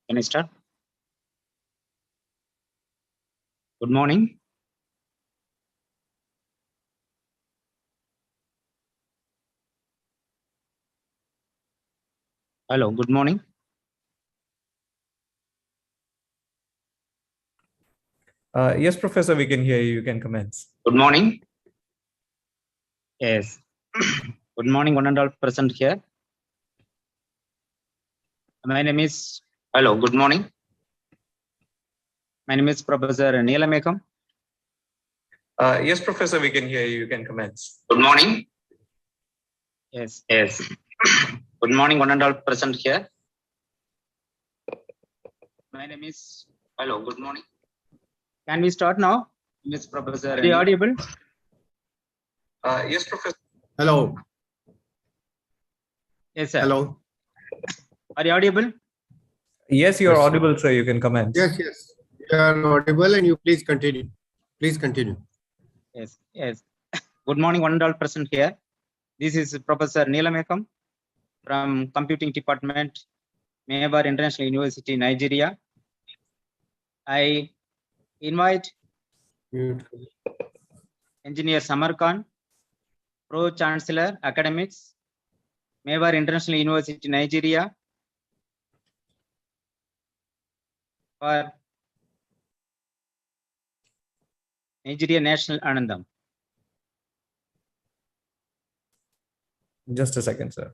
Can I start? Good morning. Hello, good morning. Yes, Professor, we can hear you. You can commence. Good morning. Yes. Good morning, one and all present here. My name is, hello, good morning. My name is Professor Neelamekam. Yes, Professor, we can hear you. You can commence. Good morning. Yes. Good morning, one and all present here. My name is, hello, good morning. Can we start now? Miss Professor, are you audible? Yes, Professor. Hello. Yes, sir. Hello. Are you audible? Yes, you're Yes, sir. audible, sir. You can commence. Yes. You are audible and you please continue. Please continue. Yes. Good morning, one and all present here. This is Professor Neelamekam from Computing Department, Mewar International University, Nigeria. I invite Mute. Engineer Samar Khan, Pro Chancellor Academics, Mewar International University, Nigeria, for Nigeria National Anandam. Just a second, sir.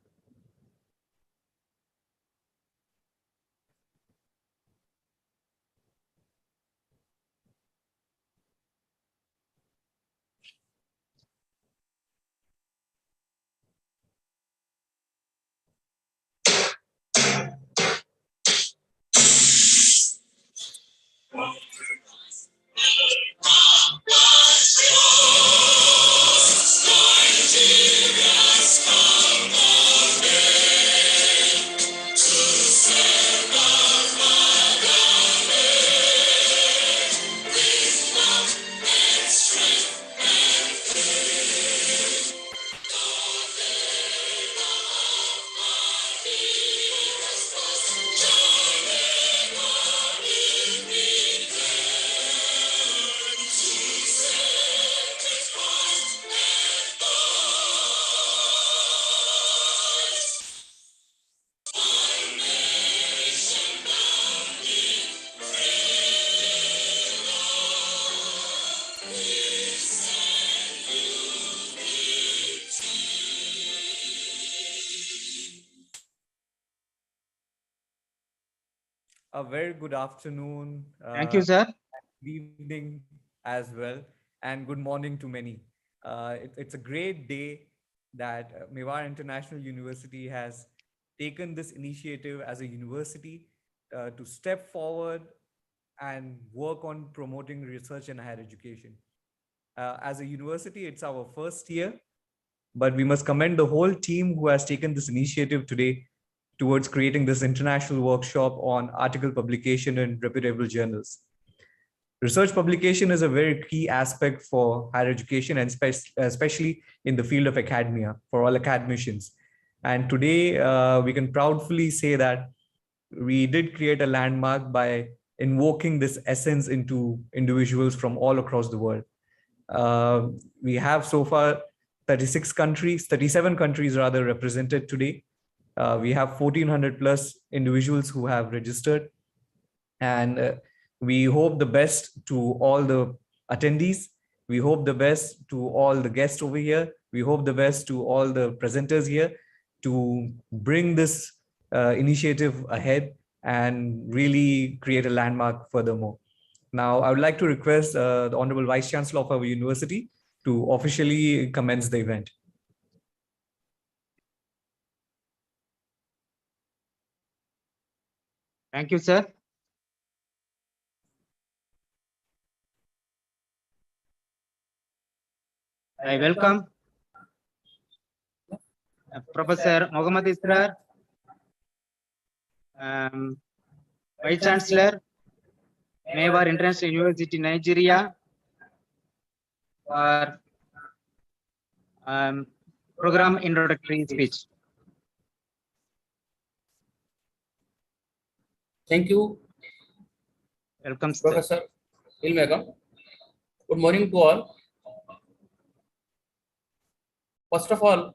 A very good afternoon. Thank you, sir. Good evening as well, and good morning to many. It's a great day that Mewar International University has taken this initiative as a university to step forward and work on promoting research in higher education. As a university, it's our first year, but we must commend the whole team who has taken this initiative today towards creating this international workshop on article publication in reputable journals. Research publication is a very key aspect for higher education, and especially in the field of academia for all academicians. And today we can proudly say that we did create a landmark by invoking this essence into individuals from all across the world. We have so far 37 countries rather represented today. We have 1400 plus individuals who have registered, and we hope the best to all the attendees. We hope the best to all the guests over here. We hope the best to all the presenters here to bring this initiative ahead and really create a landmark furthermore. Now, I would like to request the Honorable Vice Chancellor of our university to officially commence the event. Thank you, sir. I welcome Professor Mohammad Israr, Vice Chancellor, Mewar International University, Nigeria, for program introductory speech. Thank you, Welcome, sir. Professor Ilmegam. Good morning to all. First of all,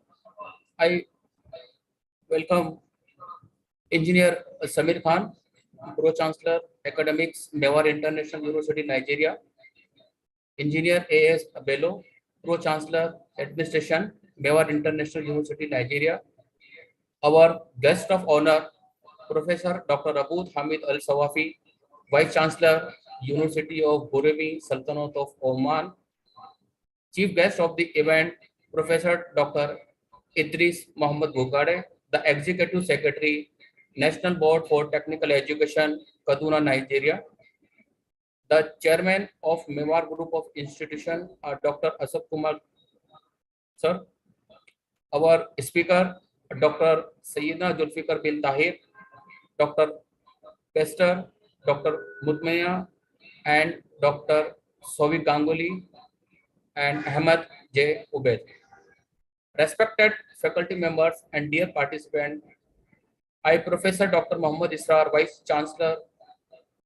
I welcome Engineer Samir Khan, Pro Chancellor, Academics, Mewar International University, Nigeria. Engineer A.S. Bello, Pro Chancellor, Administration, Mewar International University, Nigeria. Our guest of honor, Professor Dr. Abood Hamid Al Sawafi, Vice Chancellor, University of Buremi, Sultanate of Oman. Chief guest of the event, Professor Dr. Idris Mohammed Bugade, the Executive Secretary, National Board for Technical Education, Kaduna, Nigeria. The Chairman of Mewar Group of Institution, Dr. Asaf Kumar, sir. Our speaker, Dr. Sayyidina Zulfikar bin Tahir, Dr. Pester, Dr. Mutmaya, and Dr. Sovi Ganguly, and Ahmed J. Ubaid. Respected faculty members and dear participants, I, Professor Dr. Muhammad Israr, Vice Chancellor,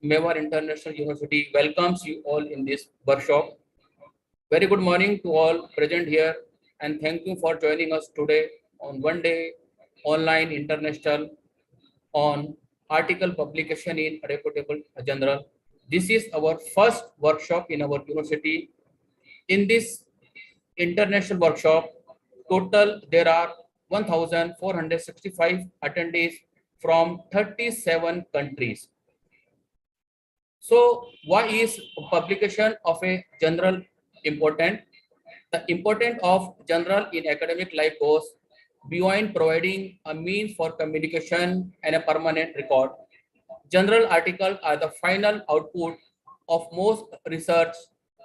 Mewar International University, welcomes you all in this workshop. Very good morning to all present here, and thank you for joining us today on one day online international on article publication in Reputable Journal. This is our first workshop in our university. In this international workshop, total there are 1,465 attendees from 37 countries. So why is publication of a journal important? The importance of journal in academic life goes beyond providing a means for communication and a permanent record. Journal articles are the final output of most research,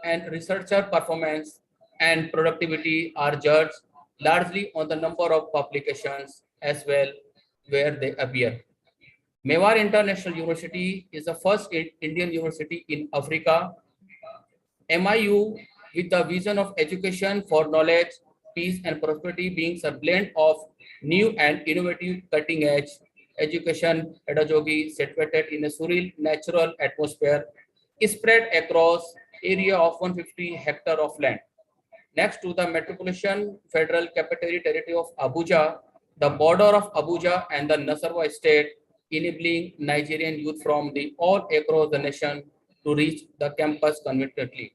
and researcher performance and productivity are judged largely on the number of publications as well where they appear. Mewar International University is the first Indian university in Africa. MIU, with the vision of education for knowledge, peace, and prosperity, being a blend of new and innovative cutting-edge education pedagogy situated in a surreal natural atmosphere, spread across area of 150 hectares of land. Next to the Metropolitan Federal Capital Territory of Abuja, the border of Abuja and the Nasarawa state, enabling Nigerian youth from all across the nation to reach the campus conveniently.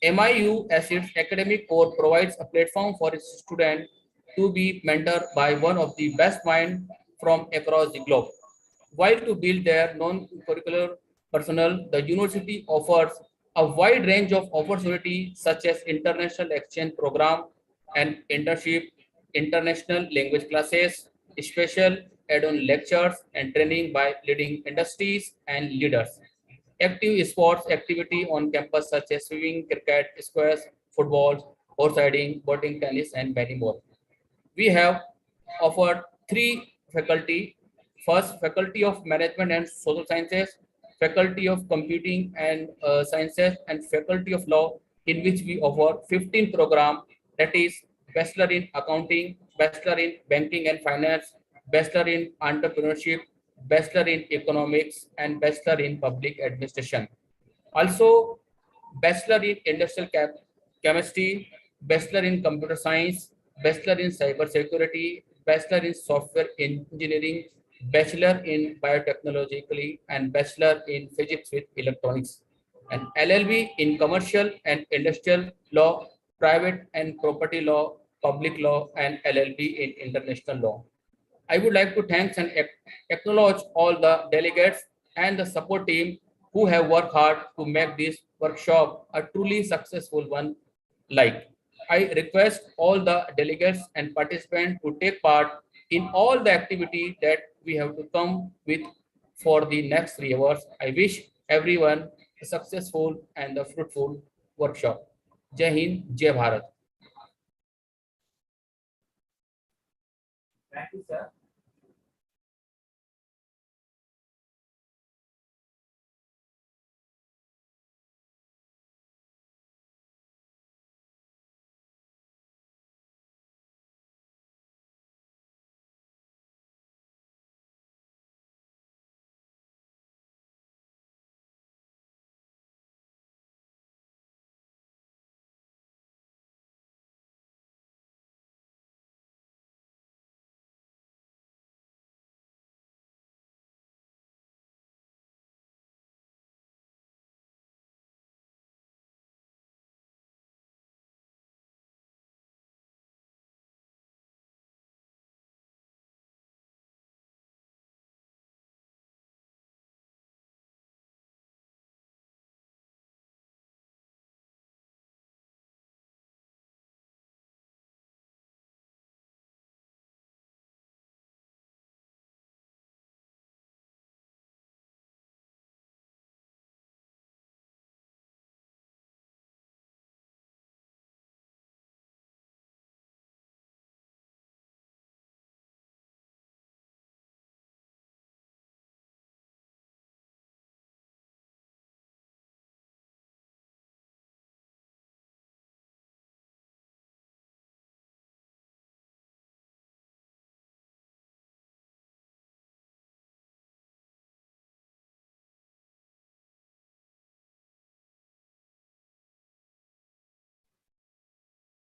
MIU, as its academic core, provides a platform for its students to be mentored by one of the best minds from across the globe. While to build their non-curricular personnel, the university offers a wide range of opportunities such as international exchange program and internship, international language classes, special add-on lectures, and training by leading industries and leaders. Active sports activity on campus such as swimming, cricket, squash, football, horse riding, boating, tennis, and many more. We have offered three faculty. First, Faculty of Management and Social Sciences, Faculty of Computing and Sciences, and Faculty of Law, in which we offer 15 programs, that is Bachelor in Accounting, Bachelor in Banking and Finance, Bachelor in Entrepreneurship, Bachelor in Economics, and Bachelor in Public Administration. Also, Bachelor in Industrial Chemistry, Bachelor in Computer Science, Bachelor in Cyber Security, Bachelor in Software Engineering, Bachelor in Biotechnology, and Bachelor in Physics with Electronics, and LLB in Commercial and Industrial Law, Private and Property Law, Public Law, and LLB in International Law. I would like to thank and acknowledge all the delegates and the support team who have worked hard to make this workshop a truly successful one. I request all the delegates and participants to take part in all the activity that we have to come with for the next 3 hours. I wish everyone a successful and a fruitful workshop. Jai Hind, Jai Bharat. Thank you, sir.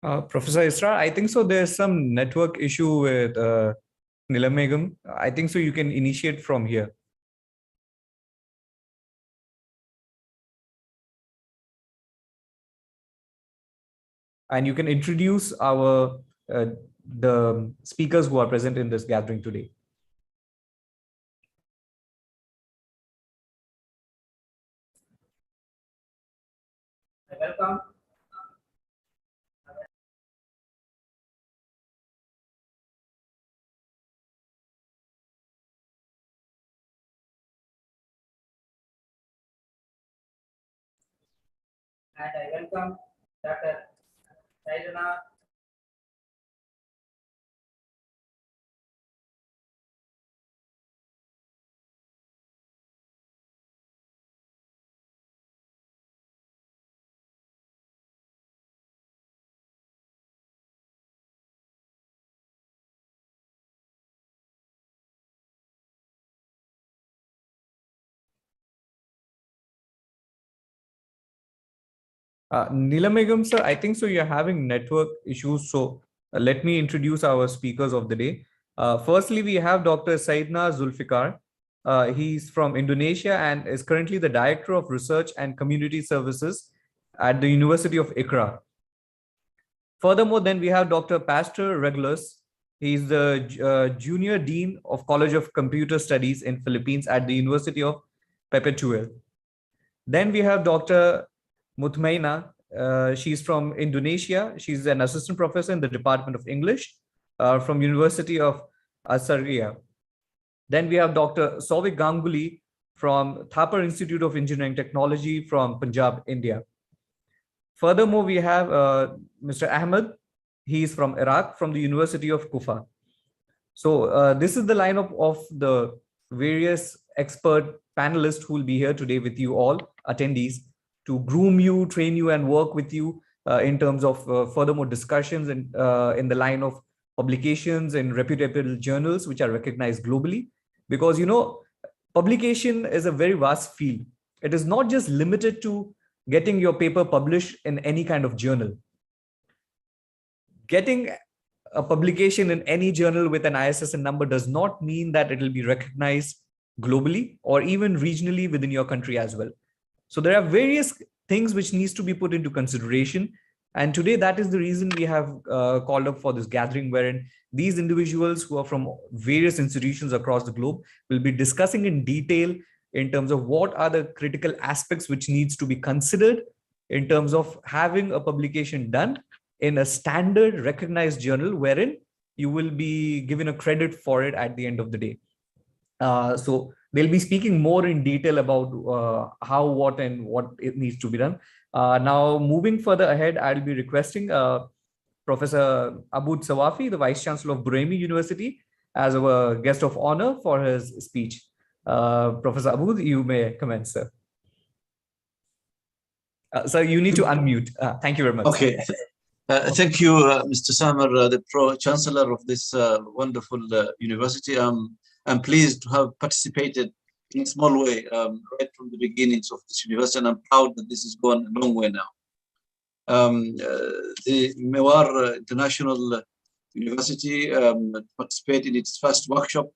Professor Isra, I think so. There's some network issue with Nilamegam. I think so. You can initiate from here. And you can introduce our the speakers who are present in this gathering today. Welcome. And I welcome Dr. Saidana. Nilamegam, sir, I think so. You're having network issues. So let me introduce our speakers of the day. Firstly, we have Dr. Saidna Zulfikar. He's from Indonesia and is currently the Director of Research and Community Services at the University of Accra. Furthermore, then we have Dr. Pastor Regulus. He's the Junior Dean of College of Computer Studies in Philippines at the University of Reputable. Then we have Dr. Mutmaina. She's from Indonesia. She's an assistant professor in the Department of English from University of Asaria. Then we have Dr. Souvik Ganguly from Thapar Institute of Engineering Technology from Punjab, India. Furthermore, we have Mr. Ahmed. He's from Iraq, from the University of Kufa. So this is the lineup of the various expert panelists who will be here today with you all, attendees, to groom you, train you, and work with you in terms of furthermore discussions and in the line of publications in reputable journals, which are recognized globally. Because, you know, publication is a very vast field. It is not just limited to getting your paper published in any kind of journal. Getting a publication in any journal with an ISSN number does not mean that it will be recognized globally or even regionally within your country as well. So there are various things which needs to be put into consideration. And today, that is the reason we have called up for this gathering, wherein these individuals who are from various institutions across the globe will be discussing in detail in terms of what are the critical aspects which needs to be considered in terms of having a publication done in a standard recognized journal, wherein you will be given a credit for it at the end of the day. So they'll be speaking more in detail about how, what, and what it needs to be done. Now, moving further ahead, I'll be requesting Professor Aboud Sawafi, the Vice Chancellor of Buremi University, as our guest of honor for his speech. Professor Aboud, you may commence, sir. So you need to unmute. Thank you very much. Okay. Thank you, Mr. Samer, the Pro-Chancellor of this wonderful university. I'm pleased to have participated in a small way right from the beginnings of this university, and I'm proud that this has gone a long way now. The Mewar International University participated in its first workshop.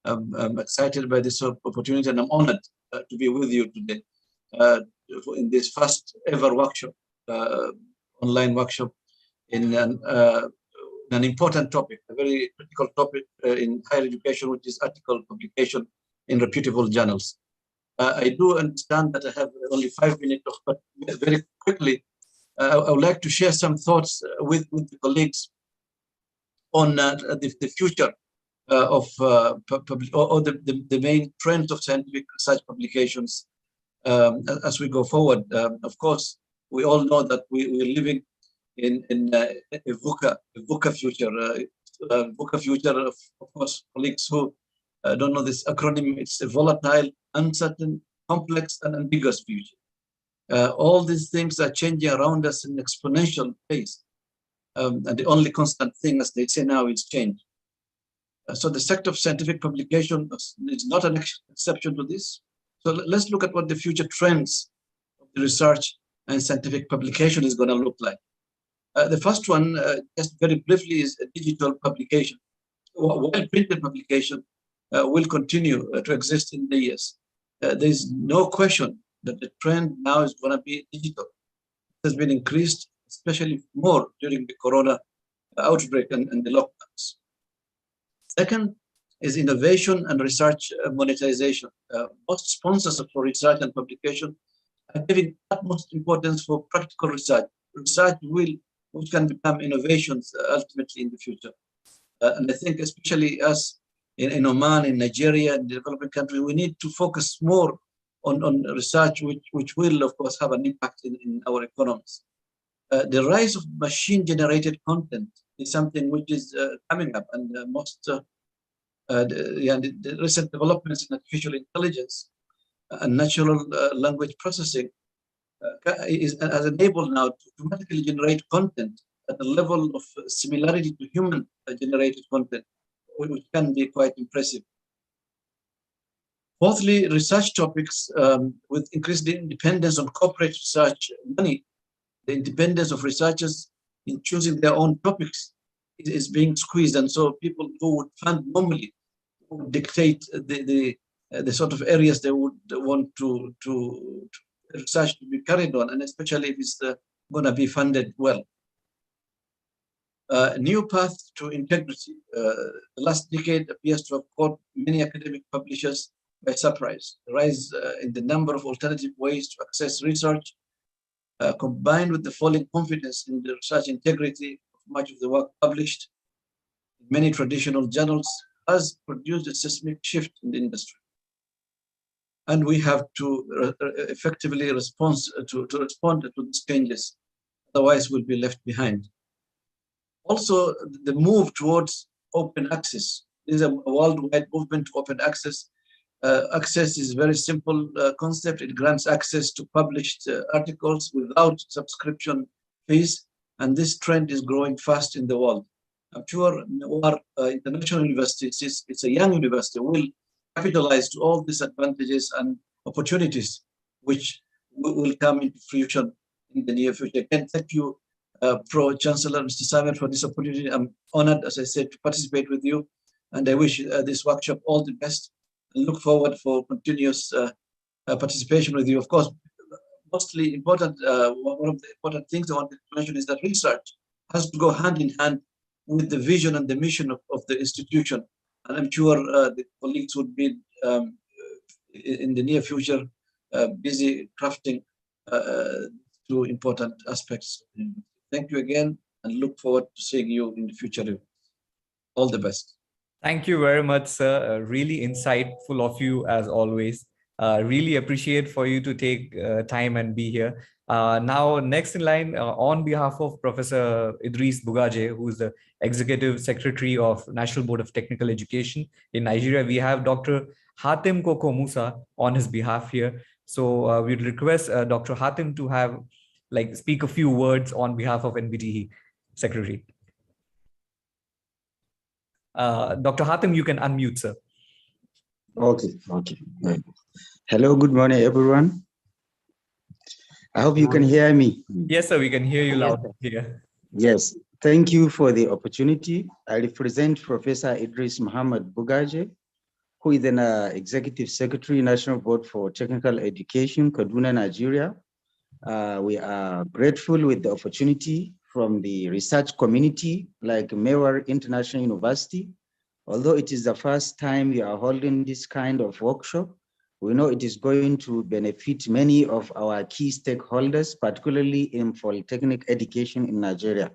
I'm excited by this opportunity, and I'm honored to be with you today in this first ever workshop, online workshop in an important topic, a very critical topic in higher education, which is article publication in reputable journals. I do understand that I have only 5 minutes, but very quickly, I would like to share some thoughts with the colleagues on the future of the main trends of scientific research publications as we go forward. Of course, we all know that we're living in a VUCA future. VUCA future, of course, colleagues who don't know this acronym, it's a volatile, uncertain, complex, and ambiguous future. All these things are changing around us in exponential pace. And the only constant thing, as they say now, is change. So the sector of scientific publication is not an exception to this. So let's look at what the future trends of the research and scientific publication is going to look like. The first one, just very briefly, is a digital publication. While printed publication will continue to exist in the years, there is no question that the trend now is going to be digital. It has been increased, especially more during the corona outbreak and the lockdowns. Second is innovation and research monetization. Most sponsors for research and publication are giving utmost importance for practical research. Research which can become innovations ultimately in the future. And I think especially us in Oman, in Nigeria, in the developing country, we need to focus more on research which will, of course, have an impact in our economies. The rise of machine-generated content is something which is coming up, and the recent developments in artificial intelligence and natural language processing has enabled now to automatically generate content at a level of similarity to human-generated content, which can be quite impressive. Fourthly, research topics with increased dependence on corporate research money, the independence of researchers in choosing their own topics is being squeezed, and so people who would fund normally would dictate the sort of areas they would want to research to be carried on, and especially if it's going to be funded well. New path to integrity. The last decade appears to have caught many academic publishers by surprise. The rise in the number of alternative ways to access research, combined with the falling confidence in the research integrity of much of the work published in many traditional journals, has produced a seismic shift in the industry. And we have to effectively respond to these changes, otherwise we'll be left behind. Also, the move towards open access. This is a worldwide movement to open access. Access is a very simple concept. It grants access to published articles without subscription fees, and this trend is growing fast in the world. I'm sure our international universities, it's a young university, will capitalize to all these advantages and opportunities which will come into fruition in the near future. Again, thank you, Pro-Chancellor Mr. Samer, for this opportunity. I'm honored, as I said, to participate with you, and I wish this workshop all the best and look forward for continuous participation with you. Of course, mostly important, one of the important things I wanted to mention is that research has to go hand in hand with the vision and the mission of the institution. And I'm sure the colleagues would be in the near future busy crafting two important aspects. Thank you again, and look forward to seeing you in the future. All the best. Thank you very much, sir. Really insightful of you as always. Really appreciate for you to take time and be here. Now, next in line, on behalf of Professor Idris Bugaje, who is the Executive Secretary of National Board of Technical Education in Nigeria, we have Dr. Hatim Koko Musa on his behalf here. So we'd request Dr. Hatim to have speak a few words on behalf of NBTE Secretary. Dr. Hatim, you can unmute, sir. Okay. Hello, good morning, everyone. I hope you can hear me. Yes, sir, we can hear you loud here. Yes, thank you for the opportunity. I represent Professor Idris Muhammad Bugaje, who is an Executive Secretary, National Board for Technical Education, Kaduna, Nigeria. We are grateful with the opportunity from the research community like Mewar International University. Although it is the first time we are holding this kind of workshop, we know it is going to benefit many of our key stakeholders, particularly in polytechnic education in Nigeria.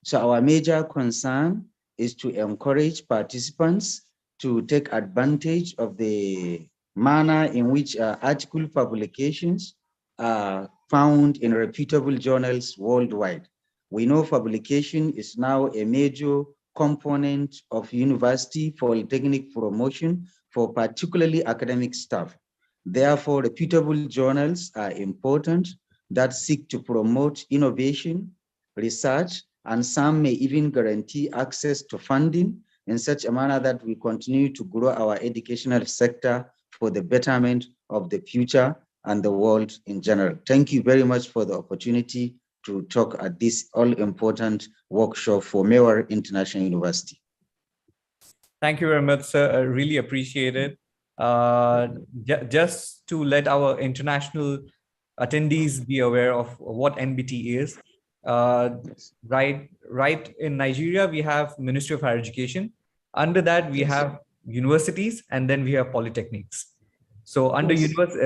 So our major concern is to encourage participants to take advantage of the manner in which article publications are found in reputable journals worldwide. We know publication is now a major component of university polytechnic promotion for particularly academic staff. Therefore, reputable journals are important that seek to promote innovation, research, and some may even guarantee access to funding in such a manner that we continue to grow our educational sector for the betterment of the future and the world in general. Thank you very much for the opportunity, to talk at this all-important workshop for Mewar International University. Thank you very much, sir. I really appreciate it. Just to let our international attendees be aware of what NBT is. Right in Nigeria, we have Ministry of Higher Education. Under that, we have universities, and then we have polytechnics. So under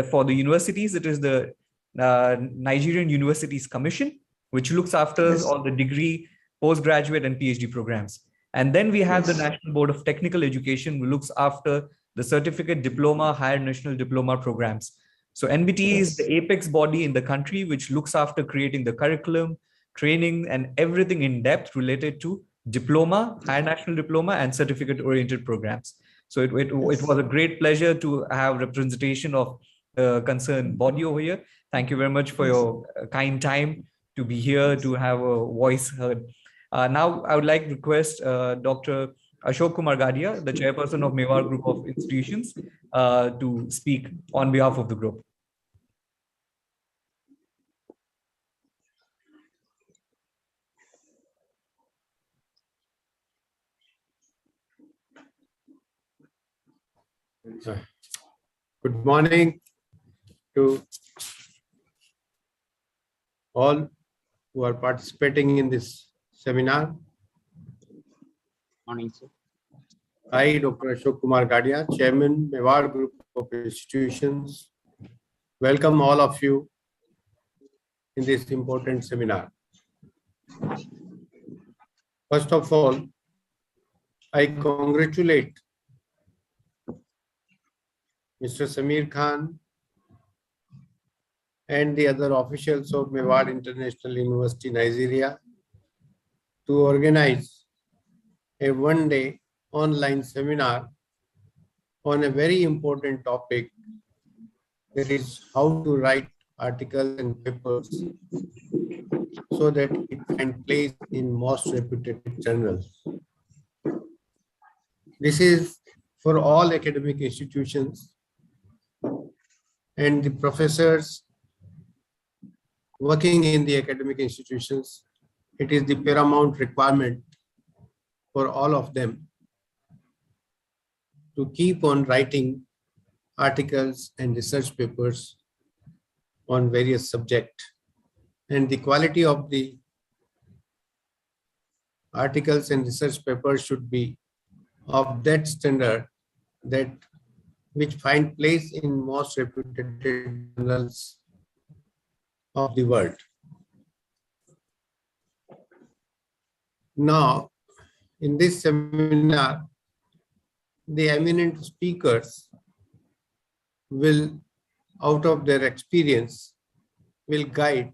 for the universities, it is the Nigerian Universities Commission, which looks after all the degree, postgraduate, and PhD programs. And then we have the National Board of Technical Education, who looks after the certificate, diploma, higher national diploma programs. So NBT is the apex body in the country, which looks after creating the curriculum, training, and everything in depth related to diploma, higher national diploma, and certificate-oriented programs. So it was a great pleasure to have representation of the concerned body over here. Thank you very much for your kind time to be here, to have a voice heard. Now, I would like to request Dr. Ashok Kumar Gadia, the chairperson of Mewar Group of Institutions, to speak on behalf of the group. Good morning to all who are participating in this seminar. Morning, sir. I, Dr. Ashok Kumar Gadia, Chairman, Mewar Group of Institutions, welcome all of you in this important seminar. First of all, I congratulate Mr. Samir Khan and the other officials of Mewar International University, Nigeria, to organize a one-day online seminar on a very important topic, that is how to write articles and papers so that it finds place in most reputed journals. This is for all academic institutions and the professors working in the academic institutions. It is the paramount requirement for all of them to keep on writing articles and research papers on various subjects. And the quality of the articles and research papers should be of that standard that which find place in most reputed journals of the world. Now, in this seminar, the eminent speakers will, out of their experience, will guide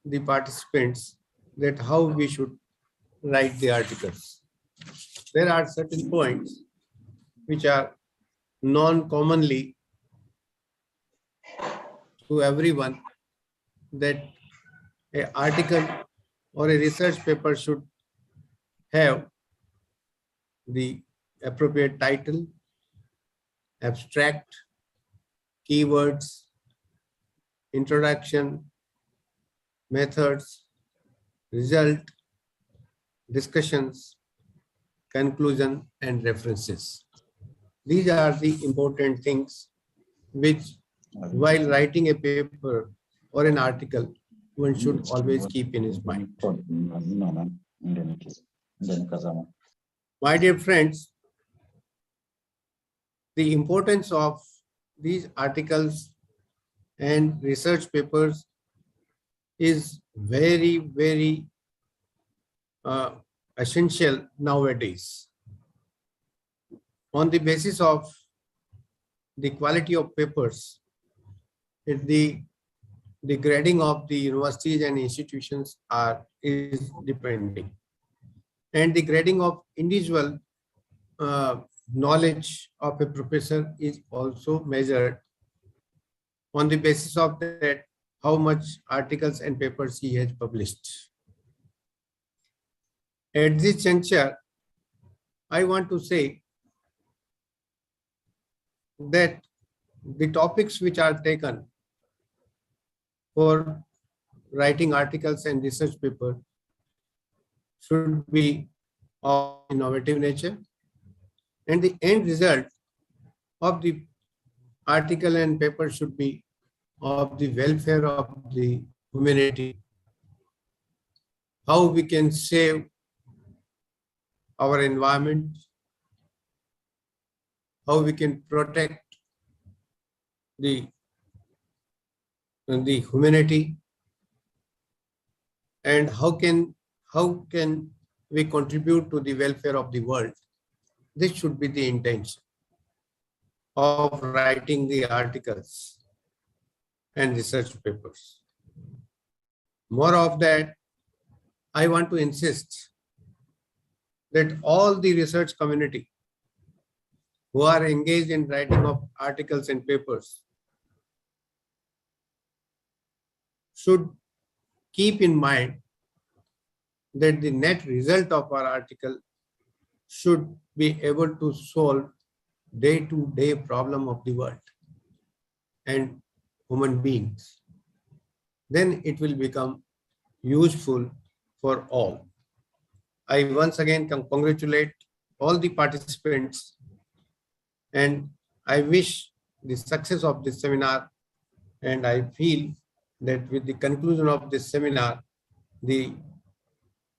the participants that how we should write the articles. There are certain points which are known commonly to everyone, that an article or a research paper should have the appropriate title, abstract, keywords, introduction, methods, result, discussions, conclusion, and references. These are the important things which, while writing a paper or an article, one should always keep in his mind. My dear friends, the importance of these articles and research papers is very, very essential nowadays. On the basis of the quality of papers, the grading of the universities and institutions is depending, and the grading of individual knowledge of a professor is also measured on the basis of that how much articles and papers he has published. At this juncture, I want to say that the topics which are taken for writing articles and research papers should be of innovative nature, and the end result of the article and paper should be of the welfare of the humanity. How we can save our environment, how we can protect the humanity, and how can we contribute to the welfare of the world. This should be the intention of writing the articles and research papers. More of that, I want to insist that all the research community who are engaged in writing of articles and papers should keep in mind that the net result of our article should be able to solve day-to-day problem of the world and human beings. Then it will become useful for all. I once again congratulate all the participants, and I wish the success of this seminar, and I feel that with the conclusion of this seminar, the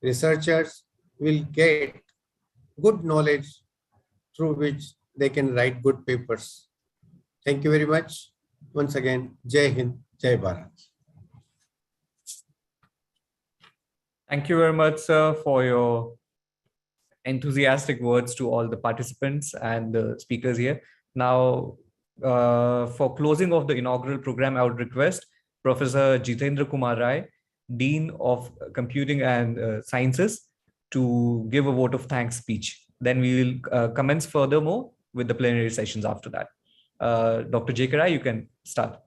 researchers will get good knowledge through which they can write good papers. Thank you very much. Once again, Jai Hind, Jai Bharat. Thank you very much, sir, for your enthusiastic words to all the participants and the speakers here. Now, for closing of the inaugural program, I would request Professor Jitendra Kumar Rai, Dean of Computing and Sciences, to give a vote of thanks speech. Then we will commence furthermore with the plenary sessions after that. Dr. J.K. Rai, you can start.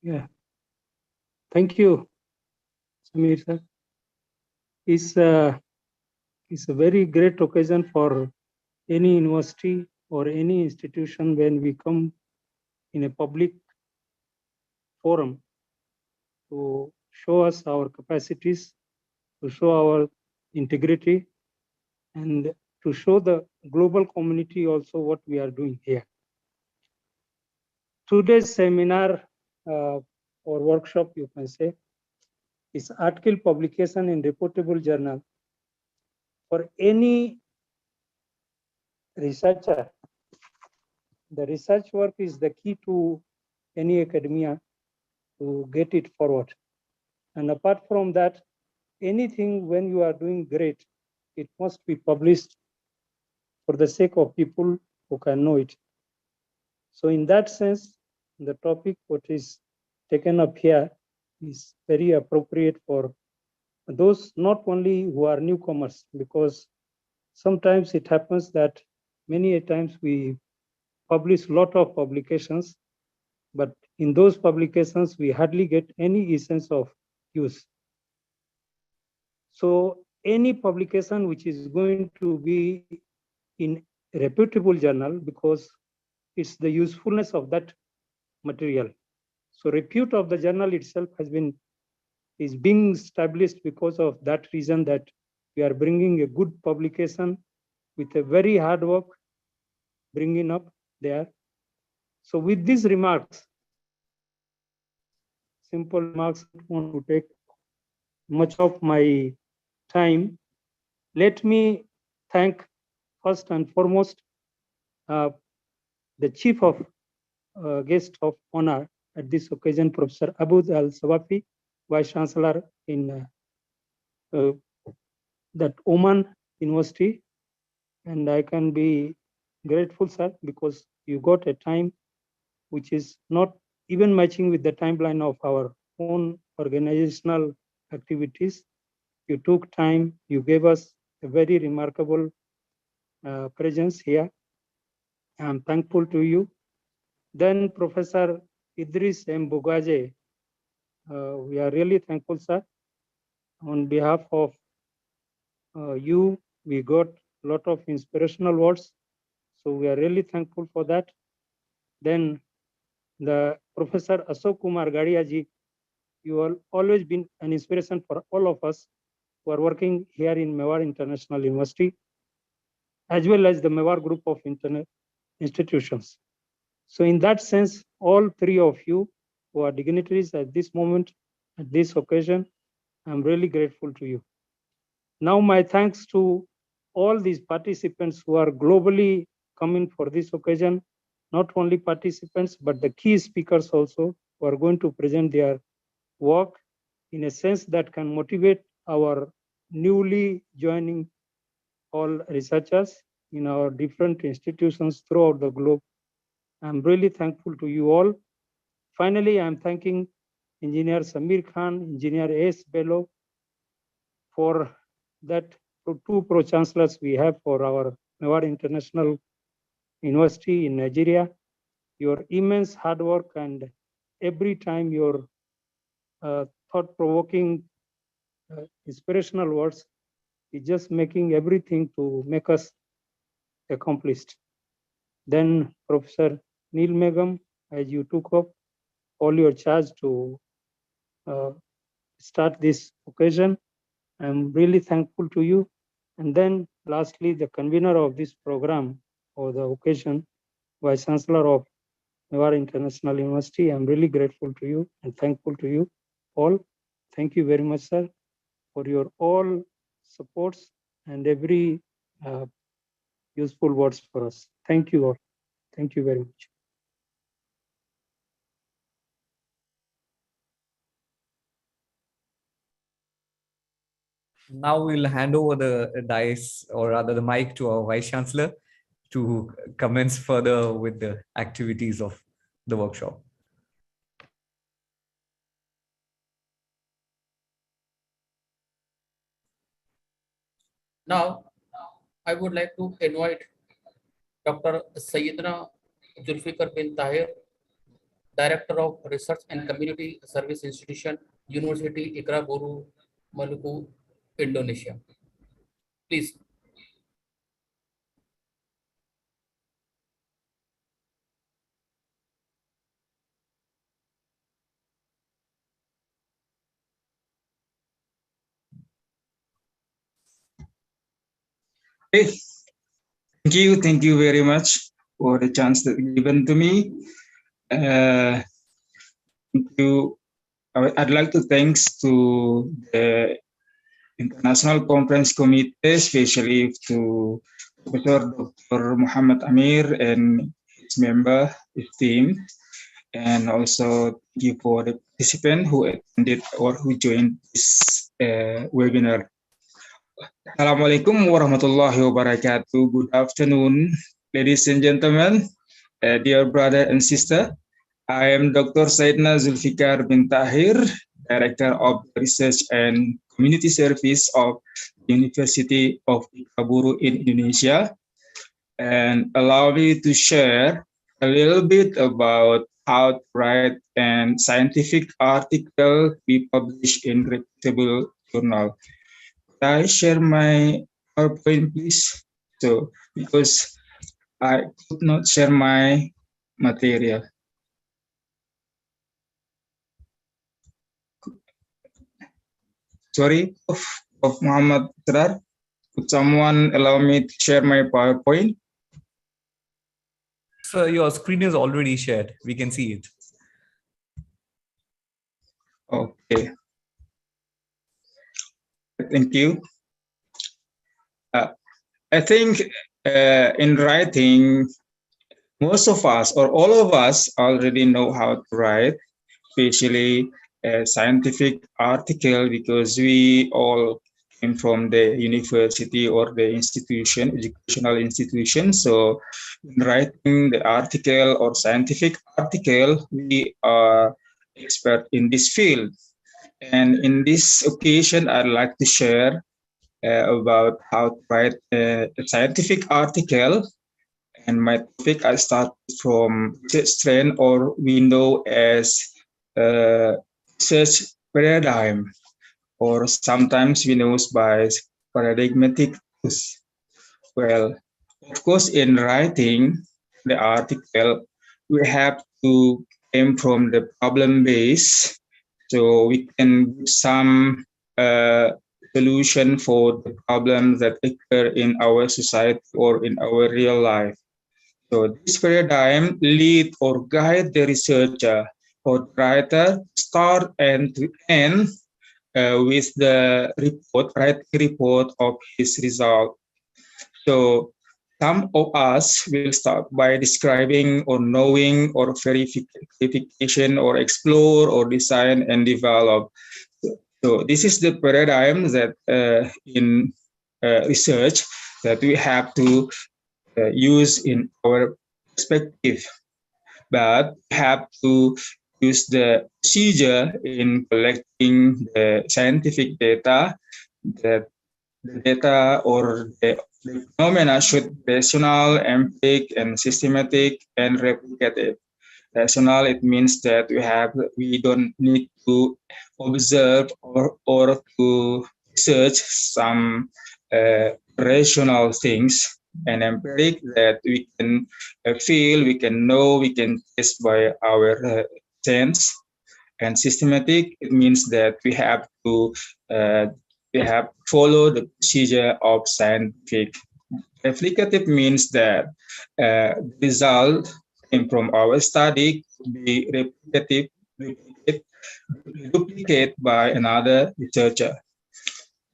Yeah, thank you, Samir sir. It's a very great occasion for any university or any institution when we come in a public forum to show us our capacities, to show our integrity, and to show the global community also what we are doing here. Today's seminar or workshop, you can say, is article publication in reputable journal. For any researcher, the research work is the key to any academia to get it forward. And apart from that, anything when you are doing great, it must be published for the sake of people who can know it. So in that sense, the topic what is taken up here is very appropriate for those not only who are newcomers, because sometimes it happens that many times we publish a lot of publications, but in those publications, we hardly get any essence of use. So any publication which is going to be in a reputable journal, because it's the usefulness of that material. So repute of the journal itself is being established because of that reason, that we are bringing a good publication with a very hard work bringing up there. So with these remarks, simple remarks, I don't want to take much of my time. Let me thank first and foremost the chief of guest of honor at this occasion, Professor Abud Al-Sawafi, Vice Chancellor in that Oman University. And I can be grateful, sir, because you got a time which is not even matching with the timeline of our own organizational activities. You took time, you gave us a very remarkable presence here. I'm thankful to you. Then Professor Idris M. Bugaje, we are really thankful, sir. On behalf of you, we got a lot of inspirational words. So we are really thankful for that. Then the Professor Ashok Kumar Gadiaji, you have always been an inspiration for all of us who are working here in Mewar International University, as well as the Mewar Group of Internet institutions. So in that sense, all three of you who are dignitaries at this moment, at this occasion, I'm really grateful to you. Now my thanks to all these participants who are globally coming for this occasion, not only participants, but the key speakers also who are going to present their work in a sense that can motivate our newly joining all researchers in our different institutions throughout the globe. I'm really thankful to you all. Finally, I'm thanking Engineer Samir Khan, Engineer A.S. Bello for that two pro-chancellors we have for our Mewar International University in Nigeria. Your immense hard work and every time your thought-provoking, inspirational words is just making everything to make us accomplished. Then Professor Neil Megam, as you took up all your charge to start this occasion, I'm really thankful to you. And then lastly, the convener of this program or the occasion, Vice Chancellor of Mewar International University, I'm really grateful to you and thankful to you all. Thank you very much, sir, for your all supports and every useful words for us. Thank you all. Thank you very much. Now we'll hand over the dice, or rather the mic, to our Vice Chancellor to commence further with the activities of the workshop. Now, I would like to invite Dr. Sayyidina Zulfikar bin Tahir, Director of Research and Community Service Institution, University Ikra Guru, Maluku, Indonesia. Please. Hey, thank you very much for the chance that given to me. Thank you. I'd like to thanks to the International Conference Committee, especially to Professor Dr. Muhammad Amir and his member, his team, and also thank you for the participant who attended or who joined this webinar. Assalamualaikum warahmatullahi wabarakatuh. Good afternoon, ladies and gentlemen, dear brother and sister. I am Dr. Sayyidina Zulfikar bin Tahir, Director of Research and Community Service of University of Ikaburu in Indonesia. And allow me to share a little bit about how to write a scientific article we publish in Reputable journal. I share my PowerPoint, please. So, because I could not share my material. Sorry, of Muhammad Trar. Could someone allow me to share my PowerPoint? So your screen is already shared. We can see it. Okay. Thank you. I think in writing, most of us or all of us already know how to write, especially a scientific article, because we all came from the university or the institution, educational institution. So in writing the article or scientific article, we are expert in this field. And in this occasion, I'd like to share about how to write a scientific article. And my topic, I start from research trend, or we know as research paradigm, or sometimes we know by paradigmatic use. Well, of course, in writing the article, we have to aim from the problem base, so we can give some solution for the problems that occur in our society or in our real life. So this paradigm lead or guide the researcher or the writer start and to end with the writing report of his result. So some of us will start by describing or knowing or verification or explore or design and develop. So this is the paradigm that in research that we have to use in our perspective, but we have to use the procedure in collecting the scientific data, that the data or the phenomena should be rational, empiric, and systematic and replicative. Rational, it means that we don't need to observe or to research some rational things, and empiric that we can feel, we can know, we can test by our sense. And systematic, it means that we have to follow the procedure of scientific. Replicative means that the result came from our study could be duplicate by another researcher.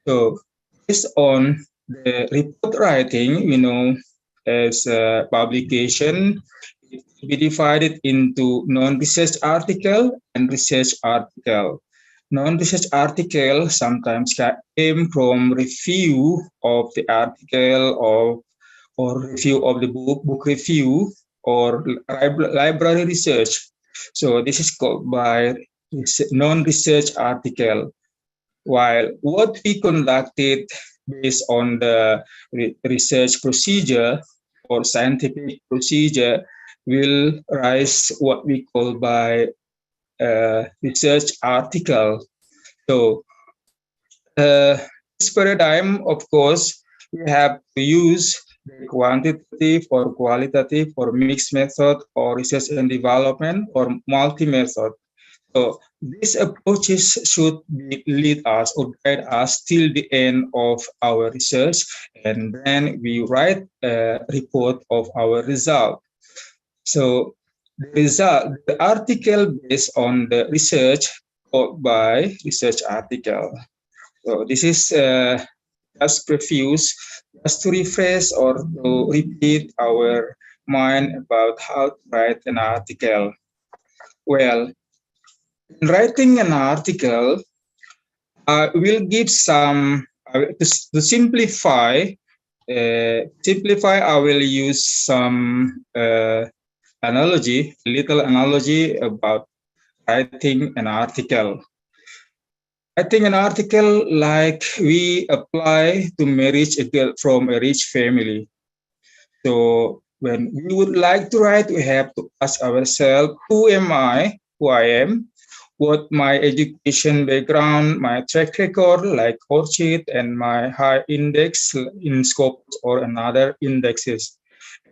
So based on the report writing, we know as a publication, it can be divided into non-research article and research article. Non-research article sometimes came from review of the article or review of the book review, or library research. So this is called by non-research article. While what we conducted based on the research procedure or scientific procedure will rise what we call by research article. So this paradigm, of course, we have to use the quantitative or qualitative or mixed method or research and development or multi-method. So these approaches should lead us or guide us till the end of our research, and then we write a report of our result. So the article based on the research called by research article. So this is just previews, just to refresh or to repeat our mind about how to write an article. Well, in writing an article, we'll give some to simplify. I will use some little analogy about writing an article. Writing an article like we apply to marriage a girl from a rich family. So when we would like to write, we have to ask ourselves, who am I, who I am, what my education background, my track record, like Orchid, and my high index in Scopus or another indexes.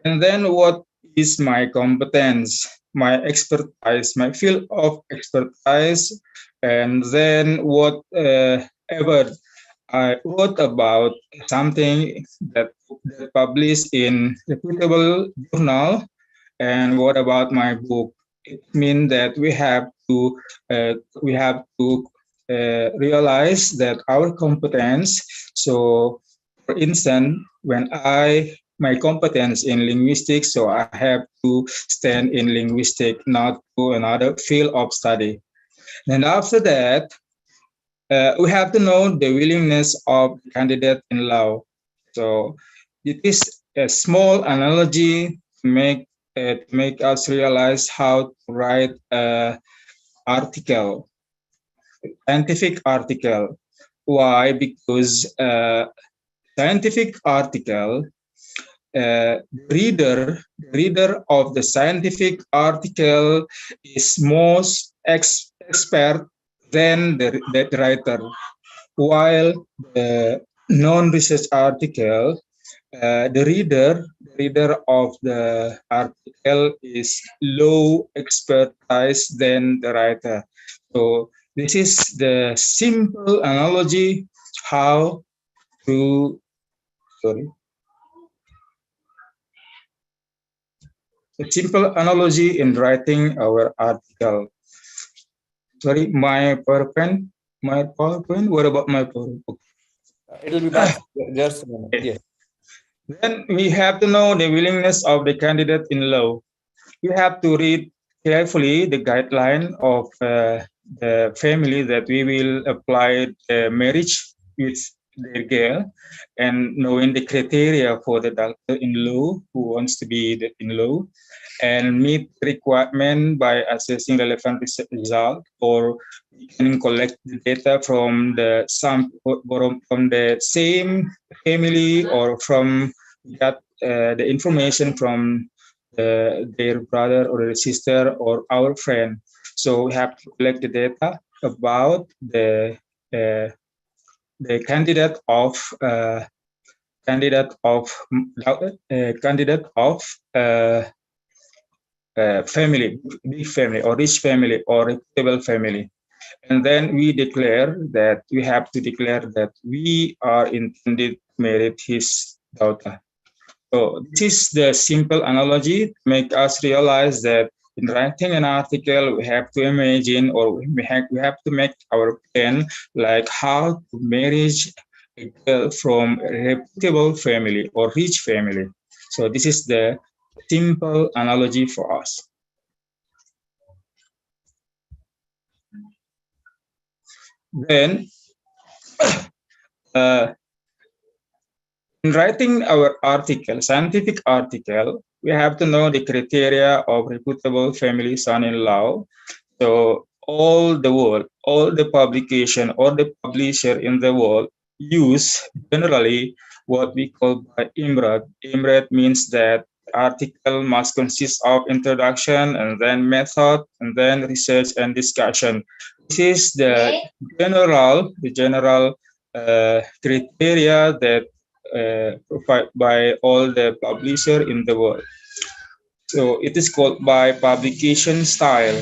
And then what is my competence, my expertise, my field of expertise, and then whatever I wrote about something that published in reputable journal, and what about my book? It means that we have to realize that our competence. So, for instance, when my competence in linguistics, so I have to stand in linguistics, not to another field of study. And after that, we have to know the willingness of the candidate in law. So it is a small analogy to make us realize how to write an article, scientific article. Why? Because scientific article, the reader of the scientific article is most expert than the writer. while the non-research article, the reader of the article is low expertise than the writer. So this is the simple analogy how to, sorry, a simple analogy in writing our article. Sorry, my PowerPoint. What about my PowerPoint? It'll be back. Just a minute. Yes. Then we have to know the willingness of the candidate in law. We have to read carefully the guideline of the family that we will apply the marriage with their girl, and knowing the criteria for the doctor in law who wants to be the in law, and meet requirement by assessing relevant result, or we can collect the data from the from the same family, or from the information from their brother or their sister or our friend. So we have to collect the data about uh, the candidate of family, big family or rich family or reputable family. And then we declare that we have to declare that we are intended to marry his daughter. So this is the simple analogy to make us realize that in writing an article, we have to imagine, or we have to make our plan, like how to marry a girl from a reputable family or rich family. So this is the simple analogy for us. Then, in writing our article, scientific article, we have to know the criteria of reputable family son-in-law. So all the world, all the publication or the publisher in the world use generally what we call by IMRAD. IMRAD means that article must consist of introduction and then method and then research and discussion. This is the general criteria that provided by all the publisher in the world. So it is called by publication style.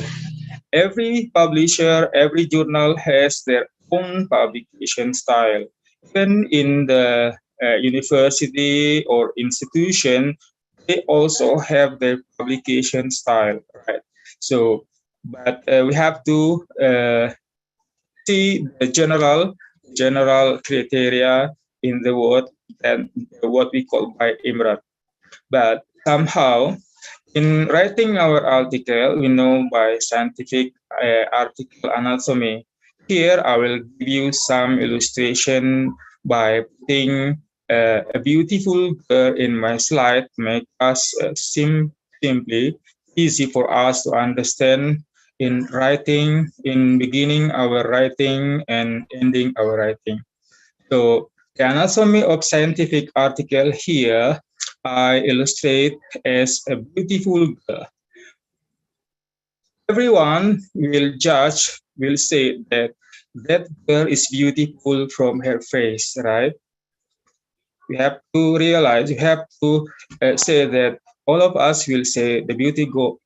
Every publisher, every journal has their own publication style. Even in the university or institution, they also have their publication style, right? So, but we have to see the general criteria in the word and what we call by IMRAT. But somehow, in writing our article, we know by scientific article anatomy. Here, I will give you some illustration by putting a beautiful girl in my slide to make us simply easy for us to understand in writing, in beginning our writing and ending our writing. So the anatomy of scientific article here, I illustrate as a beautiful girl. Everyone will judge, will say that that girl is beautiful from her face, right? We have to realize, we have to say that all of us will say the beautiful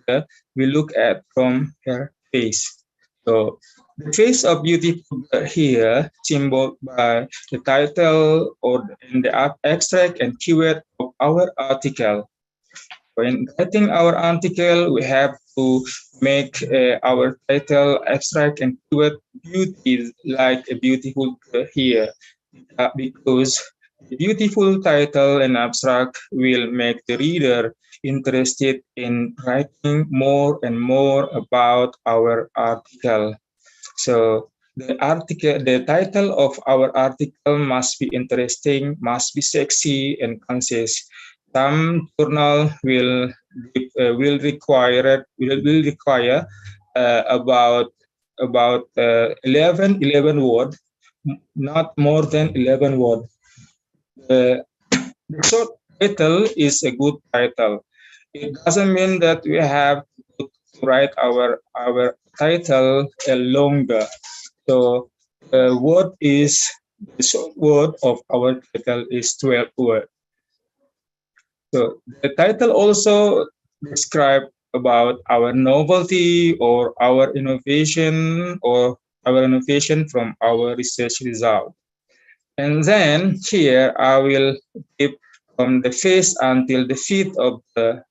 girl we look at from her face. So the face of beautiful girl here symbolized by the title or in the abstract and keyword of our article. When writing our article, we have to make our title abstract and keyword beauty like a beautiful girl here, because the beautiful title and abstract will make the reader interested in writing more and more about our article. So the title of our article must be interesting, must be sexy and concise. Some journal will require about 11 word, not more than 11 word. The short title is a good title. It doesn't mean that we have to write our title longer. So word is the short word of our title is 12 words. So the title also describe about our novelty or our innovation from our research result. And then here I will give from the face until the feet of the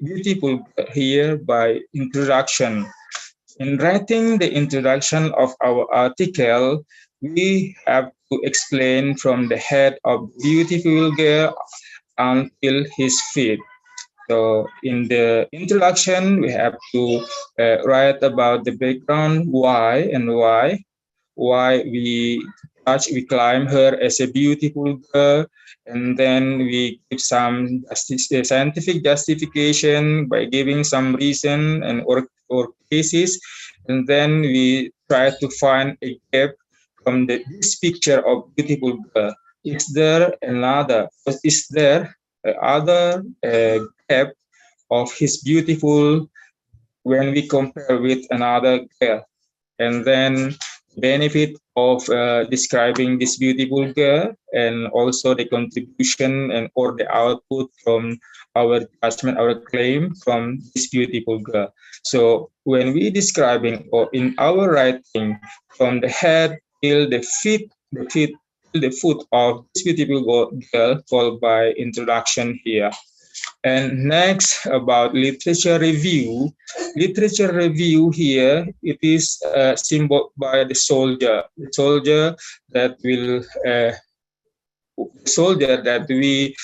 beautiful here by introduction. In writing the introduction of our article, we have to explain from the head of beautiful girl until his feet. So in the introduction, we have to write about the background, why we climb her as a beautiful girl, and then we give some scientific justification by giving some reason and or cases, and then we try to find a gap from this picture of beautiful girl. Is there other gap of his beautiful when we compare with another girl? And then benefit of describing this beautiful girl, and also the contribution and or the output from our judgment, our claim from this beautiful girl. So when we describing or in our writing from the head till the foot of this beautiful girl, followed by introduction here. And next about literature review. Literature review here, it is symbolized by the soldier that we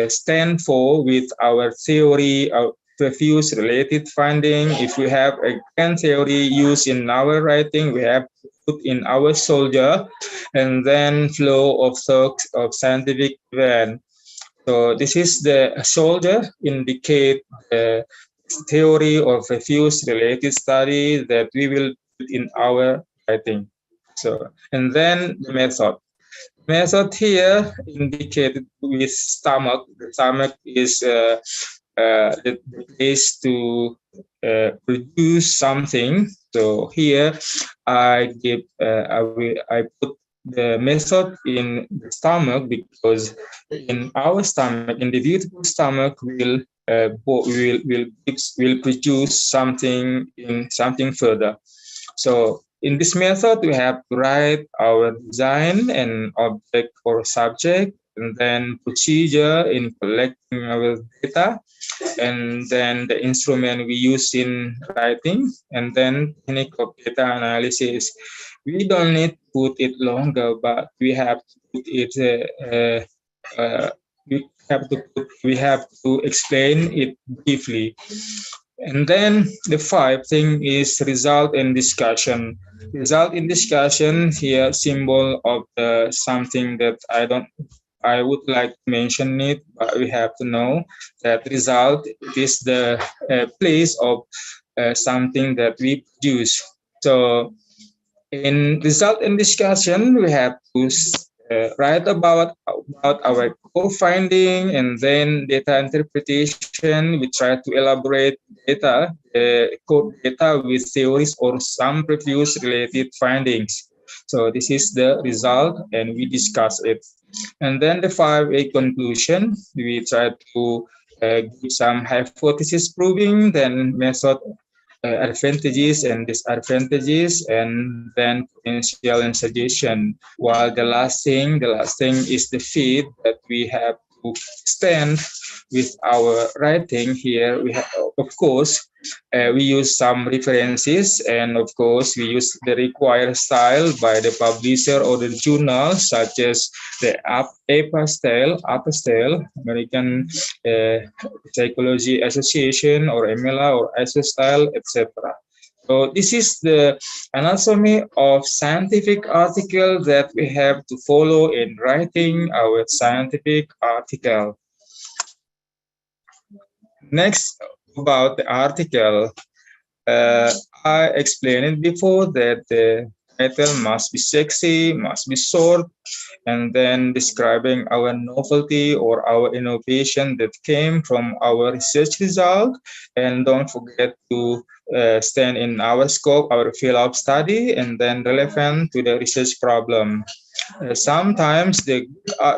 stand for with our theory, our previous related finding. If we have a grand theory used in our writing, we have to put in our soldier, and then flow of thoughts of scientific event. So this is the soldier indicate the theory of refuse related study that we will put in our writing. So, and then the method. Method here indicated with stomach. The stomach is the place to produce something. So here I put the method in the stomach because in our stomach, in the beautiful stomach, will produce something further. So in this method, we have to write our design and object or subject, and then procedure in collecting our data, and then the instrument we use in writing, and then technique of data analysis. We don't need to put it longer, but we have to put it. We have to explain it briefly. And then the five thing is result and discussion. Result in discussion here symbol of something that I would like to mention it, but we have to know that result is the place of something that we produce. So in result and discussion, we have to write about our core finding, and then data interpretation. We try to elaborate code data with theories or some previous related findings. So this is the result, and we discuss it. And then the 5A conclusion, we try to give some hypothesis proving, then method advantages and disadvantages, and then potential and suggestion. While the last thing is the feed that we have to stand with our writing. Here we have, of course, we use some references, and of course we use the required style by the publisher or the journal, such as the APA style, American Psychology Association, or EMELA or ISO style, etc. So this is the anatomy of scientific article that we have to follow in writing our scientific article. Next, about the article, I explained before that the title must be sexy, must be short, and then describing our novelty or our innovation that came from our research result. And don't forget to stand in our scope, our field of study, and then relevant to the research problem. Sometimes the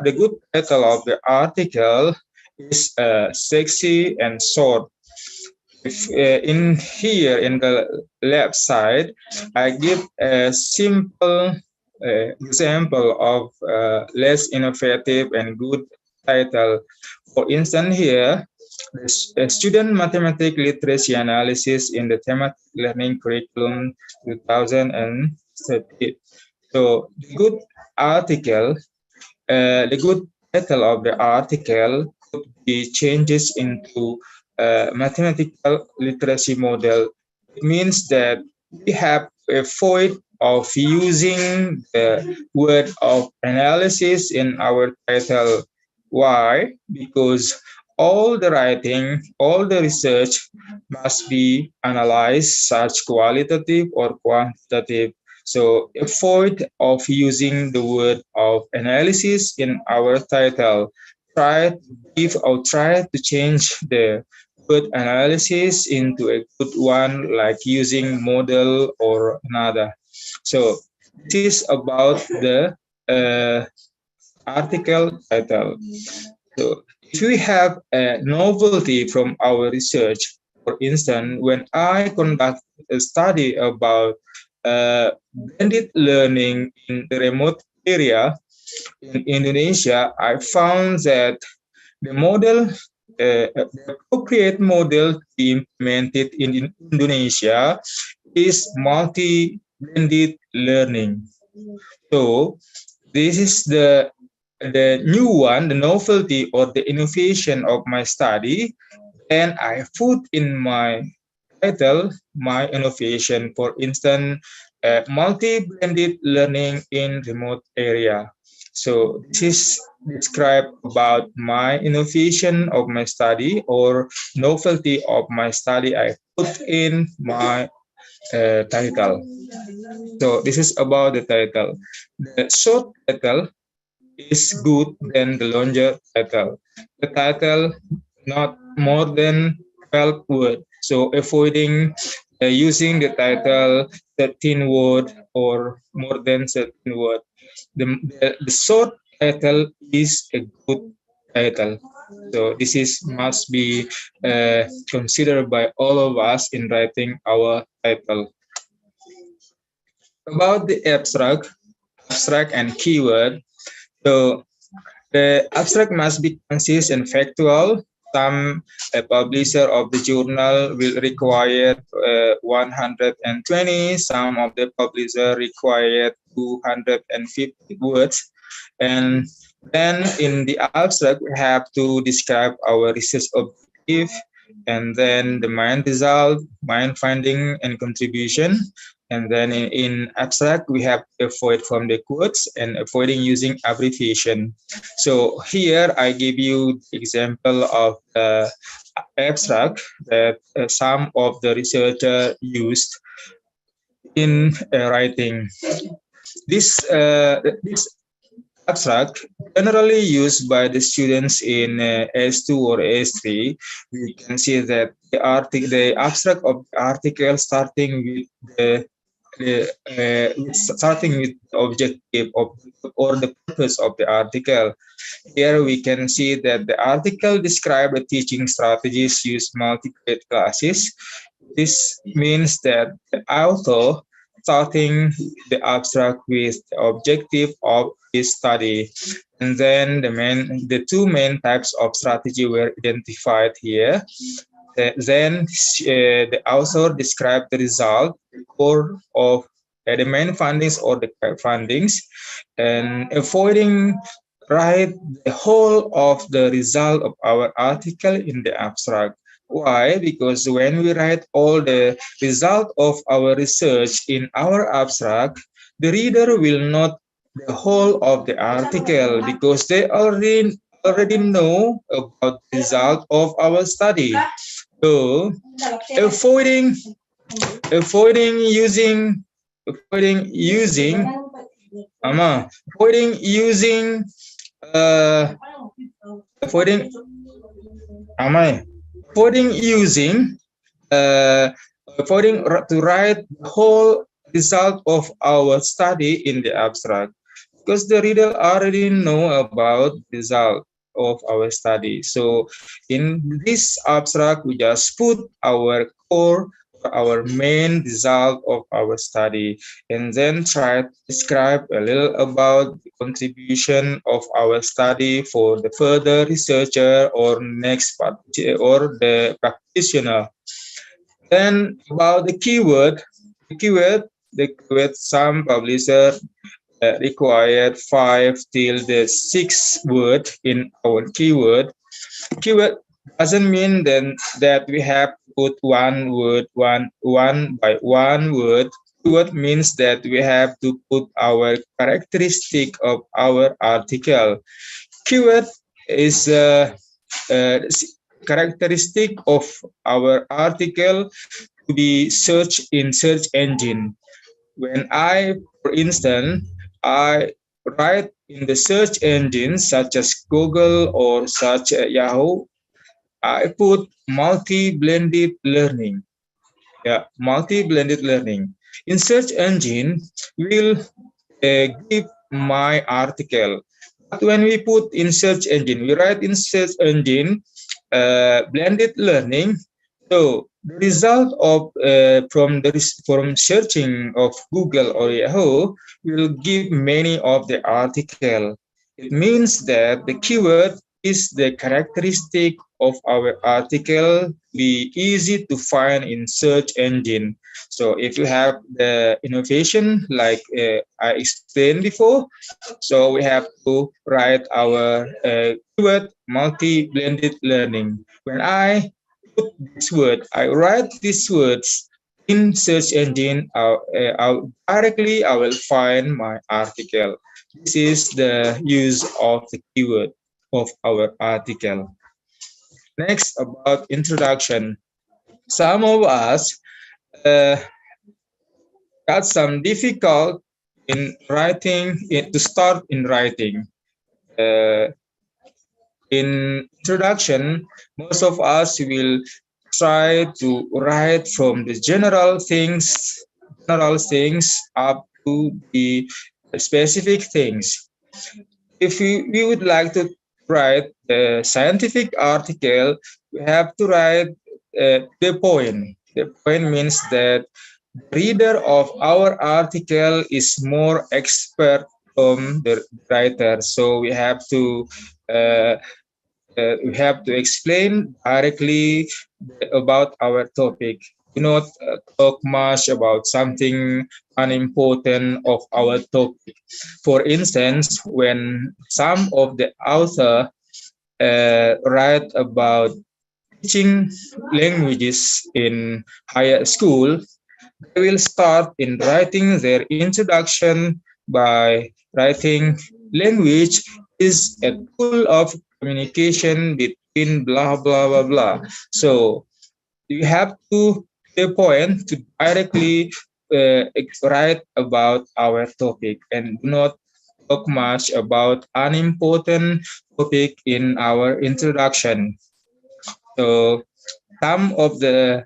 good title of the article is sexy and short. If, in here in the left side, I give a simple example of less innovative and good title. For instance, here, the student mathematics literacy analysis in the thematic learning curriculum 2013. So the good article, the good title of the article could be changes into mathematical literacy model. It means that we have to avoid of using the word of analysis in our title. Why? Because all the writing, all the research must be analyzed, such qualitative or quantitative. So avoid of using the word of analysis in our title. Try to give or try to change the word analysis into a good one, like using model or another. So this is about the article title. So if we have a novelty from our research, for instance, when I conduct a study about blended learning in the remote area in Indonesia, I found that the model, the appropriate model to be implemented in Indonesia is multi-blended learning. So this is the new one, the novelty or the innovation of my study, and I put in my title my innovation. For instance, multi-blended learning in remote area. So this is described about my innovation of my study or novelty of my study. I put in my title. So this is about the title. The short title is good than the longer title. The title not more than 12 words. So avoiding using the title 13 word or more than 13 word. The short title is a good title. So this is must be considered by all of us in writing our title. About the abstract and keyword. So the abstract must be concise and factual. Some publisher of the journal will require 120. Some of the publisher require 250 words. And then in the abstract, we have to describe our research objective, and then the main result, main finding and contribution. And then in abstract, we have to avoid from the quotes and avoiding using abbreviation. So here I give you the example of the abstract that some of the researcher used in writing. This abstract generally used by the students in S2 or S3. We can see that the abstract of the article starting with starting with the objective of or the purpose of the article. Here we can see that the article describes the teaching strategies used multi-grade classes. This means that the author starting the abstract with the objective of his study. And then the two main types of strategy were identified here. Then the author described the result, the core of the main findings or the findings, and avoiding write the whole of the result of our article in the abstract. Why? Because when we write all the result of our research in our abstract, the reader will not the whole of the article because they already know about the result of our study. So avoiding using avoiding using avoiding using avoiding avoiding using to write the whole result of our study in the abstract, because the reader already know about the result of our study. So in this abstract, we just put our core, our main result of our study, and then try to describe a little about the contribution of our study for the further researcher or next part or the practitioner. Then about the keyword, some publisher required 5 till the 6 word in our keyword. Keyword doesn't mean then that we have to put one word, one by one word. Keyword means that we have to put our characteristic of our article. Keyword is characteristic of our article to be searched in search engine. When for instance, I write in the search engines such as Google or such Yahoo, I put multi-blended learning. Yeah, multi-blended learning. In search engine, will give my article. But when we put in search engine, we write in search engine blended learning. So the result of from searching of Google or Yahoo will give many of the article. It means that the keyword is the characteristic of our article be easy to find in search engine. So if you have the innovation like I explained before, so we have to write our keyword multi-blended learning. When I put this word, I write these words in search engine, directly I will find my article. This is the use of the keyword of our article. Next, about introduction. Some of us got some difficult in writing, to start in writing. In introduction, most of us will try to write from the general things up to the specific things. If we would like to write a scientific article, we have to write the point. The point means that the reader of our article is more expert from the writer. So uh, we have to explain directly about our topic. Do not talk much about something unimportant of our topic. For instance, when some of the author write about teaching languages in higher school, they will start in writing their introduction by writing language is a tool of communication between blah blah blah blah. So you have to the point to directly write about our topic and do not talk much about unimportant topic in our introduction. So some of the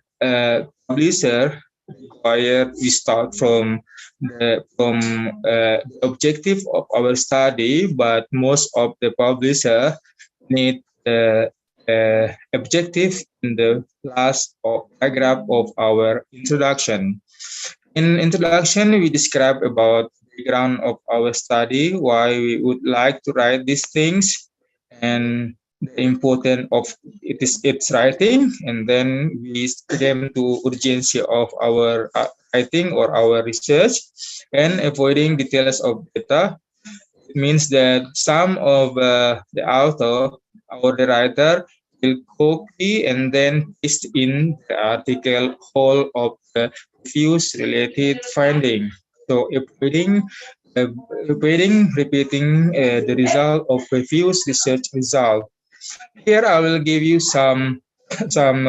publisher require we start from the objective of our study, but most of the publisher need the objective in the last paragraph of our introduction. In introduction, we describe about the background of our study, why we would like to write these things, and the importance of its writing, and then we came to urgency of our writing or our research, and avoiding details of data. It means that some of the author or the writer will copy and then paste in the article whole of the views related finding. So repeating the result of previous research result. Here I will give you some some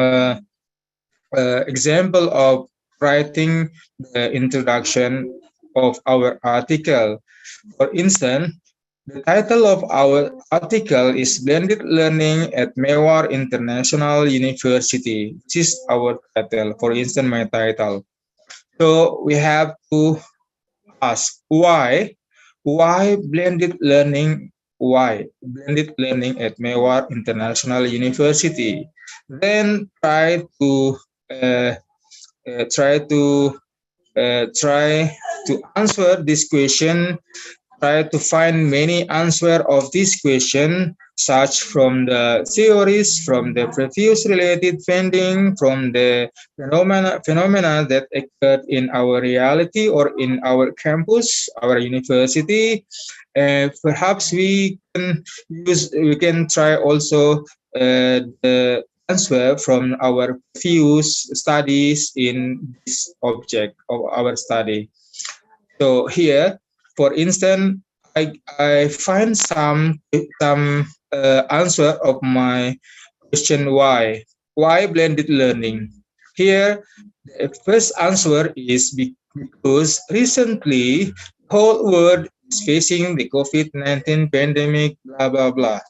example of writing the introduction of our article. For instance, the title of our article is Blended Learning at Mewar International University. This is our title, for instance, my title. So we have to ask why blended learning, why blended learning at Mewar International University. Then try to uh, try to answer this question, try to find many answer of this question, such from the theories, from the previous related finding, from the phenomena that occurred in our reality or in our campus, our university. Perhaps we can try also the answer from our previous studies in this object of our study. So here, for instance, I find some answer of my question why blended learning. Here, the first answer is because recently the whole world is facing the COVID-19 pandemic, blah blah blah.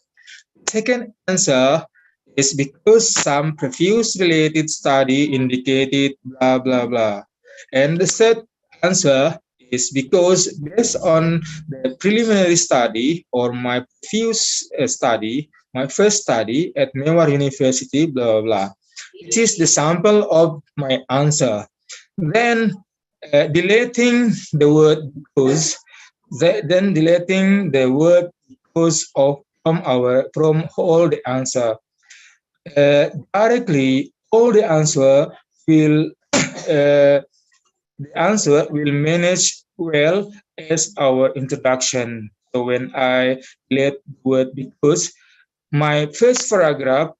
Second answer is because some previous related study indicated blah blah blah. And the third answer is because based on the preliminary study or my previous study, my first study at Mewar University, blah blah blah. This is the sample of my answer. Then deleting the word because, then deleting the word because of from all the answer. Directly, all the answer will the answer will manage well as our introduction. So when I let the word because, my first paragraph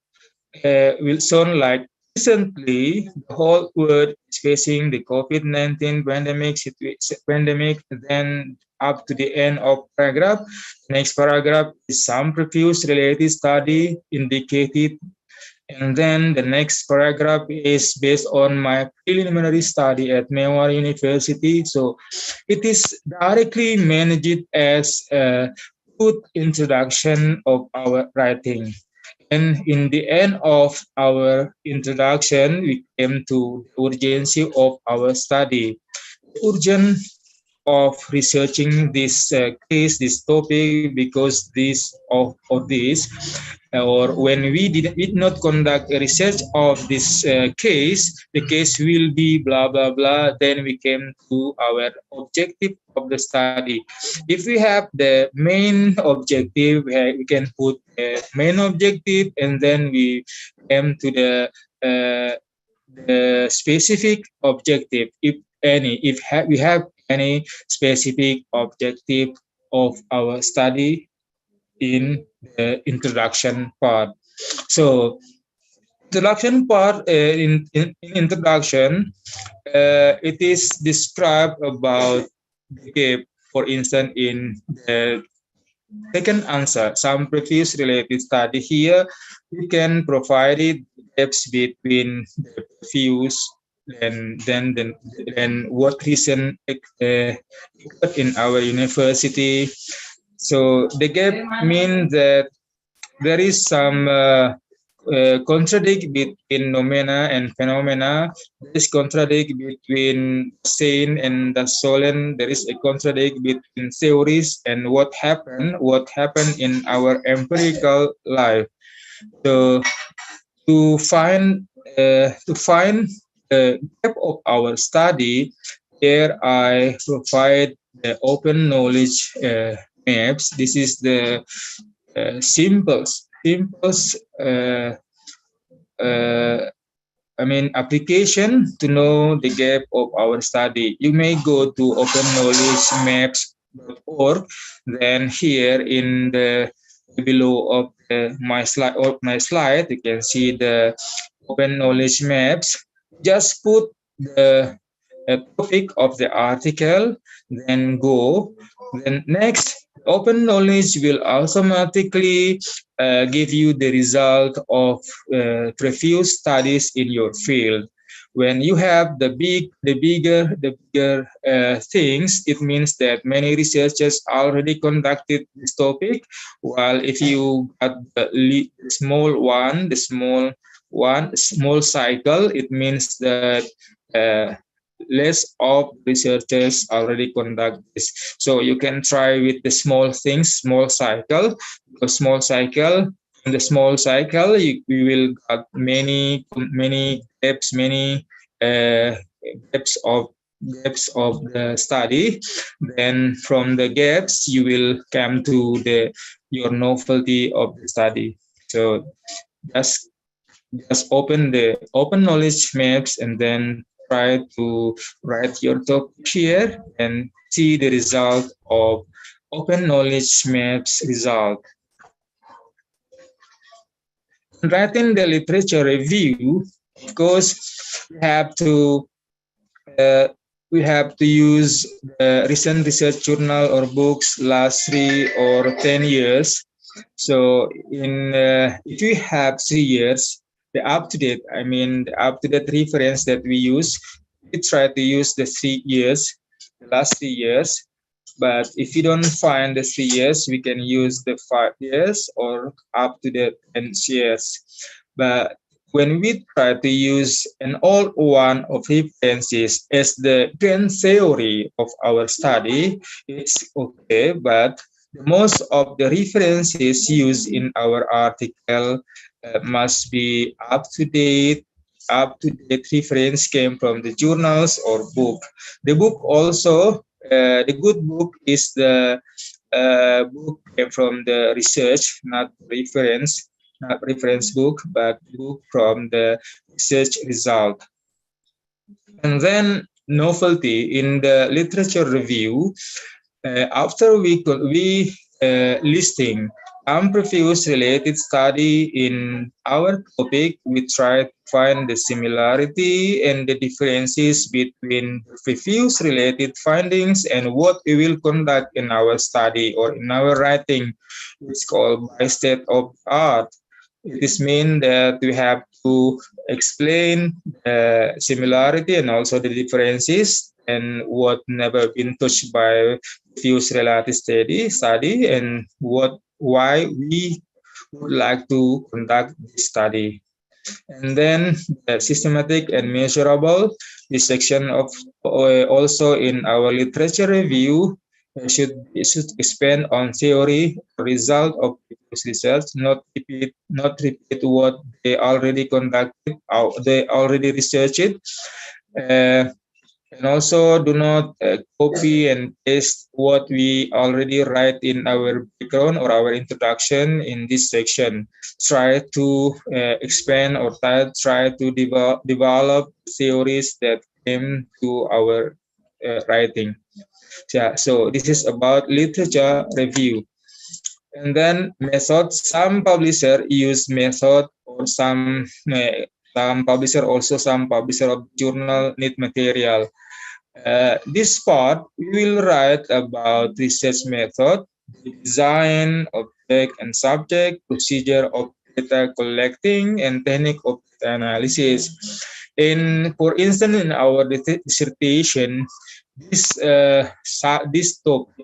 will sound like recently the whole world is facing the COVID-19 pandemic, then up to the end of paragraph. Next paragraph is some previous related study indicated, and then the next paragraph is based on my preliminary study at Mewar University. So it is directly managed as a good introduction of our writing. And in the end of our introduction, we came to the urgency of our study. Urgent of researching this case, this topic, because or when we did not conduct a research of this case, the case will be blah blah blah. Then we came to our objective of the study. If we have the main objective, we can put the main objective, and then we came to the specific objective, if any, we have any specific objective of our study in the introduction part. So introduction part, in introduction, it is described about the gap. For instance, in the second answer, some previous related study here, we can provide it gaps between the previous and what recent occurred in our university. So the gap means that there is some contradict between nomena and phenomena. There is contradict between sane and the solen. There is a contradict between theories and what happened in our empirical life. So to find the gap of our study, here I provide the open knowledge maps. This is the simplest application to know the gap of our study. You may go to openknowledgemaps.org. Then here in the below of my slide, you can see the open knowledge maps. Just put the topic of the article, then go. Then next, open knowledge will automatically give you the result of previous studies in your field. When you have the bigger things, it means that many researchers already conducted this topic. While if you got the small cycle, it means that less of researchers already conduct this. So you can try with the small things, small cycle. Because small cycle, in the small cycle, you will got many gaps, many gaps of the study. Then from the gaps, you will come to your novelty of the study. So just open knowledge maps and then try to write your topic here and see the result of open knowledge maps result. Writing the literature review, of course, uh, we have to use recent research journal or books last 3 or 10 years. So if we have 3 years, the up-to-date reference that we use, we try to use the 3 years, the last 3 years. But if you don't find the 3 years, we can use the 5 years or up to the 10 years. But when we try to use an old one of references as the trend theory of our study, it's okay, but most of the references used in our article must be up-to-date reference came from the journals or book. The book also, the good book is the book came from the research, not reference book, but book from the research result. And then novelty in the literature review. After we listing previous related study in our topic, we try to find the similarity and the differences between the previous related findings and what we will conduct in our study or in our writing. It's called by state of the art. This means that we have to explain the similarity and also the differences and what never been touched by previous related study and why we would like to conduct this study. And then the systematic and measurable, this section of also in our literature review should expand on theory, result of previous research, not repeat what they already conducted, they already researched. And also do not copy and paste what we already write in our background or our introduction in this section. Try to expand or try to develop theories that came to our writing. Yeah, so this is about literature review. And then method, some publisher use method or some publisher of journal need material. This part, we will write about research method, design, object and subject, procedure of data collecting, and technique of data analysis. For instance, in our dissertation, this topic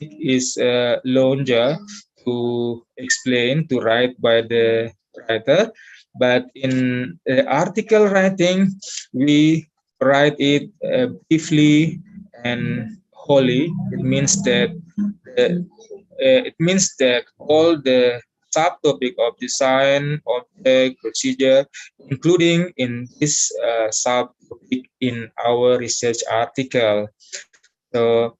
is longer to explain, to write by the writer. But in article writing, we write it briefly and wholly. It means that all the subtopic of design, object, procedure, including in this subtopic in our research article. So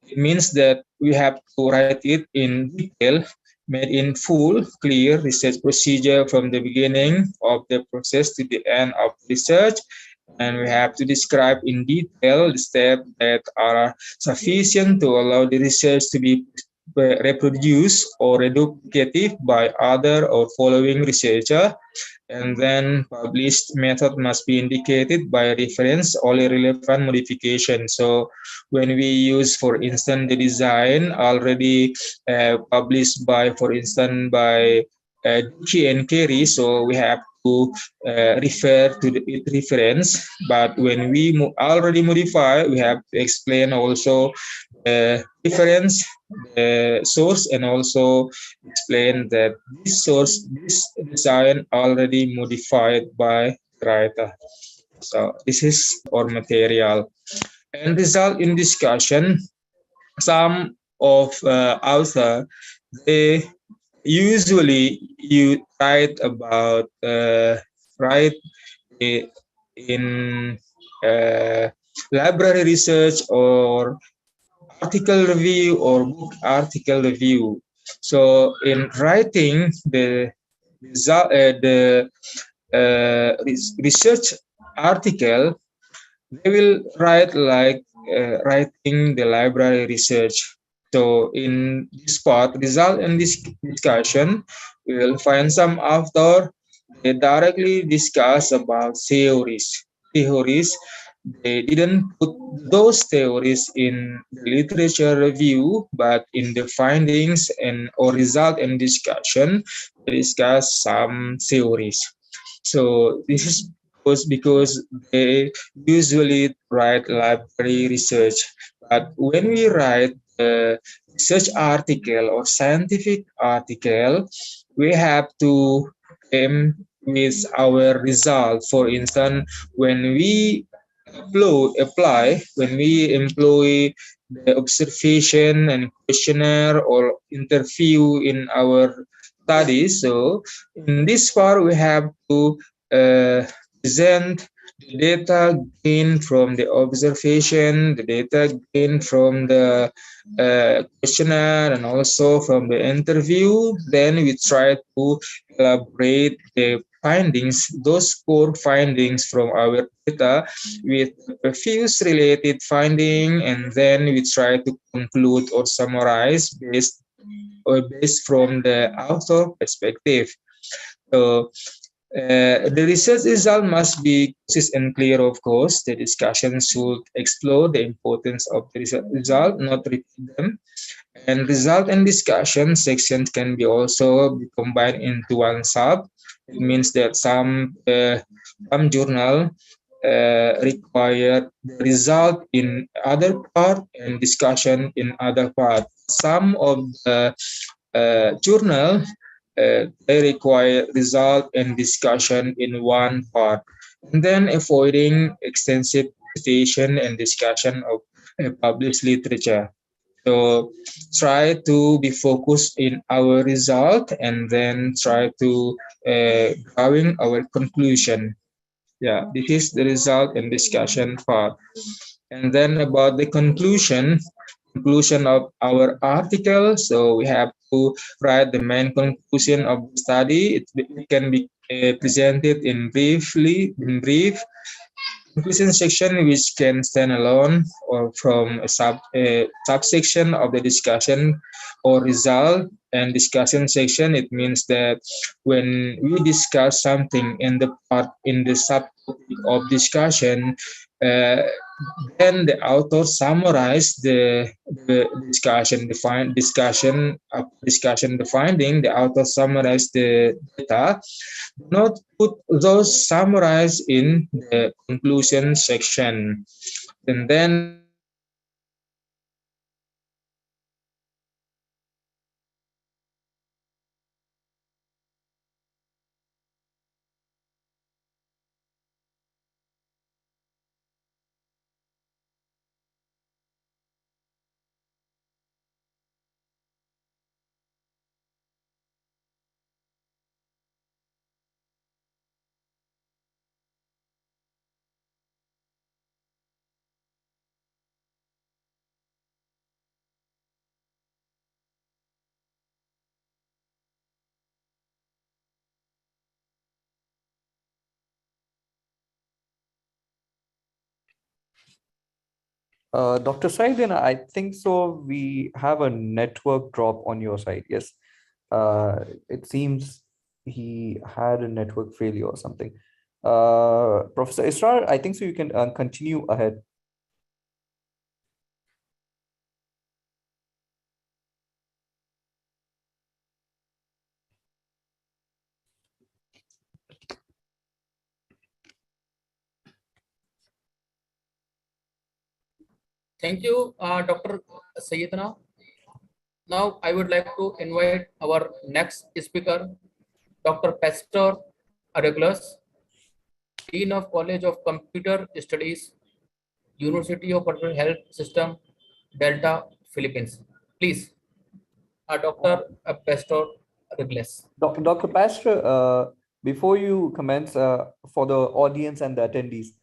it means that we have to write it in detail, made in full, clear research procedure from the beginning of the process to the end of research. And we have to describe in detail the steps that are sufficient to allow the research to be reproduced or reduplicative by other or following researcher. And then published method must be indicated by reference only relevant modification. So when we use, for instance, the design already published by, for instance, by Dickey and Carey, so we have to refer to the reference. But when we already modify, we have to explain also the reference, the source, and also explain that this source, this design already modified by the writer. So this is our material. And result in discussion, some of author, they usually you write about write in library research or article review or book article review. So in writing the result, research article, they will write like writing the library research. So in this part, result and this discussion, we will find some author, they directly discuss about theories. Theories, they didn't put those theories in the literature review, but in the findings and or result and discussion, they discuss some theories. So this is because they usually write library research. But when we write a research article or scientific article, we have to aim with our result. For instance, when we when we employ the observation and questionnaire or interview in our studies. So in this part, we have to present the data gained from the observation, the data gained from the questionnaire, and also from the interview. Then we try to elaborate the findings, those core findings from our data with a few related finding, and then we try to conclude or summarize based from the author perspective. So the research result must be concise and clear, of course. The discussion should explore the importance of the result, not repeat them. And result and discussion sections can be also be combined into one sub. It means that some journal require the result in other part and discussion in other part. Some of the journal they require result and discussion in one part, and then avoiding extensive citation and discussion of published literature. So try to be focused in our result and then try to drawing our conclusion. Yeah, this is the result and discussion part. And then about the conclusion of our article. So we have to write the main conclusion of the study. It can be presented in brief conclusion section, which can stand alone or from a subsection of the discussion or result. And discussion section, it means that when we discuss something in the subtopic of discussion, uh, then the author summarize the discussion, the finding. The author summarize the data. Do not put those summarized in the conclusion section. And then Dr. Saidin, I think so. We have a network drop on your side. Yes. It seems he had a network failure or something. Professor Israr, I think so. You can continue ahead. Thank you, Dr. Sayyidina. Now, I would like to invite our next speaker, Dr. Pastor Douglas, Dean of College of Computer Studies, University of Public Health System, Delta, Philippines. Please, Dr. Pastor Douglas. Dr. Pastor, before you commence, for the audience and the attendees,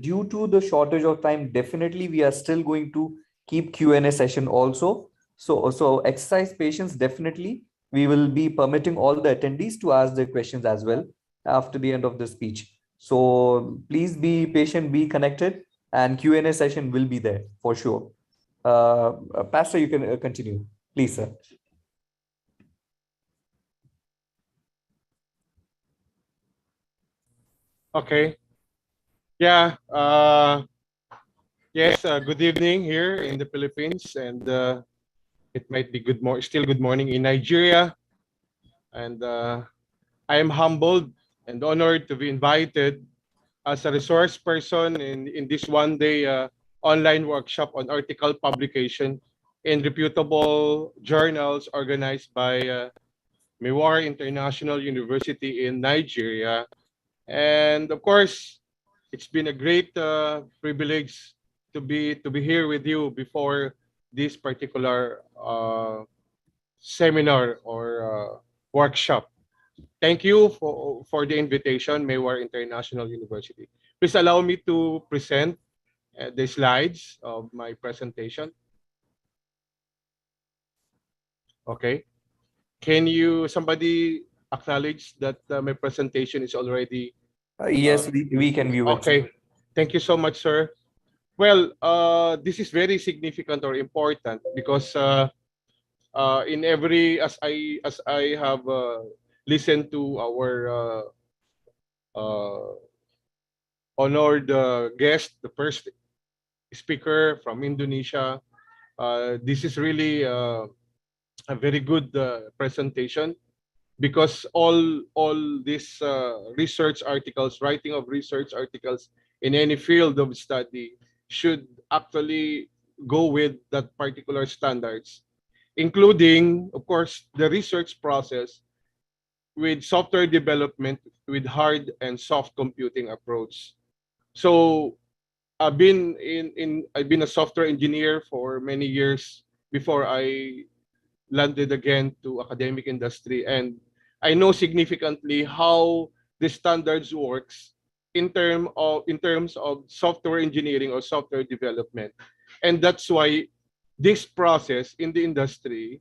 due to the shortage of time, definitely we are still going to keep Q&A session also. So exercise patience, definitely. We will be permitting all the attendees to ask their questions as well after the end of the speech. So please be patient, be connected, and Q&A session will be there for sure. Pastor, you can continue, please, sir. Okay. Yeah. Yes. Good evening here in the Philippines, and it might be still good morning in Nigeria. And I am humbled and honored to be invited as a resource person in this one-day online workshop on article publication in reputable journals organized by Mewar International University in Nigeria. And of course, it's been a great privilege to be here with you before this particular seminar or workshop. Thank you for the invitation, Mewar International University. Please allow me to present the slides of my presentation. Okay. Can somebody acknowledge that my presentation is already yes, we can view it. Okay. Thank you so much, sir. Well, this is very significant or important because in every as I have listened to our honored guest, the first speaker from Indonesia. This is really a very good presentation because all these research articles, writing of research articles in any field of study should actually go with that particular standards, including, of course, the research process with software development with hard and soft computing approach. So I've been a software engineer for many years before I landed again to academic industry, and I know significantly how the standards works in terms of software engineering or software development. And that's why this process in the industry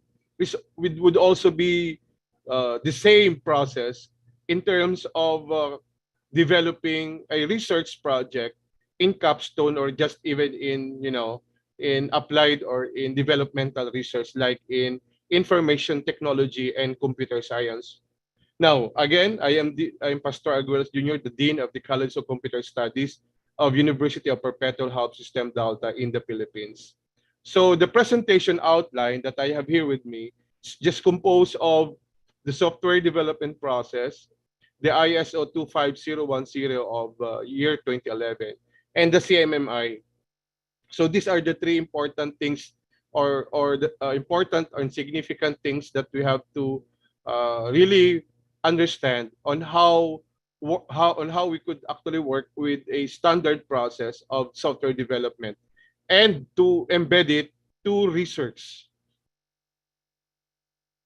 would also be the same process in terms of developing a research project in capstone or just even in applied or in developmental research like in information technology and computer science. Now, again, I am Pastor Aguilas Jr., the Dean of the College of Computer Studies of University of Perpetual Health System Delta in the Philippines. So the presentation outline that I have here with me is just composed of the software development process, the ISO 25010 of year 2011, and the CMMI. So these are the three important things or the important and significant things that we have to really understand on how we could actually work with a standard process of software development and to embed it to research.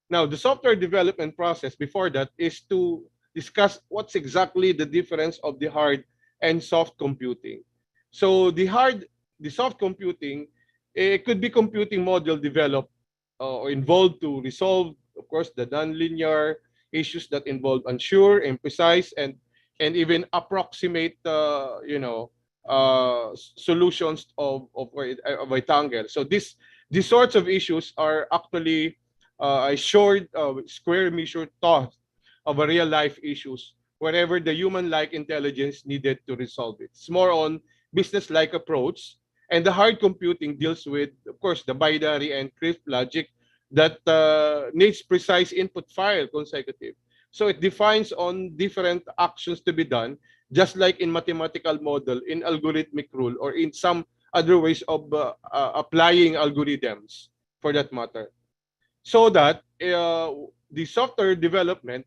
Now, the software development process before that is to discuss what's exactly the difference of the hard and soft computing. So the soft computing, it could be computing model developed or involved to resolve, of course, the nonlinear issues that involve unsure, imprecise, and even approximate, solutions of a tangle. So these sorts of issues are actually a short, square measure thought of a real life issues wherever the human-like intelligence needed to resolve it. It's more on business-like approach. And the hard computing deals with, of course, the binary and crypt logic that needs precise input file consecutive. So it defines on different actions to be done, just like in mathematical model, in algorithmic rule, or in some other ways of applying algorithms for that matter. So that the software development,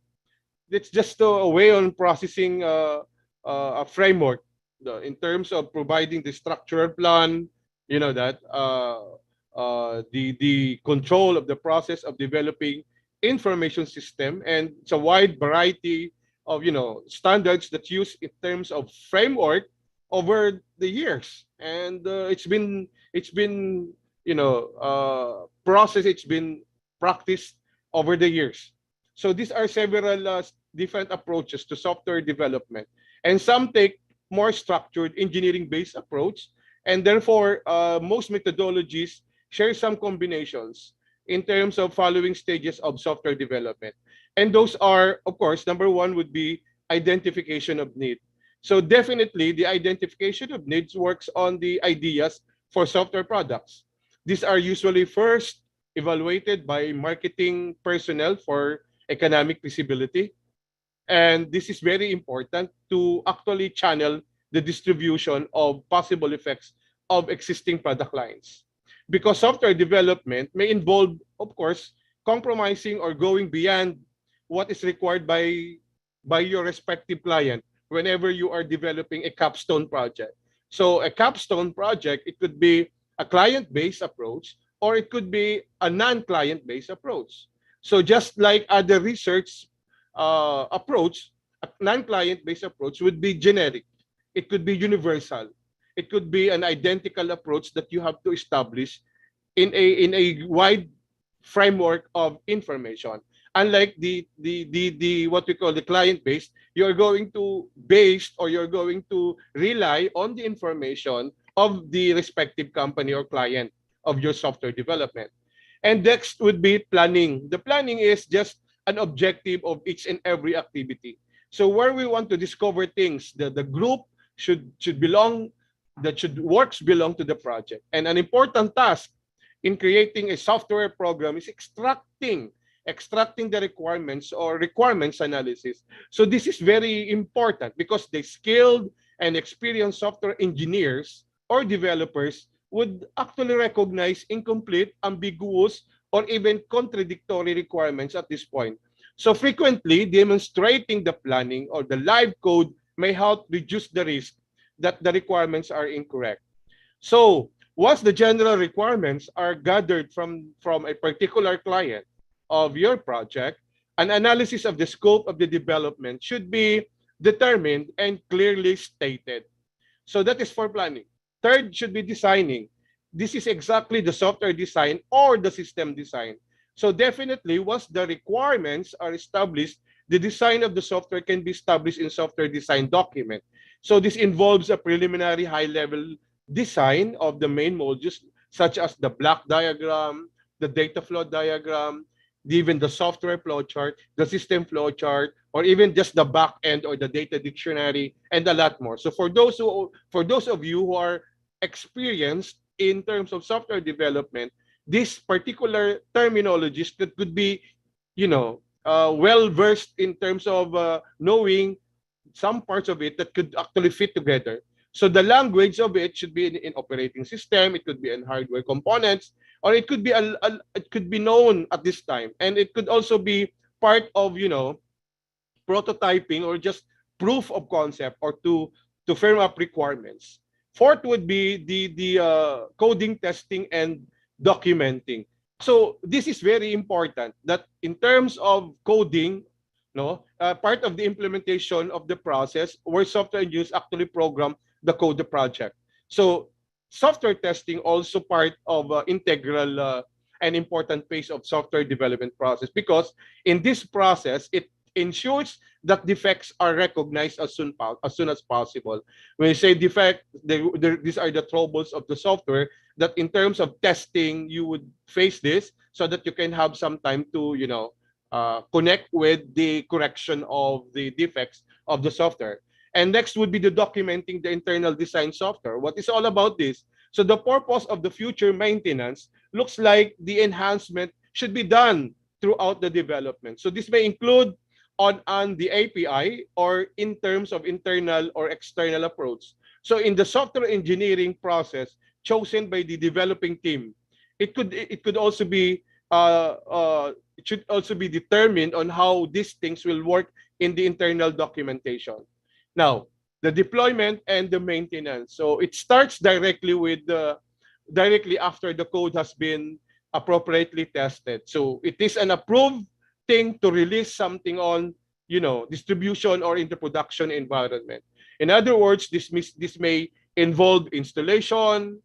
it's just a way on processing a framework in terms of providing the structural plan, that the control of the process of developing information system, and it's a wide variety of standards that use in terms of framework over the years, and it's been process, it's been practiced over the years. So these are several different approaches to software development, and some take more structured engineering-based approach, and therefore most methodologies share some combinations in terms of following stages of software development. And those are, of course, number one would be identification of need. So definitely the identification of needs works on the ideas for software products. These are usually first evaluated by marketing personnel for economic feasibility. And this is very important to actually channel the distribution of possible effects of existing product lines. Because software development may involve, of course, compromising or going beyond what is required by your respective client whenever you are developing a capstone project. So a capstone project, it could be a client-based approach, or it could be a non-client-based approach. So just like other research approach, a non-client-based approach would be generic. It could be universal. It could be an identical approach that you have to establish in a wide framework of information. Unlike the what we call the client-based, you're going to base, or you're going to rely on the information of the respective company or client of your software development. And next would be planning. The planning is just an objective of each and every activity. So where we want to discover things, the group should belong, works belong to the project. And an important task in creating a software program is extracting the requirements or requirements analysis. So this is very important because the skilled and experienced software engineers or developers would actually recognize incomplete, ambiguous, or even contradictory requirements at this point. So frequently, demonstrating the planning or the live code may help reduce the risk that the requirements are incorrect. So once the general requirements are gathered from a particular client of your project, an analysis of the scope of the development should be determined and clearly stated. So that is for planning. Third should be designing. This is exactly the software design or the system design. So definitely, once the requirements are established, the design of the software can be established in software design document. So this involves a preliminary high-level design of the main modules, such as the block diagram, the data flow diagram, even the software flow chart, the system flow chart, or even just the back end or the data dictionary, and a lot more. So for those of you who are experienced in terms of software development, this particular terminologies that could be, well versed in terms of knowing some parts of it that could actually fit together. So the language of it should be in operating system, it could be in hardware components, or it could be it could be known at this time, and it could also be part of prototyping or just proof of concept or to firm up requirements. Fourth would be the coding, testing, and documenting. So this is very important that in terms of coding, part of the implementation of the process where software engineers actually program the code the project. So software testing also part of integral and important phase of software development process, because in this process it ensures that defects are recognized as soon as possible. When you say defect, these are the troubles of the software that in terms of testing you would face this, so that you can have some time to connect with the correction of the defects of the software. And next would be the documenting the internal design software. What is all about this? So the purpose of the future maintenance looks like the enhancement should be done throughout the development. So this may include on the API or in terms of internal or external approach. So in the software engineering process, chosen by the developing team. It could also be it should also be determined on how these things will work in the internal documentation. Now, the deployment and the maintenance. So it starts directly with directly after the code has been appropriately tested. So it is an approved thing to release something on, distribution or in the production environment. In other words, this may involve installation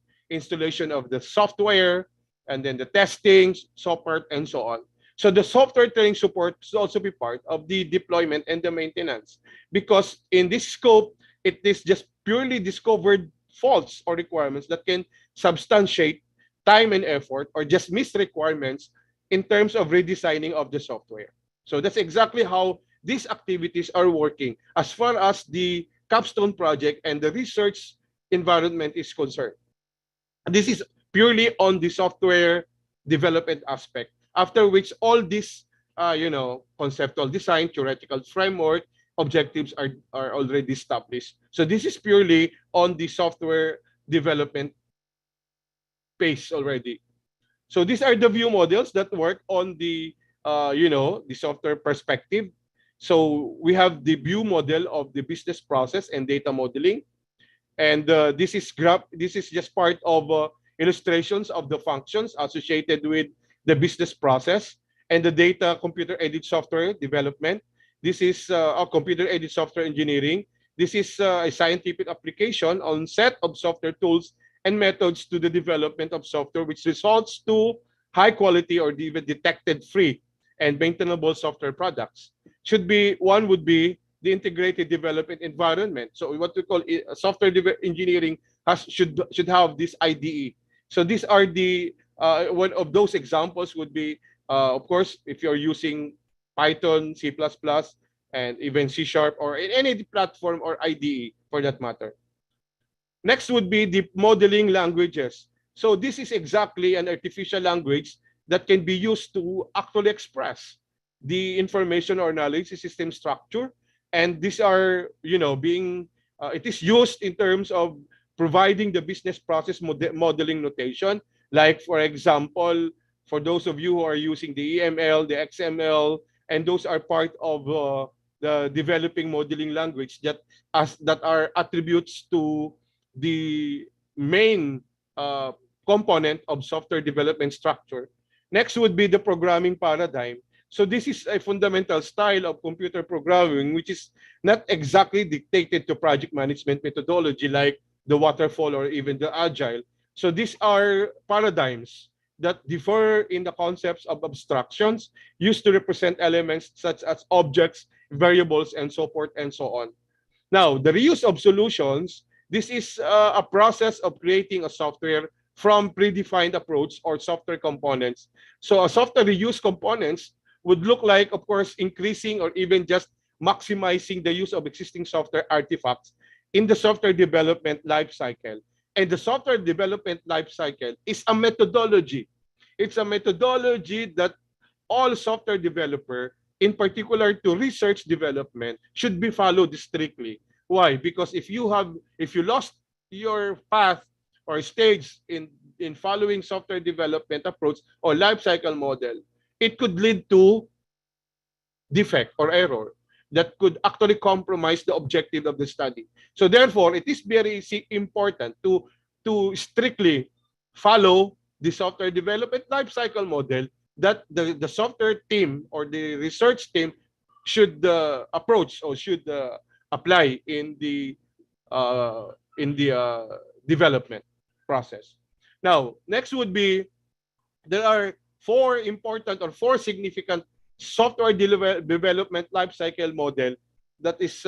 of the software, and then the testing, support, and so on. So the software training support should also be part of the deployment and the maintenance, because in this scope, it is just purely discovered faults or requirements that can substantiate time and effort or just miss requirements in terms of redesigning of the software. So that's exactly how these activities are working as far as the capstone project and the research environment is concerned. This is purely on the software development aspect, after which all this, conceptual design, theoretical framework, objectives are already established. So this is purely on the software development phase already. So these are the view models that work on the, the software perspective. So we have the view model of the business process and data modeling. And this is just part of illustrations of the functions associated with the business process and the data computer aided software development. This is a computer aided software engineering. This is a scientific application on set of software tools and methods to the development of software, which results to high quality or even detected free and maintainable software products. One would be the integrated development environment. So what we call software engineering should have this IDE. So these are the one of those examples would be, of course, if you're using Python, C++, and even C# or in any platform or IDE for that matter. Next would be the modeling languages. So this is exactly an artificial language that can be used to actually express the information or knowledge system structure. And these are, it is used in terms of providing the business process modeling notation. Like, for example, for those of you who are using the EML, the XML, and those are part of the developing modeling language that are attributes to the main component of software development structure. Next would be the programming paradigm. So this is a fundamental style of computer programming, which is not exactly dictated to project management methodology like the Waterfall or even the Agile. So these are paradigms that differ in the concepts of abstractions used to represent elements such as objects, variables, and so forth and so on. Now, the reuse of solutions, this is a process of creating a software from predefined approach or software components. So a software reuse components would look like, of course, increasing or even just maximizing the use of existing software artifacts in the software development lifecycle. And the software development lifecycle is a methodology. It's a methodology that all software developer, in particular to research development, should be followed strictly. Why? Because if you lost your path or stage in following software development approach or lifecycle model, it could lead to defect or error that could actually compromise the objective of the study. So therefore, it is very important to strictly follow the software development lifecycle model that the software team or the research team should approach or should apply in the development process. Now, next would be, there are four significant software development lifecycle model that is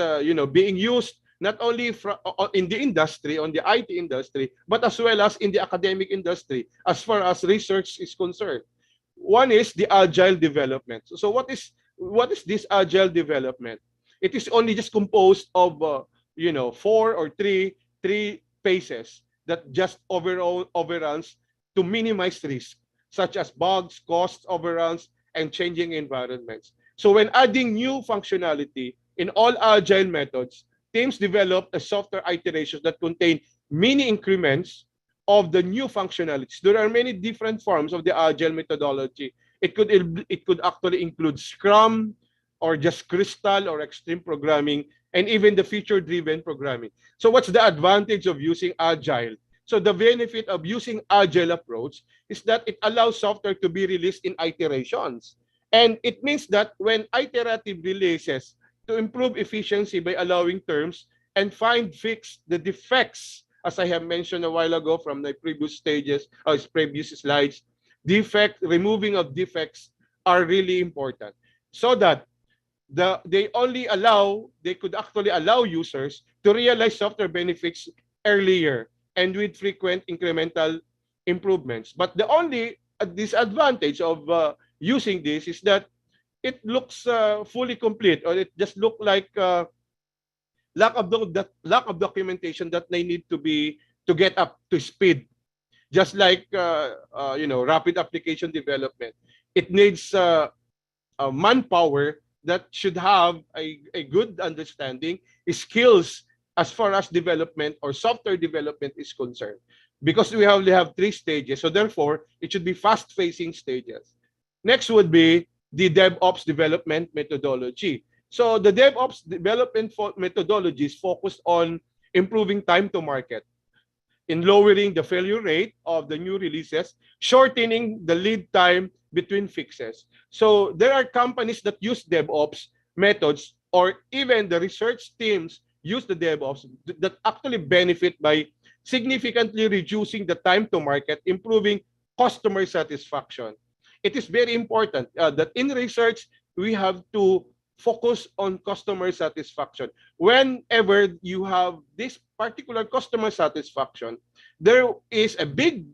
being used not only in the industry, on the IT industry, but as well as in the academic industry as far as research is concerned. One is the agile development. So what is this agile development? It is only just composed of four or three phases that just overruns to minimize risk, such as bugs, costs, overruns, and changing environments. So when adding new functionality in all agile methods, teams develop a software iterations that contain mini increments of the new functionalities. There are many different forms of the Agile methodology. It could actually include Scrum, or just Crystal, or extreme programming, and even the feature-driven programming. So what's the advantage of using Agile? So the benefit of using Agile approach is that it allows software to be released in iterations. And it means that when iterative releases to improve efficiency by allowing terms and fix the defects, as I have mentioned a while ago from my previous stages, or previous slides, removing of defects are really important, so that they could actually allow users to realize software benefits earlier and with frequent incremental improvements. But the only disadvantage of using this is that it looks fully complete, or it just looks like lack of documentation that they need to get up to speed. Just like rapid application development, it needs manpower that should have a good understanding, skills as far as development or software development is concerned. Because we only have 3 stages, so therefore it should be fast-facing stages. Next would be the DevOps development methodology. So the DevOps development methodology is focused on improving time to market, in lowering the failure rate of the new releases, shortening the lead time between fixes. So there are companies that use DevOps methods, or even the research teams use the DevOps, that actually benefit by significantly reducing the time to market, improving customer satisfaction. It is very important that in research, we have to focus on customer satisfaction. Whenever you have this particular customer satisfaction, there is a big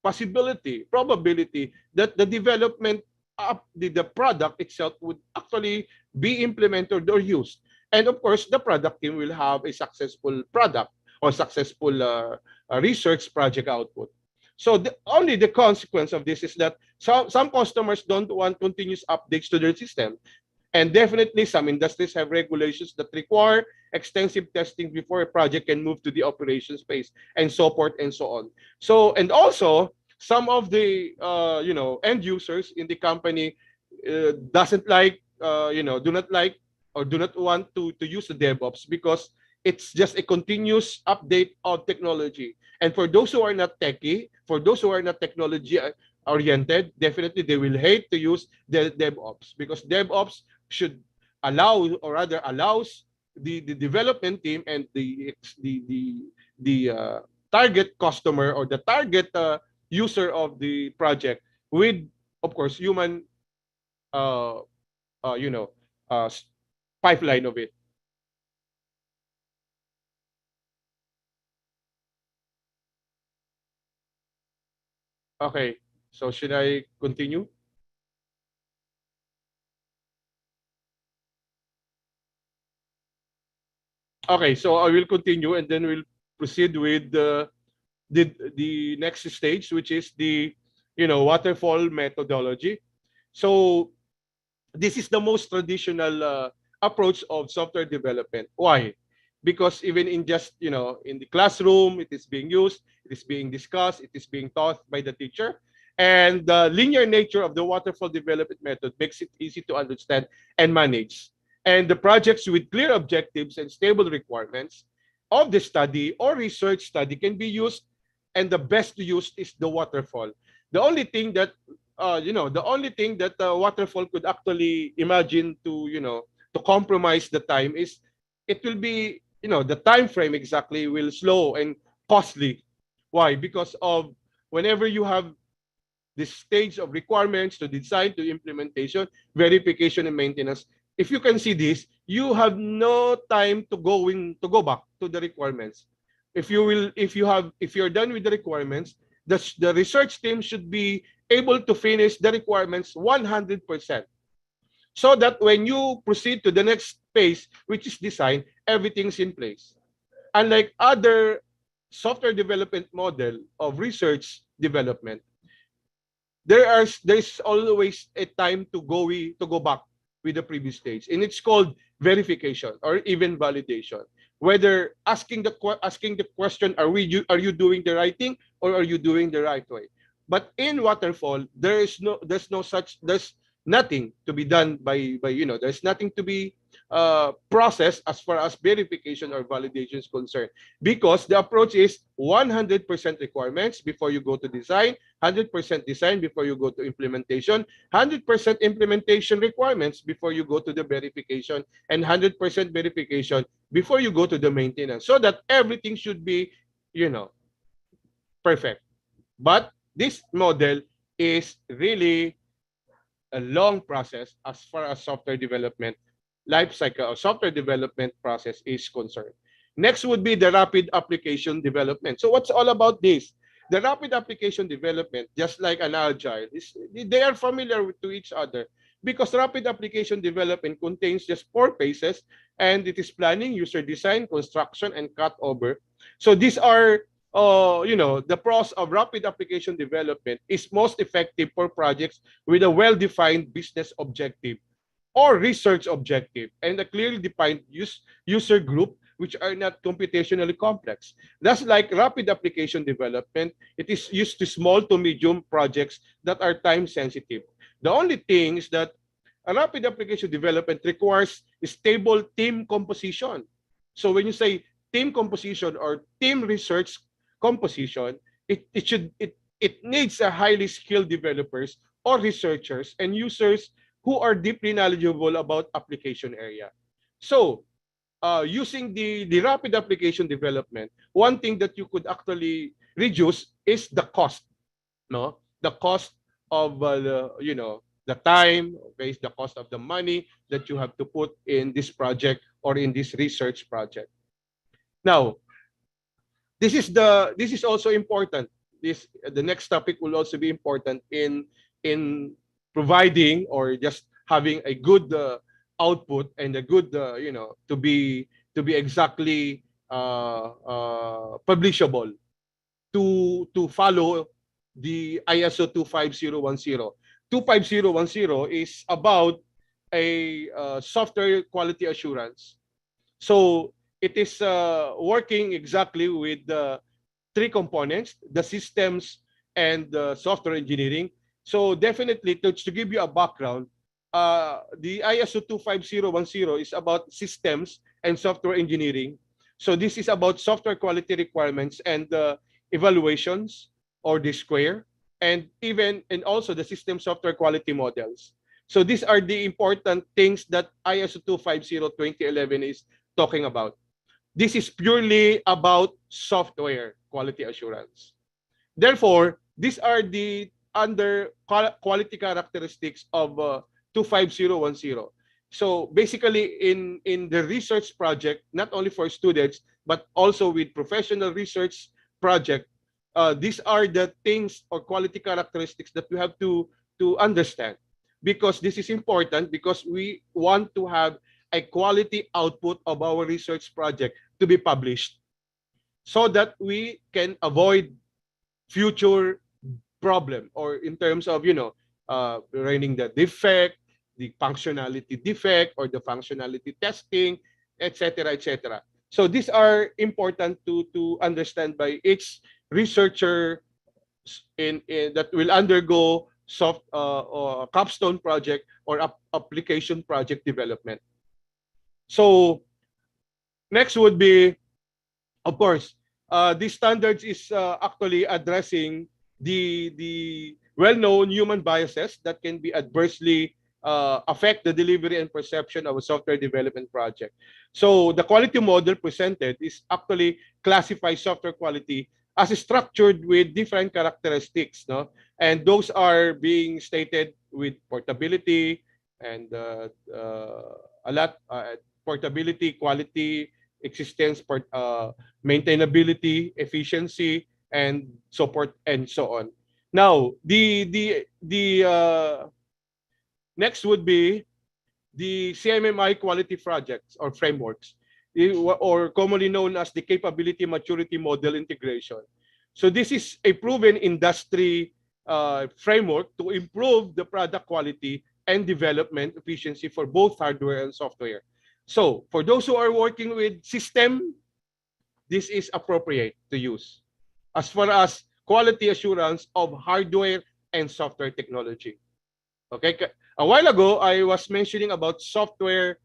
probability that the development of the product itself would actually be implemented or used. And of course, the product team will have a successful product or successful research project output. So only the consequence of this is that some customers don't want continuous updates to their system. And definitely some industries have regulations that require extensive testing before a project can move to the operations phase, and so forth and so on. So, and also some of the end users in the company doesn't like, do not like or do not want to use the DevOps, because it's just a continuous update of technology. And for those who are not techie, for those who are not technology oriented, definitely they will hate to use the DevOps, because DevOps should allow, or rather allows, the development team and the target customer, or the target user of the project, with of course human pipeline of it. Okay, so should I continue? Okay, so I will continue, and then we'll proceed with the next stage, which is the waterfall methodology. So this is the most traditional approach of software development. Why? Because even in just in the classroom, it is being used, it is being discussed, it is being taught by the teacher. And the linear nature of the waterfall development method makes it easy to understand and manage. And the projects with clear objectives and stable requirements of the study or research study can be used, and the best used is the waterfall. The only thing that the waterfall could actually imagine to compromise the time is it will be the time frame exactly will slow and costly. Why? Because of whenever you have this stage of requirements to design to implementation, verification, and maintenance, if you can see this, you have no time to go back to the requirements. If you're done with the requirements, the research team should be able to finish the requirements 100%, so that when you proceed to the next phase, which is design, everything's in place. Unlike other software development model of research development, there's always a time to go back with the previous stage, and it's called verification or even validation. whether asking the question, are you doing the right thing or are you doing the right way? But in Waterfall, there's nothing to be done by there's nothing to be processed as far as verification or validation is concerned, because the approach is 100% requirements before you go to design, 100% design before you go to implementation, 100% implementation requirements before you go to the verification, and 100% verification before you go to the maintenance, so that everything should be perfect. But this model is really a long process as far as software development life cycle or software development process is concerned. Next would be the rapid application development. So what's all about this? The rapid application development, just like an agile, they are familiar to each other, because rapid application development contains just 4 phases, and it is planning, user design, construction, and cutover. So these are the pros of rapid application development is most effective for projects with a well-defined business objective or research objective and a clearly defined user group, which are not computationally complex. Thus, like rapid application development, it is used to small to medium projects that are time sensitive. The only thing is that a rapid application development requires stable team composition. So when you say team composition or team research composition, it needs a highly skilled developers or researchers and users who are deeply knowledgeable about application area. So using the rapid application development, one thing that you could actually reduce is the cost, the cost of the time, okay, the cost of the money that you have to put in this project or in this research project. Now, this is also important. The next topic will also be important in providing or just having a good output and a good to be exactly publishable, to follow the ISO 25010. 25010 is about a software quality assurance. So it is working exactly with the 3 components, the systems and the software engineering. So definitely, to give you a background, the ISO 25010 is about systems and software engineering. So this is about software quality requirements and evaluations, or the square, and also the system software quality models. So these are the important things that ISO 250-2011 is talking about. This is purely about software quality assurance. Therefore, these are the under quality characteristics of 25010. So basically, in the research project, not only for students, but also with professional research project, these are the things or quality characteristics that we have to understand, because this is important, because we want to have a quality output of our research project to be published, so that we can avoid future problem, or in terms of running the defect, the functionality defect, or the functionality testing, etc., etc. So these are important to understand by each researcher that will undergo capstone project or application project development. So next would be, of course, these standards is actually addressing the well-known human biases that can be adversely affect the delivery and perception of a software development project. So the quality model presented is actually classifies software quality as structured with different characteristics, and those are being stated with portability and a lot portability, quality, existence, maintainability, efficiency, and support, and so on. Now, the next would be the CMMI quality projects or frameworks, or commonly known as the capability maturity model integration. So this is a proven industry framework to improve the product quality and development efficiency for both hardware and software. So for those who are working with system, this is appropriate to use as far as quality assurance of hardware and software technology. Okay, a while ago, I was mentioning about software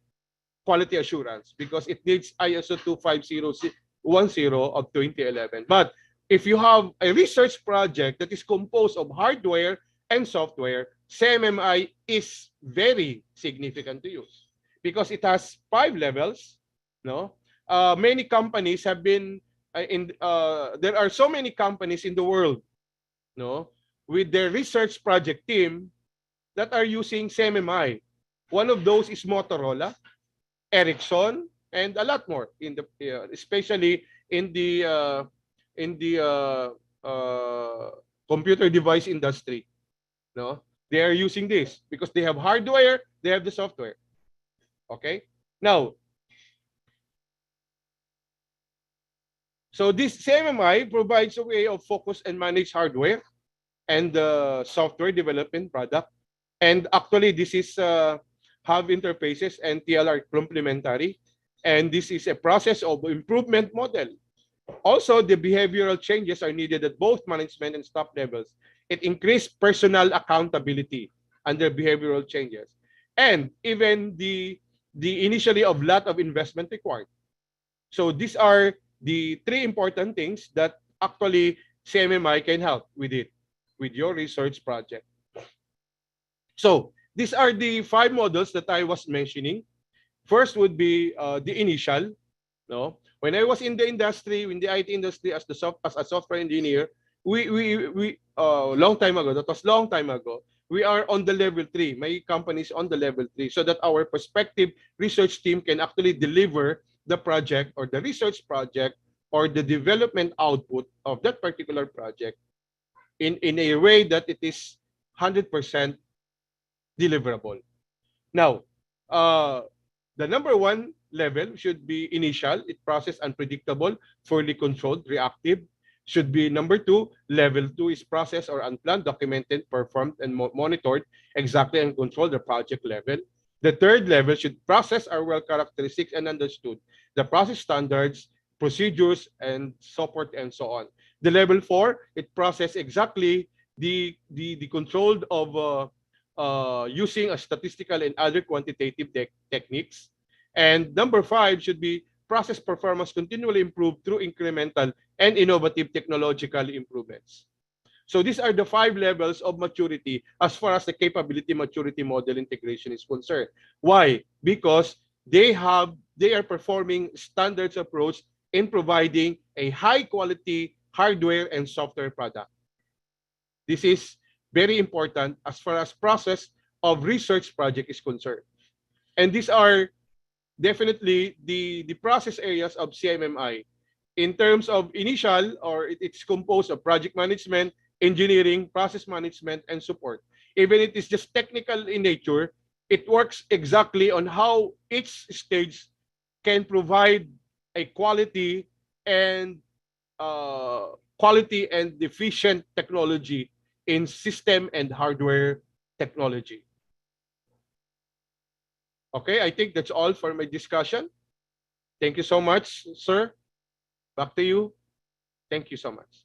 quality assurance because it needs ISO 25010 of 2011. But if you have a research project that is composed of hardware and software, CMMI is very significant to use because it has 5 levels. No, many companies have been there are so many companies in the world, no, with their research project team that are using CMMI. One of those is Motorola, Ericsson, and a lot more in the especially in the computer device industry. No, they are using this because they have hardware, they have the software. Okay, now, so this CMMI provides a way of focus and manage hardware and the software development product. And actually, this is hub interfaces and TL are complementary. And this is a process of improvement model. Also, the behavioral changes are needed at both management and staff levels. It increased personal accountability under behavioral changes. And even the initially of lot of investment required. So these are the 3 important things that actually CMMI can help with it, with your research project. So these are the 5 models that I was mentioning. First would be the initial. No, when I was in the industry, in the IT industry as a software engineer, we long time ago. That was long time ago. We are on the level 3. My company is on the level 3, so that our prospective research team can actually deliver the project or the research project or the development output of that particular project in a way that it is 100% deliverable. Now, the number 1 level should be initial. It process unpredictable, fully controlled, reactive. Should be number 2. Level 2 is process or unplanned, documented, performed, and monitored exactly and controlled the project level. The 3rd level should process our well characteristics and understood the process standards, procedures, and support, and so on. The level 4, it process exactly the controlled of using a statistical and other quantitative techniques. And number 5 should be process performance continually improved through incremental and innovative technological improvements. So these are the 5 levels of maturity as far as the capability maturity model integration is concerned. Why? Because they are performing standards approach in providing a high quality hardware and software product. This is very important as far as process of research project is concerned. And these are definitely the process areas of CMMI. In terms of initial, or it's composed of project management, engineering, process management, and support. Even if it is just technical in nature, it works exactly on how each stage can provide a quality and efficient technology in system and hardware technology. Okay, I think that's all for my discussion. Thank you so much, sir. Back to you. Thank you so much.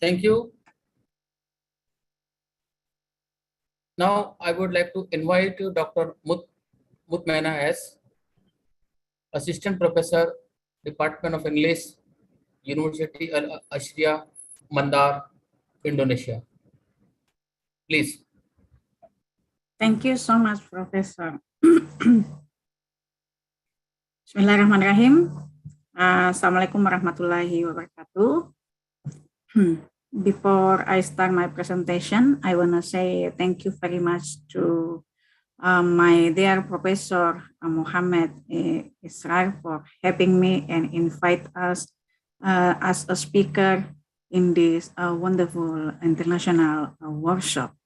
Thank you. Now I would like to invite Dr. Mutmaina as Assistant Professor Department of English, University Al Azhar, Mandar, Indonesia. Please. Thank you so much, Professor. Bismillahirrahmanirrahim. Assalamualaikum warahmatullahi wabarakatuh. Before I start my presentation, I want to say thank you very much to my dear Professor Muhammad Israel for having me and invite us as a speaker in this wonderful international workshop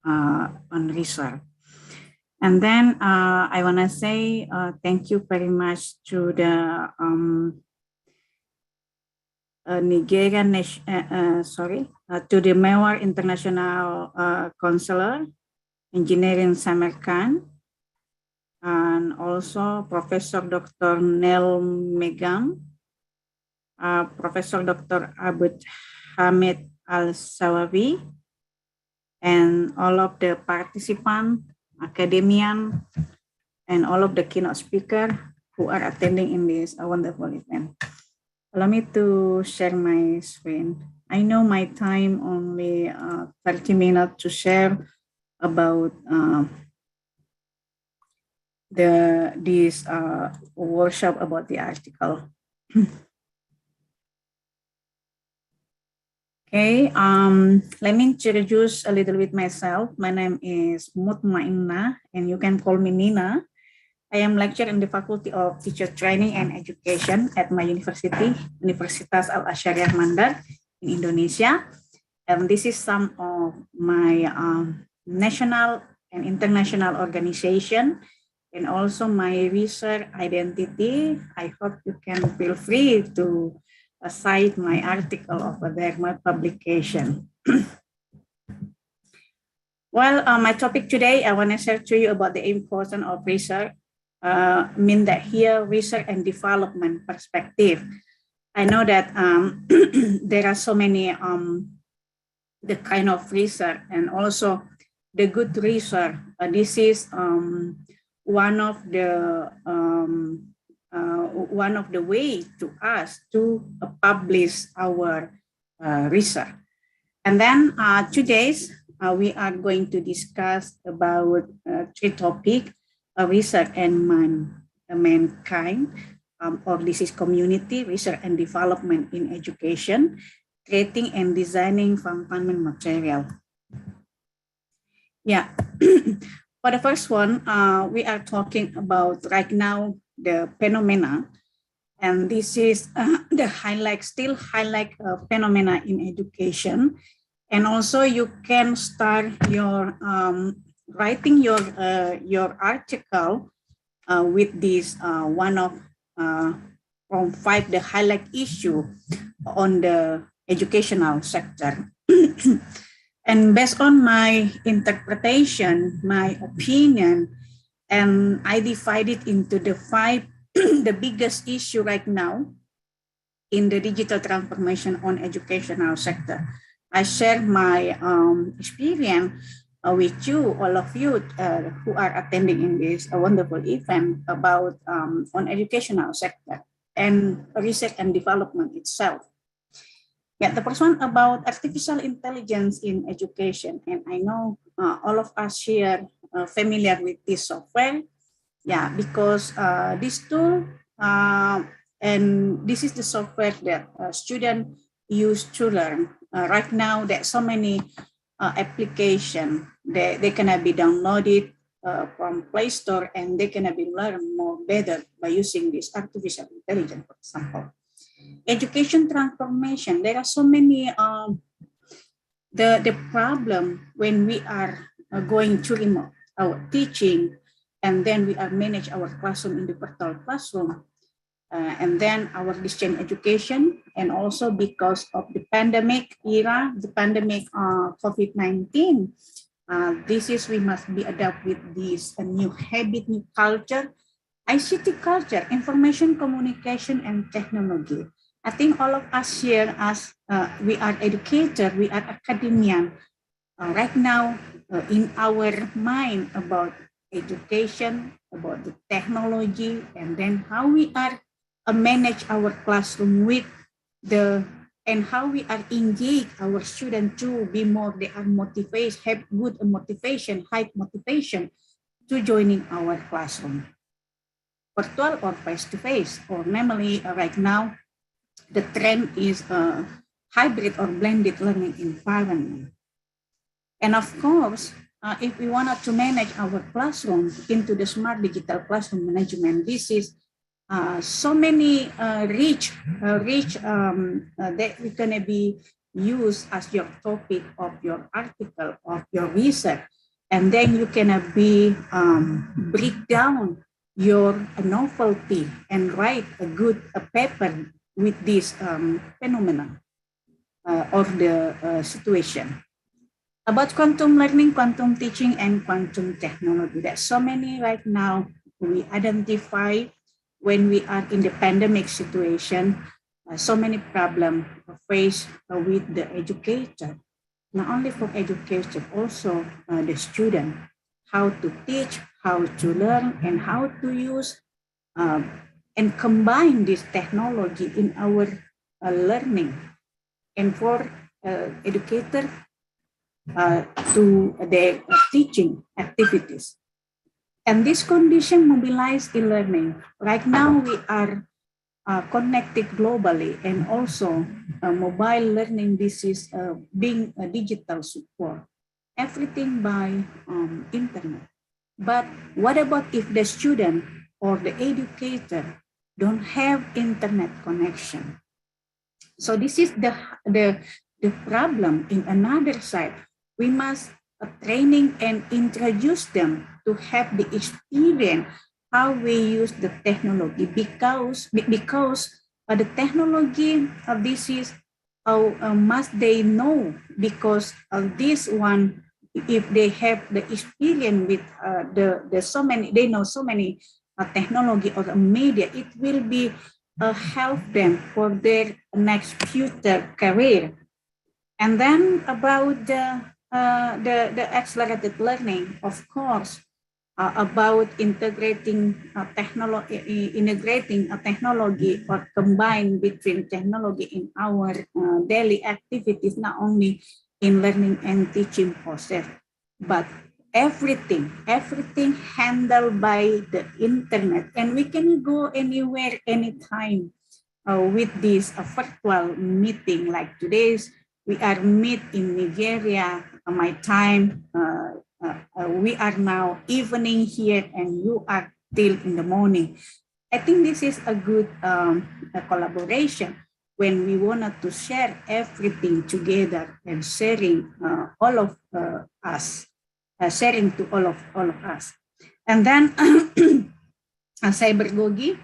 on research. And then I want to say thank you very much to the Nigerian, to the Mewar International Counselor, Engineering Samarkand, and also Professor Dr. Nel Megam, Professor Dr. Abud Hamid Al-Sawawi, and all of the participants, academicians, and all of the keynote speakers who are attending in this wonderful event. Allow me to share my screen. I know my time only 30 minutes to share about this workshop about the article. Okay, let me introduce a little bit myself. My name is Mutmainna, and you can call me Nina. I am lecturer in the Faculty of Teacher Training and Education at my university, Universitas Al Azhar Mandar in Indonesia. And this is some of my national and international organization, and also my research identity. I hope you can feel free to cite my article over there, my publication. Well, my topic today, I want to share to you about the importance of research. Mean that here, research and development perspective. I know that there are so many the kind of research and also the good research. This is one of the way to us to publish our research. And then today we are going to discuss about three topics: research and mankind, or this is community, research and development in education, creating and designing fundamental material. Yeah, for the first one, we are talking about right now the phenomena, and this is the still highlight phenomena in education, and also you can start your writing your article with this one of from 5 the highlight issue on the educational sector. And based on my interpretation, my opinion, and I divide it into the 5 the biggest issue right now in the digital transformation on educational sector. I share my experience with you, all of you who are attending in this wonderful event about on educational sector and research and development itself. Yeah, the first one about artificial intelligence in education, and I know all of us here familiar with this software. Yeah, because this tool and this is the software that students use to learn. Right now, there's so many application they can be downloaded from Play Store, and they can be learned more better by using this artificial intelligence, for example. Education transformation, there are so many the problem when we are going to remote our teaching, and then we are manage our classroom in the virtual classroom, and then our distance education, and also because of the pandemic era, the pandemic COVID-19, this is we must be adapt with this new habit, new culture, ICT culture, information communication and technology. I think all of us here, as we are educators, we are academicians, right now in our mind about education, about the technology, and then how we are manage our classroom with and how we are engage our students to be more, they are motivated, have good motivation, high motivation to joining our classroom, virtual or face-to-face, or normally right now, the trend is a hybrid or blended learning environment. And of course, if we wanted to manage our classroom into the smart digital classroom management, this is so many rich that we're gonna be used as your topic of your article, of your research. And then you can break down your novelty and write a good paper with this phenomenon of the situation. About quantum learning, quantum teaching, and quantum technology. There's so many right now we identify when we are in the pandemic situation, so many problems faced with the educator, not only for education, also the student, how to teach, how to learn, and how to use and combine this technology in our learning. And for educator, to their teaching activities. And this condition mobilize e-learning. Right now we are connected globally, and also mobile learning, this is being a digital support, everything by internet. But what about if the student or the educator don't have internet connection? So this is the problem in another side. We must training and introduce them to have the experience how we use the technology, because the technology of this is how must they know, because of this one, if they have the experience with the so many, they know so many technology or media, it will be help them for their next future career. And then about the accelerated learning, of course, about integrating technology or combine between technology in our daily activities, not only in learning and teaching process, but everything handled by the internet, and we can go anywhere, anytime with this virtual meeting like today's. We are meet in Nigeria, my time, we are now evening here and you are till in the morning. I think this is a good collaboration when we wanted to share everything together and sharing all of us, sharing to all of us. And then cybergogi,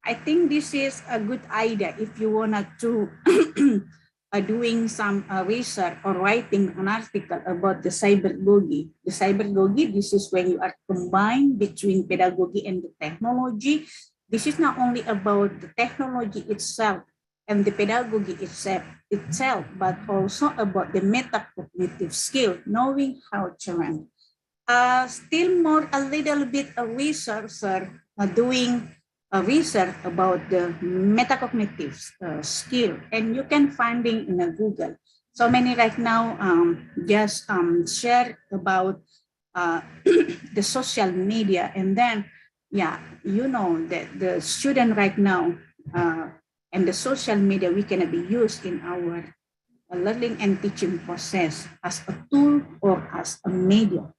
I think this is a good idea if you wanted to doing some research or writing an article about the cybergogi. The cybergogi, this is when you are combined between pedagogy and the technology. This is not only about the technology itself and the pedagogy itself, but also about the metacognitive skill, knowing how to run. Still more a little bit of researcher doing research about the metacognitive skill, and you can finding in a Google. So many right now just share about the social media, and then you know that the student right now and the social media, we can be used in our learning and teaching process as a tool or as a media.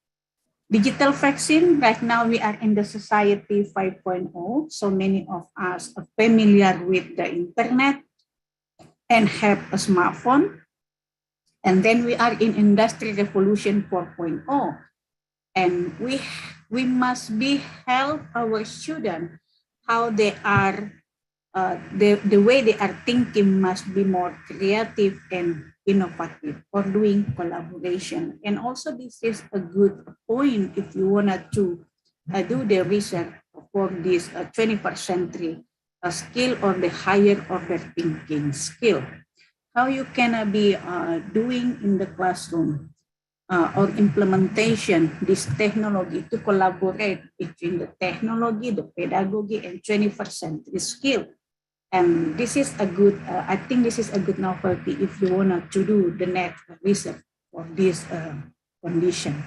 Digital vaccine, right now we are in the society 5.0. So many of us are familiar with the internet and have a smartphone. And then we are in industry revolution 4.0. And we must be help our students how they are, the way they are thinking must be more creative and innovative for doing collaboration. And also this is a good point if you wanted to do the research for this 21st century skill or the higher order thinking skill. How you can be doing in the classroom or implementation this technology to collaborate between the technology, the pedagogy, and 21st century skill. And this is a good, I think this is a good novelty if you want to do the next research for this condition,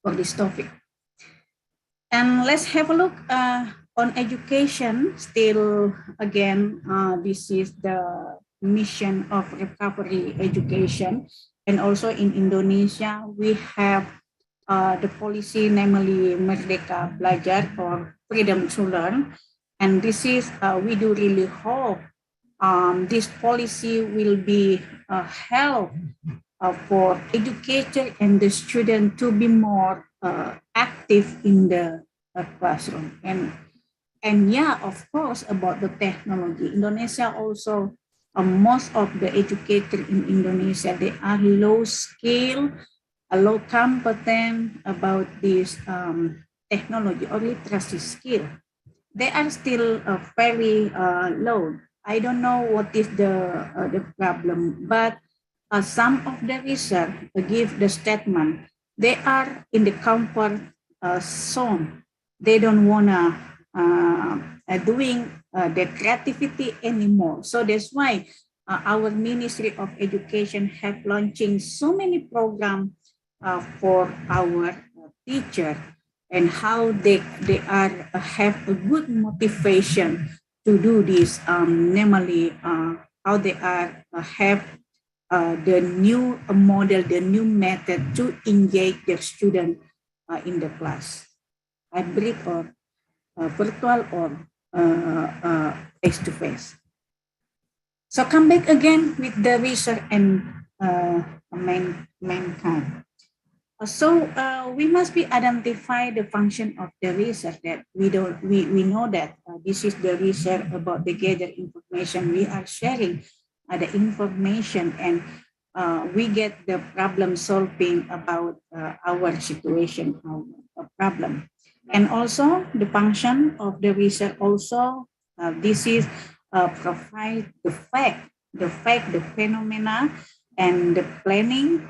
for this topic. And let's have a look on education. Still, again, this is the mission of recovery education. And also in Indonesia, we have the policy, namely Merdeka Belajar or freedom to learn. And this is, we do really hope this policy will be a help for educator and the student to be more active in the classroom. And yeah, of course, about the technology. Indonesia also, most of the educators in Indonesia, they are low skill, low competent about this technology or literacy skill. They are still very low. I don't know what is the problem, but some of the research give the statement they are in the comfort zone. They don't wanna doing the creativity anymore. So that's why our Ministry of Education have launching so many programs for our teacher and how they are have a good motivation to do this. Namely, how they are have the new model, the new method to engage the student in the class, hybrid or virtual or face-to-face. So come back again with the research and mankind. So we must be identify the function of the research that we know that this is the research about the gather information. We are sharing the information and we get the problem solving about our situation, our problem. And also the function of the research also, this is provide the fact, the phenomena and the planning,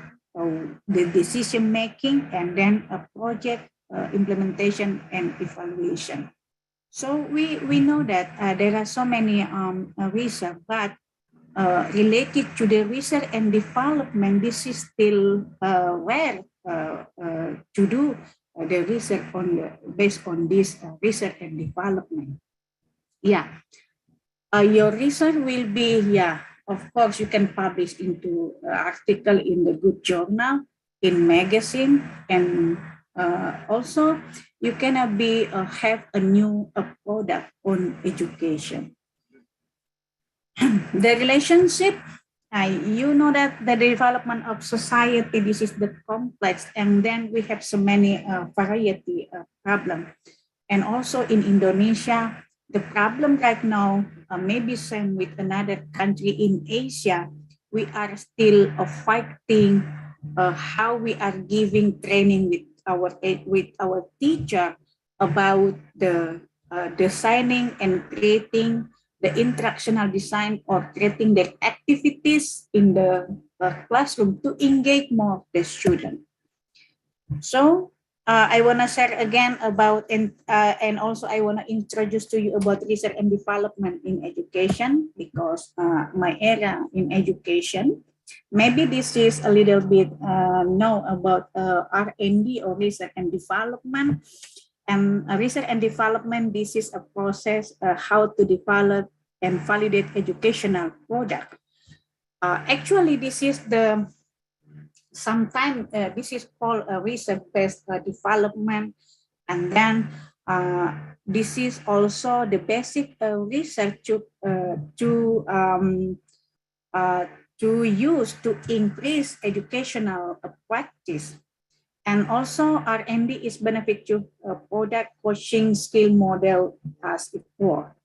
the decision making, and then a project implementation and evaluation. So we know that there are so many research, but related to the research and development, this is still rare to do the research on based on this research and development. Yeah, your research will be, yeah, of course, you can publish into article in the good journal, in magazine, and also you can have a new product on education. The relationship, you know that the development of society, this is the complex, and then we have so many variety of problems. And also in Indonesia, the problem right now may be same with another country in Asia. We are still fighting how we are giving training with our teacher about the designing and creating the instructional design or creating the activities in the classroom to engage more the student. So I want to share again about, and also I want to introduce to you about research and development in education, because my area in education, maybe this is a little bit know about R&D or research and development. And research and development, this is a process how to develop and validate educational product. Actually, this is the sometimes this is called a research-based development, and then this is also the basic research to use to increase educational practice. And also R&D is benefit to product coaching skill model as before.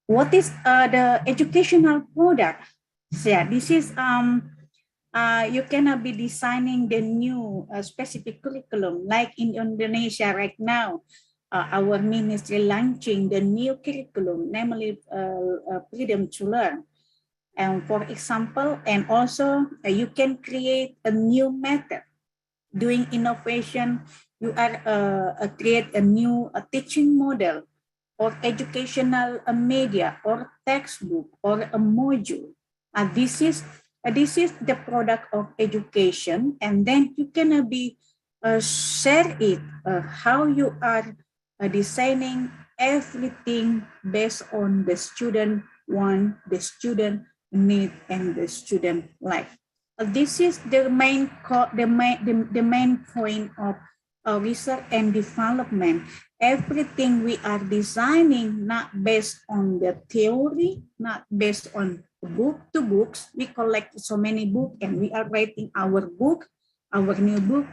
What is the educational product? So yeah, this is you cannot be designing the new specific curriculum like in Indonesia right now. Our ministry launching the new curriculum, namely freedom to learn. And for example, and also you can create a new method. Doing innovation, you are create a new teaching model or educational media or textbook or a module. This is the product of education, and then you can share it how you are designing everything based on the student want, the student need, and the student like. This is the main point of research and development. Everything we are designing not based on the theory, not based on book to books. We collect so many books and we are writing our book, our new book.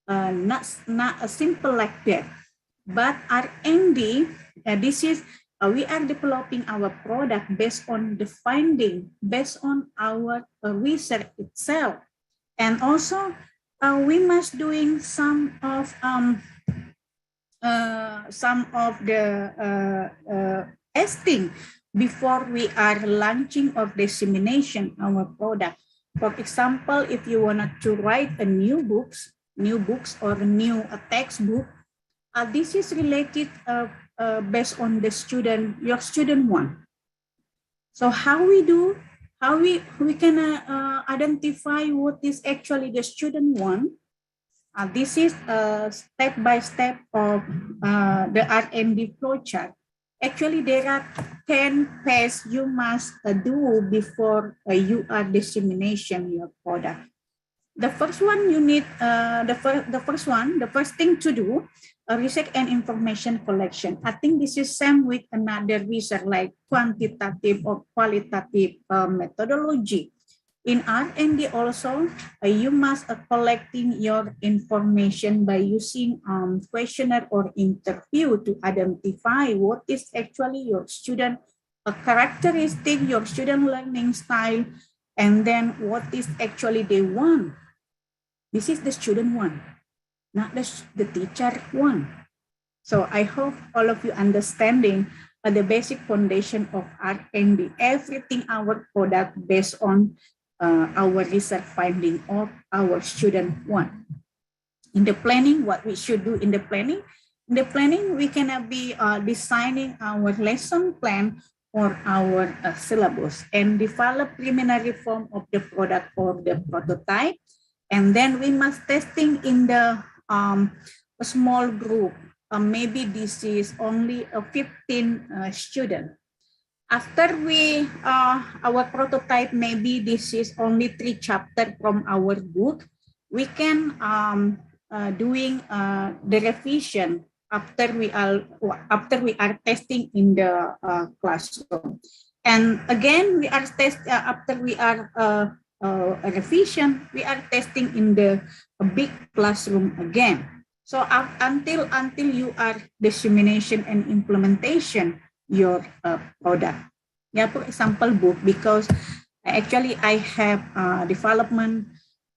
Not a simple like that. But Rmd, this is we are developing our product based on the finding, based on our research itself, and also we must doing some of the testing before we are launching or dissemination our product. For example, if you wanted to write a new books or a new textbook, this is related based on the student, your student want. So how we can identify what is actually the student want. This is step by step of the Rmd Flow Chart. Actually, there are 10 steps you must do before you are dissemination your product. The first one you need, the first thing to do, research and information collection. I think this is same with another research like quantitative or qualitative methodology. In Rmd also, you must collecting your information by using questionnaire or interview to identify what is actually your student characteristic, your student learning style, and then what is actually they want. This is the student one, not the teacher one. So I hope all of you understanding the basic foundation of Rmd. Everything our product based on our research finding or our student want. In the planning, what we should do in the planning? In the planning, we can be designing our lesson plan or our syllabus and develop preliminary form of the product or the prototype. And then we must testing in the a small group. Maybe this is only a 15 student. After we, our prototype, maybe this is only 3 chapters from our book, we can doing the revision after we are testing in the classroom. And again, we are after we are a revision, we are testing in the big classroom again. So until you are dissemination and implementation your product. Yeah, for example, book, because actually I have development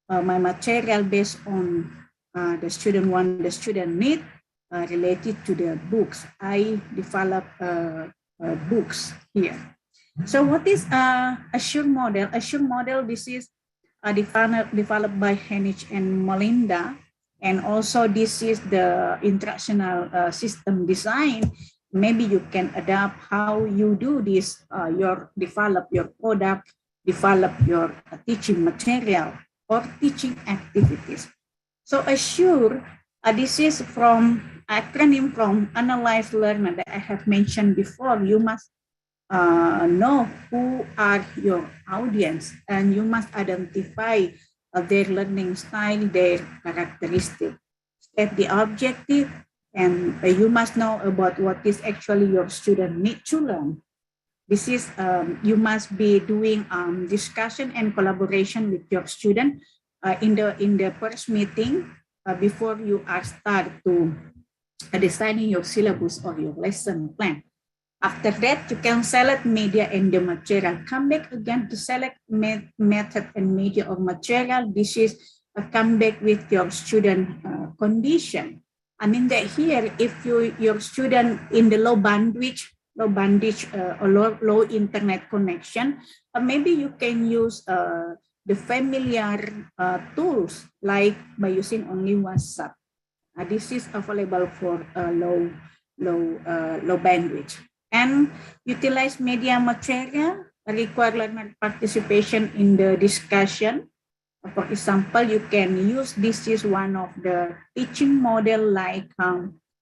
my material based on the student want, the student need related to the books. I develop books here. So what is Assure model? Assure model, this is developed by Henich and Melinda. And also this is the instructional system design. Maybe you can adapt how you do this, develop your product, develop your teaching material or teaching activities. So Assure, this is from acronym from Analyze, Learn that I have mentioned before. You must know who are your audience and you must identify their learning style, their characteristic, set the objective, and you must know about what is actually your student need to learn. This is, you must be doing discussion and collaboration with your student in the first meeting before you are start to designing your syllabus or your lesson plan. After that, you can select media and the material. Come back again to select method and media or material. This is come back with your student condition. I mean that here, if your student in the low bandwidth or low internet connection, maybe you can use the familiar tools like by using only WhatsApp. This is available for low low bandwidth. And utilize media material, require learner participation in the discussion. For example, you can use this is one of the teaching model like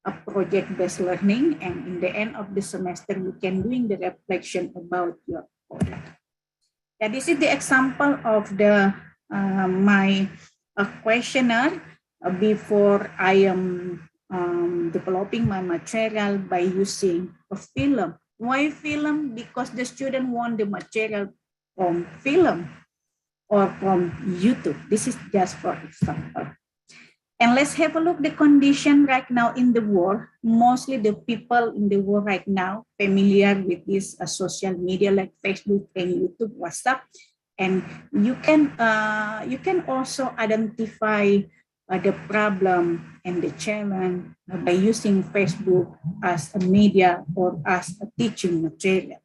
a project-based learning, and in the end of the semester, you can doing the reflection about your product. Yeah, this is the example of the my questionnaire before I am developing my material by using a film. Why film? Because the student want the material from film or from YouTube. This is just for example. And let's have a look at the condition right now in the world. Mostly the people in the world right now familiar with this social media like Facebook and YouTube, WhatsApp. And you can also identify the problem and the challenge by using Facebook as a media or as a teaching material.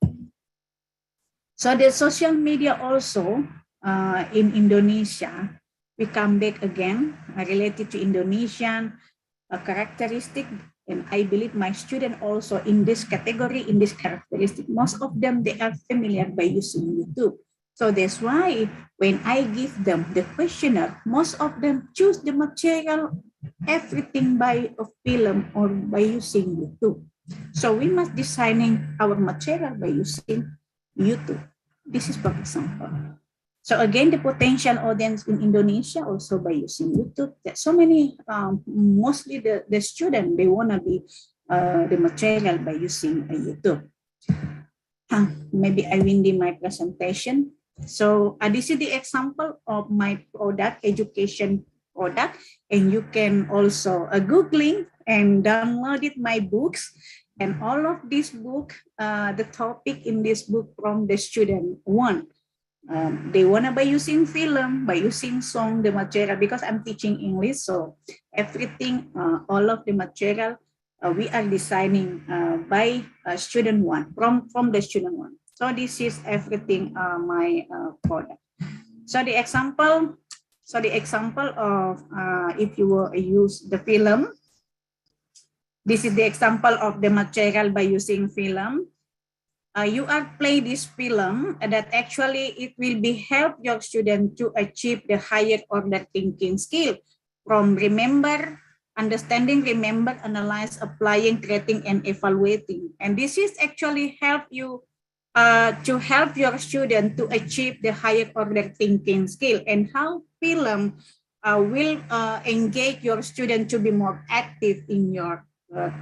So the social media also in Indonesia, we come back again related to Indonesian characteristic, and I believe my student also in this category, in this characteristic, most of them, they are familiar by using YouTube. So that's why when I give them the questionnaire, most of them choose the material, everything by a film or by using YouTube. So we must designing our material by using YouTube. This is for example. So again, the potential audience in Indonesia also by using YouTube. There's so many, mostly the student, they want to be the material by using YouTube. Maybe I will do my presentation. So this is the example of my product, education product, and you can also Googling and download it, my books. And all of this book, the topic in this book from the student one. They want to by using film, by using song, the material, because I'm teaching English. So everything, all of the material we are designing by student one, from the student one. So this is everything my product. So the example of if you will use the film, this is the example of the material by using film. You are play this film that actually it will be help your student to achieve the higher order thinking skill from remember, understanding, remember, analyze, applying, creating, and evaluating. And this is actually help you to help your student to achieve the higher order thinking skill, and how film will engage your student to be more active in your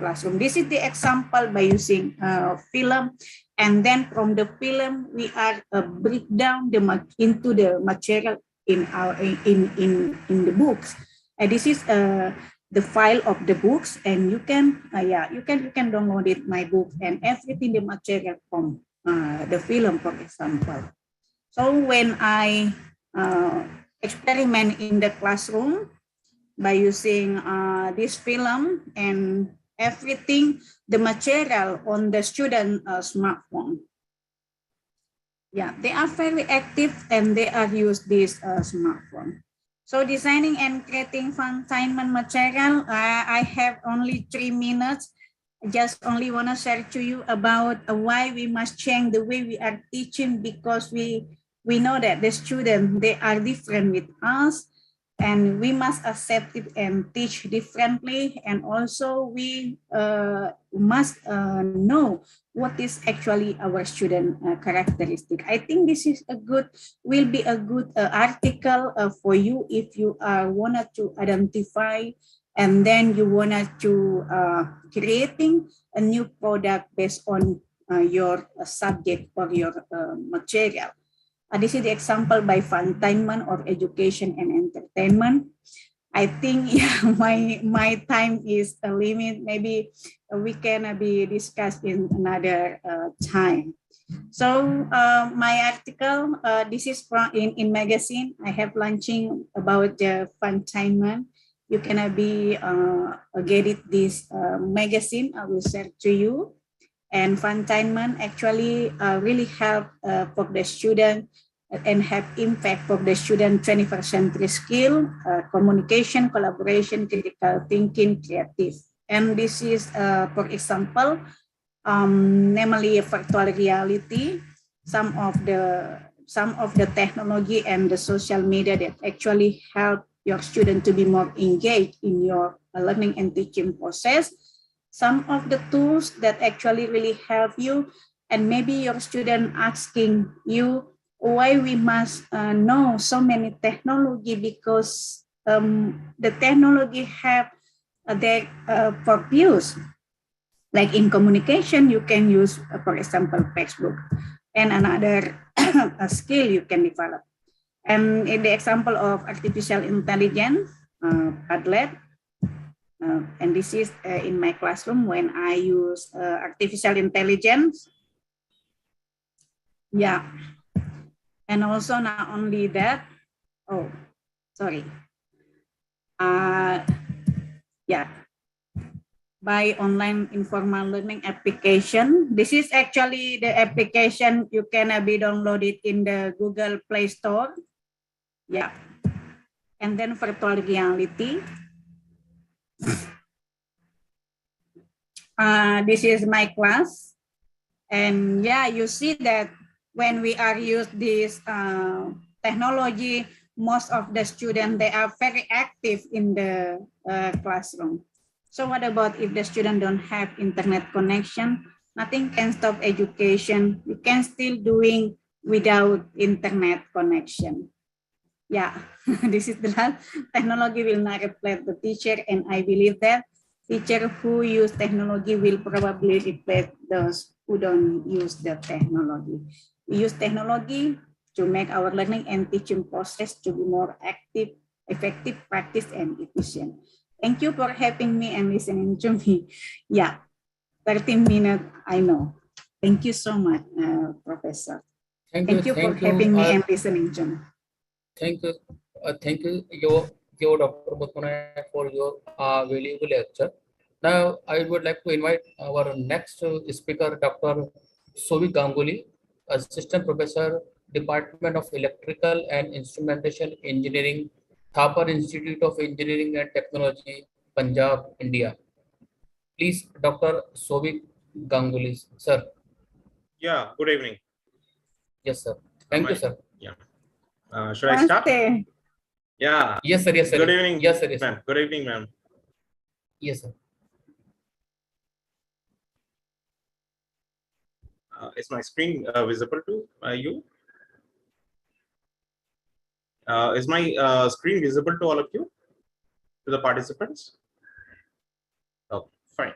classroom. This is the example by using film. And then from the film, we are break down into the material in our in the books. And this is the file of the books, and you can you can download it, my book, and everything the material from the film, for example. So when I experiment in the classroom by using this film and everything, the material on the student smartphone. Yeah, they are very active and they are use this smartphone. So designing and creating containment material, I have only 3 minutes. Just only want to share to you about why we must change the way we are teaching, because we know that the students, they are different with us, and we must accept it and teach differently. And also we must know what is actually our student characteristic. I think this is will be a good article for you if you wanted to identify, and then you wanted to creating a new product based on your subject or your material. This is the example by containment or education and entertainment. I think my time is a limit. Maybe we can be discussed in another time. So my article, this is from in magazine. I have launching about the containment. You can get it this magazine. I will share to you. And containment actually really help for the student and have impact for the student 21st century skill, communication, collaboration, critical thinking, creative, And this is, for example, namely virtual reality, some of the technology and the social media that actually help your student to be more engaged in your learning and teaching process. Some of the tools that actually really help you, and maybe your student asking you why we must know so many technology, because the technology have their purpose. Like in communication, you can use, for example, Facebook, and another skill you can develop. And in the example of artificial intelligence, Padlet, and this is in my classroom when I use artificial intelligence. Yeah. And also not only that, oh, sorry. Yeah. By online informal learning application. This is actually the application you can be downloaded in the Google Play Store. Yeah. And then virtual reality. This is my class. And yeah, you see that when we are use this technology, most of the students, they are very active in the classroom. So what about if the student don't have internet connection? Nothing can stop education. You can still doing without internet connection. Yeah, this is the last. Technology will not replace the teacher, and I believe that teacher who use technology will probably replace those who don't use the technology. We use technology to make our learning and teaching process to be more active, effective, practice, and efficient. Thank you for having me and listening to me. Yeah, 30 minutes, I know. Thank you so much, Professor. Thank you for having me and listening to me. Thank you, your Dr. Muthunayak, for your valuable lecture. Now, I would like to invite our next speaker, Dr. Sovi Ganguly, Assistant Professor, Department of Electrical and Instrumentation Engineering, Thapar Institute of Engineering and Technology, Punjab, India. Please, Dr. Sovi Ganguly, sir. Yeah, good evening. Yes, sir. Thank you, sir. Yeah. Should I start? Yeah. Yes, sir. Yes, sir. Good evening. Yes, sir. Yes, ma'am. Good evening, ma'am. Yes, sir. Is my screen visible to you? Is my screen visible to all of you, to the participants? Oh, fine.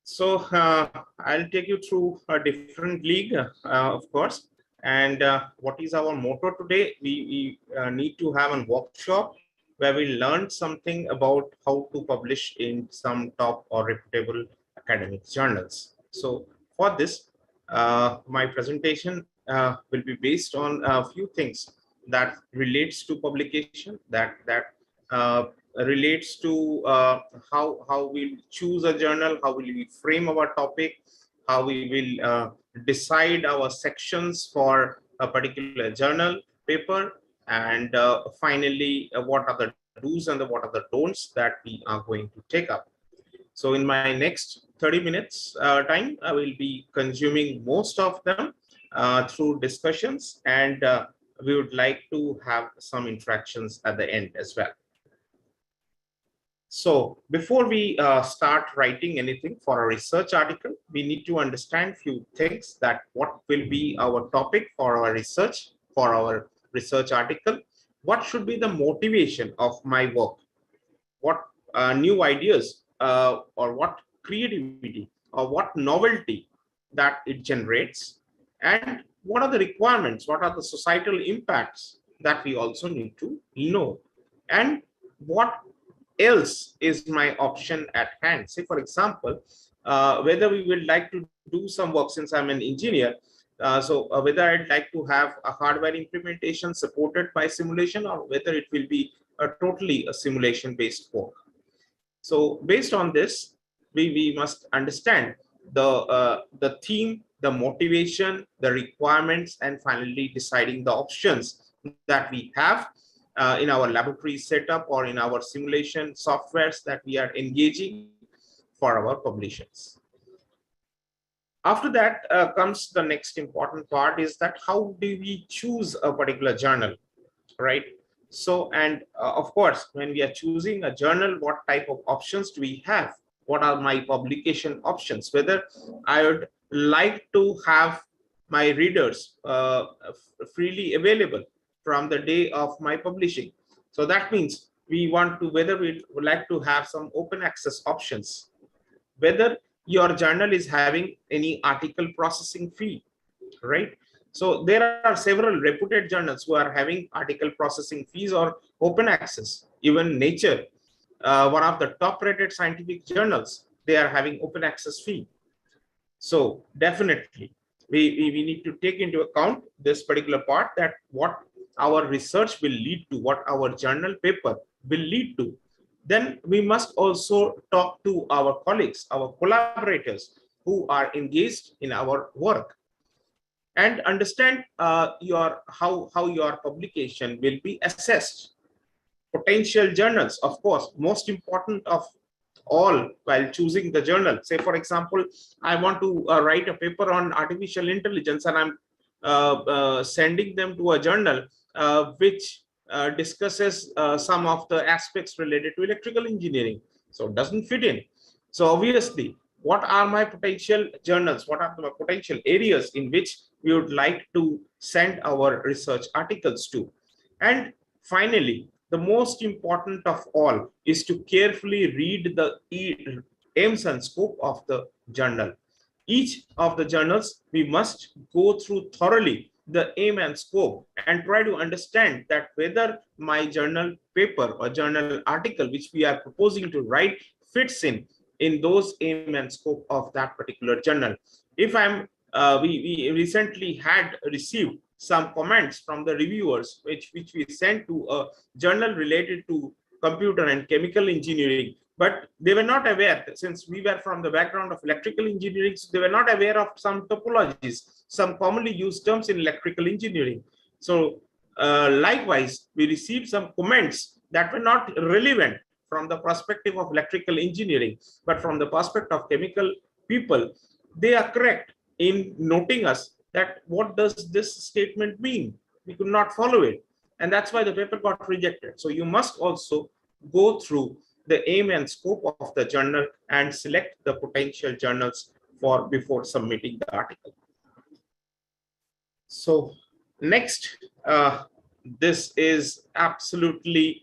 So I'll take you through a different league, of course. And what is our motto today? We need to have a workshop where we learn something about how to publish in some top or reputable academic journals. So for this, my presentation will be based on a few things that relates to publication, that relates to how we'll choose a journal, how will we frame our topic, how we will decide our sections for a particular journal paper, and finally, what are the do's and what are the don'ts that we are going to take up. So in my next 30 minutes time, I will be consuming most of them through discussions, and we would like to have some interactions at the end as well. So before we start writing anything for a research article, we need to understand few things, that what will be our topic for our research article, what should be the motivation of my work, what new ideas or what creativity or what novelty that it generates, and what are the requirements, what are the societal impacts that we also need to know, and what else is my option at hand. Say, for example, whether we would like to do some work, since I'm an engineer, whether I'd like to have a hardware implementation supported by simulation, or whether it will be totally a simulation based work. So based on this, we must understand the theme, the motivation, the requirements, and finally deciding the options that we have in our laboratory setup or in our simulation softwares that we are engaging for our publications. After that comes the next important part, is that how do we choose a particular journal, right? So, and of course, when we are choosing a journal, what type of options do we have? What are my publication options? Whether I would like to have my readers freely available from the day of my publishing. So that means we want to, whether we would like to have some open access options, whether your journal is having any article processing fee, right? So there are several reputed journals who are having article processing fees or open access. Even Nature, one of the top rated scientific journals, they are having open access fee. So definitely we need to take into account this particular part, that what our research will lead to, what our journal paper will lead to. Then we must also talk to our colleagues, our collaborators who are engaged in our work, and understand how your publication will be assessed. Potential journals, of course, most important of all while choosing the journal. Say, for example, I want to write a paper on artificial intelligence, and I'm sending them to a journal which discusses some of the aspects related to electrical engineering. So it doesn't fit in. So obviously, what are my potential journals? What are the potential areas in which we would like to send our research articles to? And finally, the most important of all is to carefully read the aims and scope of the journal. Each of the journals, we must go through thoroughly the aim and scope and try to understand that whether my journal paper or journal article which we are proposing to write fits in those aim and scope of that particular journal. If we recently had received some comments from the reviewers which we sent to a journal related to computer and chemical engineering, but they were not aware, since we were from the background of electrical engineering, so they were not aware of some topologies, some commonly used terms in electrical engineering. So likewise, we received some comments that were not relevant from the perspective of electrical engineering, but from the perspective of chemical people. They are correct in noting us that what does this statement mean? We could not follow it. And that's why the paper got rejected. So you must also go through the aim and scope of the journal and select the potential journals before submitting the article. So next, this is absolutely,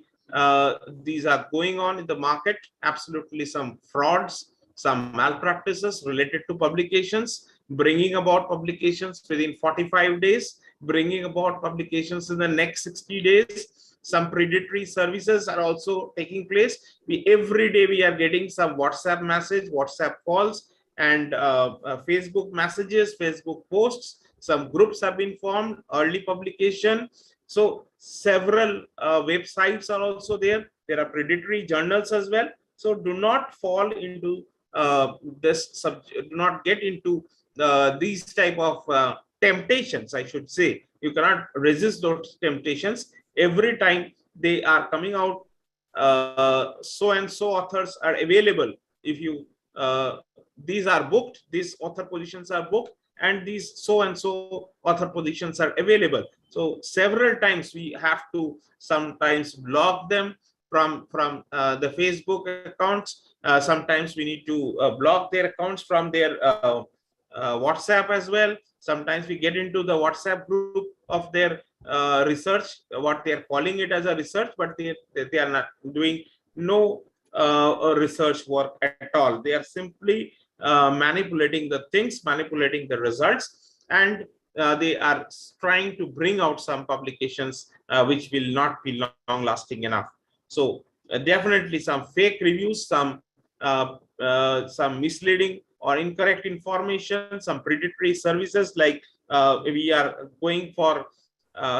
these are going on in the market, absolutely some frauds, some malpractices related to publications, bringing about publications within 45 days, bringing about publications in the next 60 days. Some predatory services are also taking place. Every day we are getting some WhatsApp message, WhatsApp calls, and Facebook messages, Facebook posts. Some groups have been formed, early publication. So several websites are also there. There are predatory journals as well. So do not fall into this subject, do not get into these type of temptations, I should say. You cannot resist those temptations. Every time they are coming out, so and so authors are available. If you these are booked, these author positions are booked, and these so and so author positions are available. So several times we have to sometimes block them from the Facebook accounts. Sometimes we need to block their accounts from their WhatsApp as well. Sometimes we get into the WhatsApp group of their research, what they are calling it as a research, but they are not doing no research work at all. They are simply manipulating the things, manipulating the results, and they are trying to bring out some publications which will not be long lasting enough. So definitely some fake reviews, some misleading or incorrect information, some predatory services, like we are going for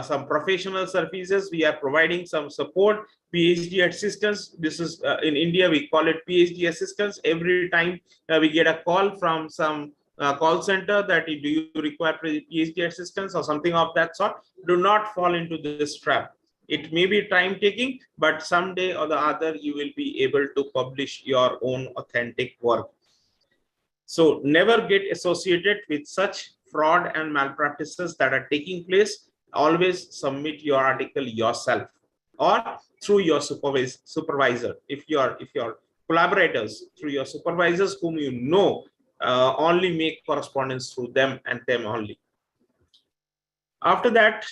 some professional services. We are providing some support, PhD assistance. This is in India, we call it PhD assistance. Every time we get a call from some call center that do you require PhD assistance or something of that sort, do not fall into this trap. It may be time taking, but someday or the other, you will be able to publish your own authentic work. So never get associated with such fraud and malpractices that are taking place. Always submit your article yourself or through your supervisor. If your collaborators, through your supervisors whom you know, only make correspondence through them and them only. After that,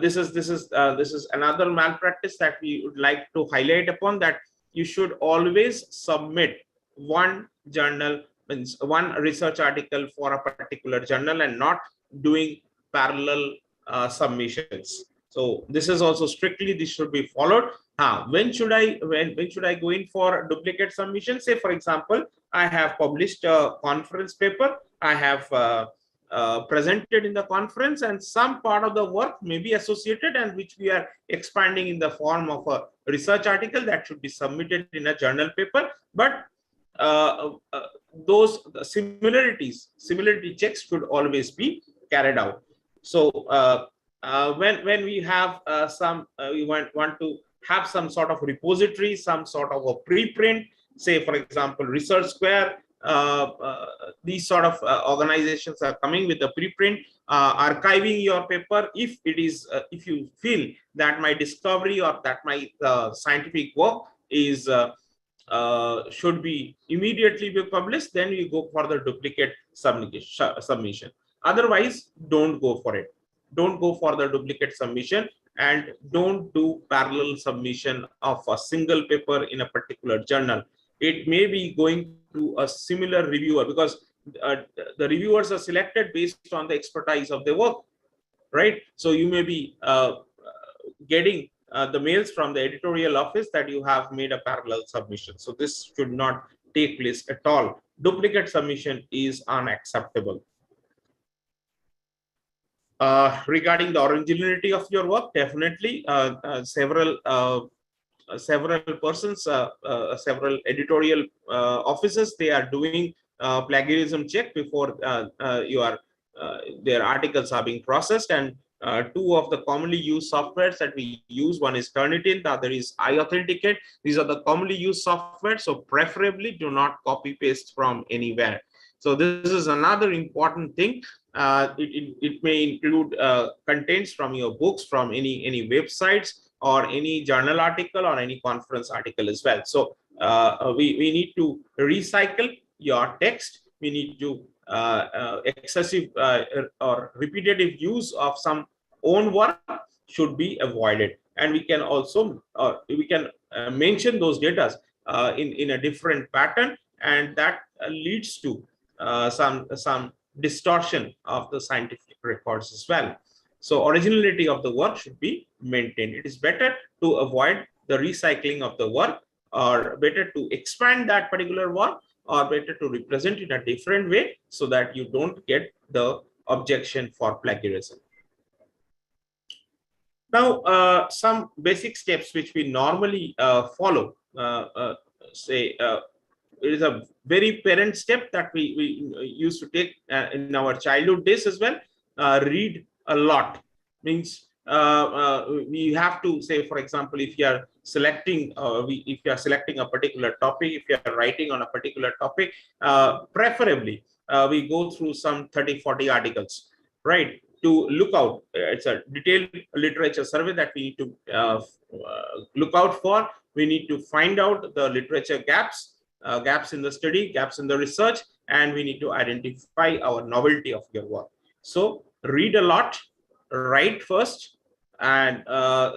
this is another malpractice that we would like to highlight upon, that you should always submit one journal, means one research article for a particular journal, and not doing parallel submissions. So this is also strictly, this should be followed. When should I go in for duplicate submission? Say for example, I have published a conference paper, I have presented in the conference, and some part of the work may be associated and which we are expanding in the form of a research article that should be submitted in a journal paper. But those similarity checks should always be carried out. So when we have we want to have some sort of repository, some sort of a preprint, say for example Research Square, these sort of organizations are coming with a preprint, archiving your paper. If it is if you feel that my discovery or that my scientific work is should be immediately be published, then you go for the duplicate submission. Otherwise, don't go for it. Don't go for the duplicate submission, and don't do parallel submission of a single paper in a particular journal. It may be going to a similar reviewer, because the reviewers are selected based on the expertise of their work, right? So you may be getting the mails from the editorial office that you have made a parallel submission. So this should not take place at all. Duplicate submission is unacceptable. Regarding the originality of your work, definitely several persons, several editorial offices, they are doing plagiarism check before their articles are being processed. And two of the commonly used softwares that we use, one is Turnitin, the other is iAuthenticate. These are the commonly used software, so preferably do not copy paste from anywhere. So this is another important thing. It may include contents from your books, from any websites, or any journal article, or any conference article as well. So we need to recycle your text. We need to excessive or repetitive use of some own work should be avoided. And we can also mention those data in a different pattern, and that leads to some distortion of the scientific records as well. So originality of the work should be maintained. It is better to avoid the recycling of the work, or better to expand that particular work, or better to represent it in a different way, so that you don't get the objection for plagiarism. Now, some basic steps which we normally follow. It is a very parent step that we used to take in our childhood days as well. Read a lot. Means we have to, say for example, if you are selecting a particular topic, if you are writing on a particular topic, preferably we go through some 30-40 articles, right, to look out. It's a detailed literature survey that we need to look out for. We need to find out the literature gaps, gaps in the study, gaps in the research, and we need to identify our novelty of your work. So read a lot, write first, and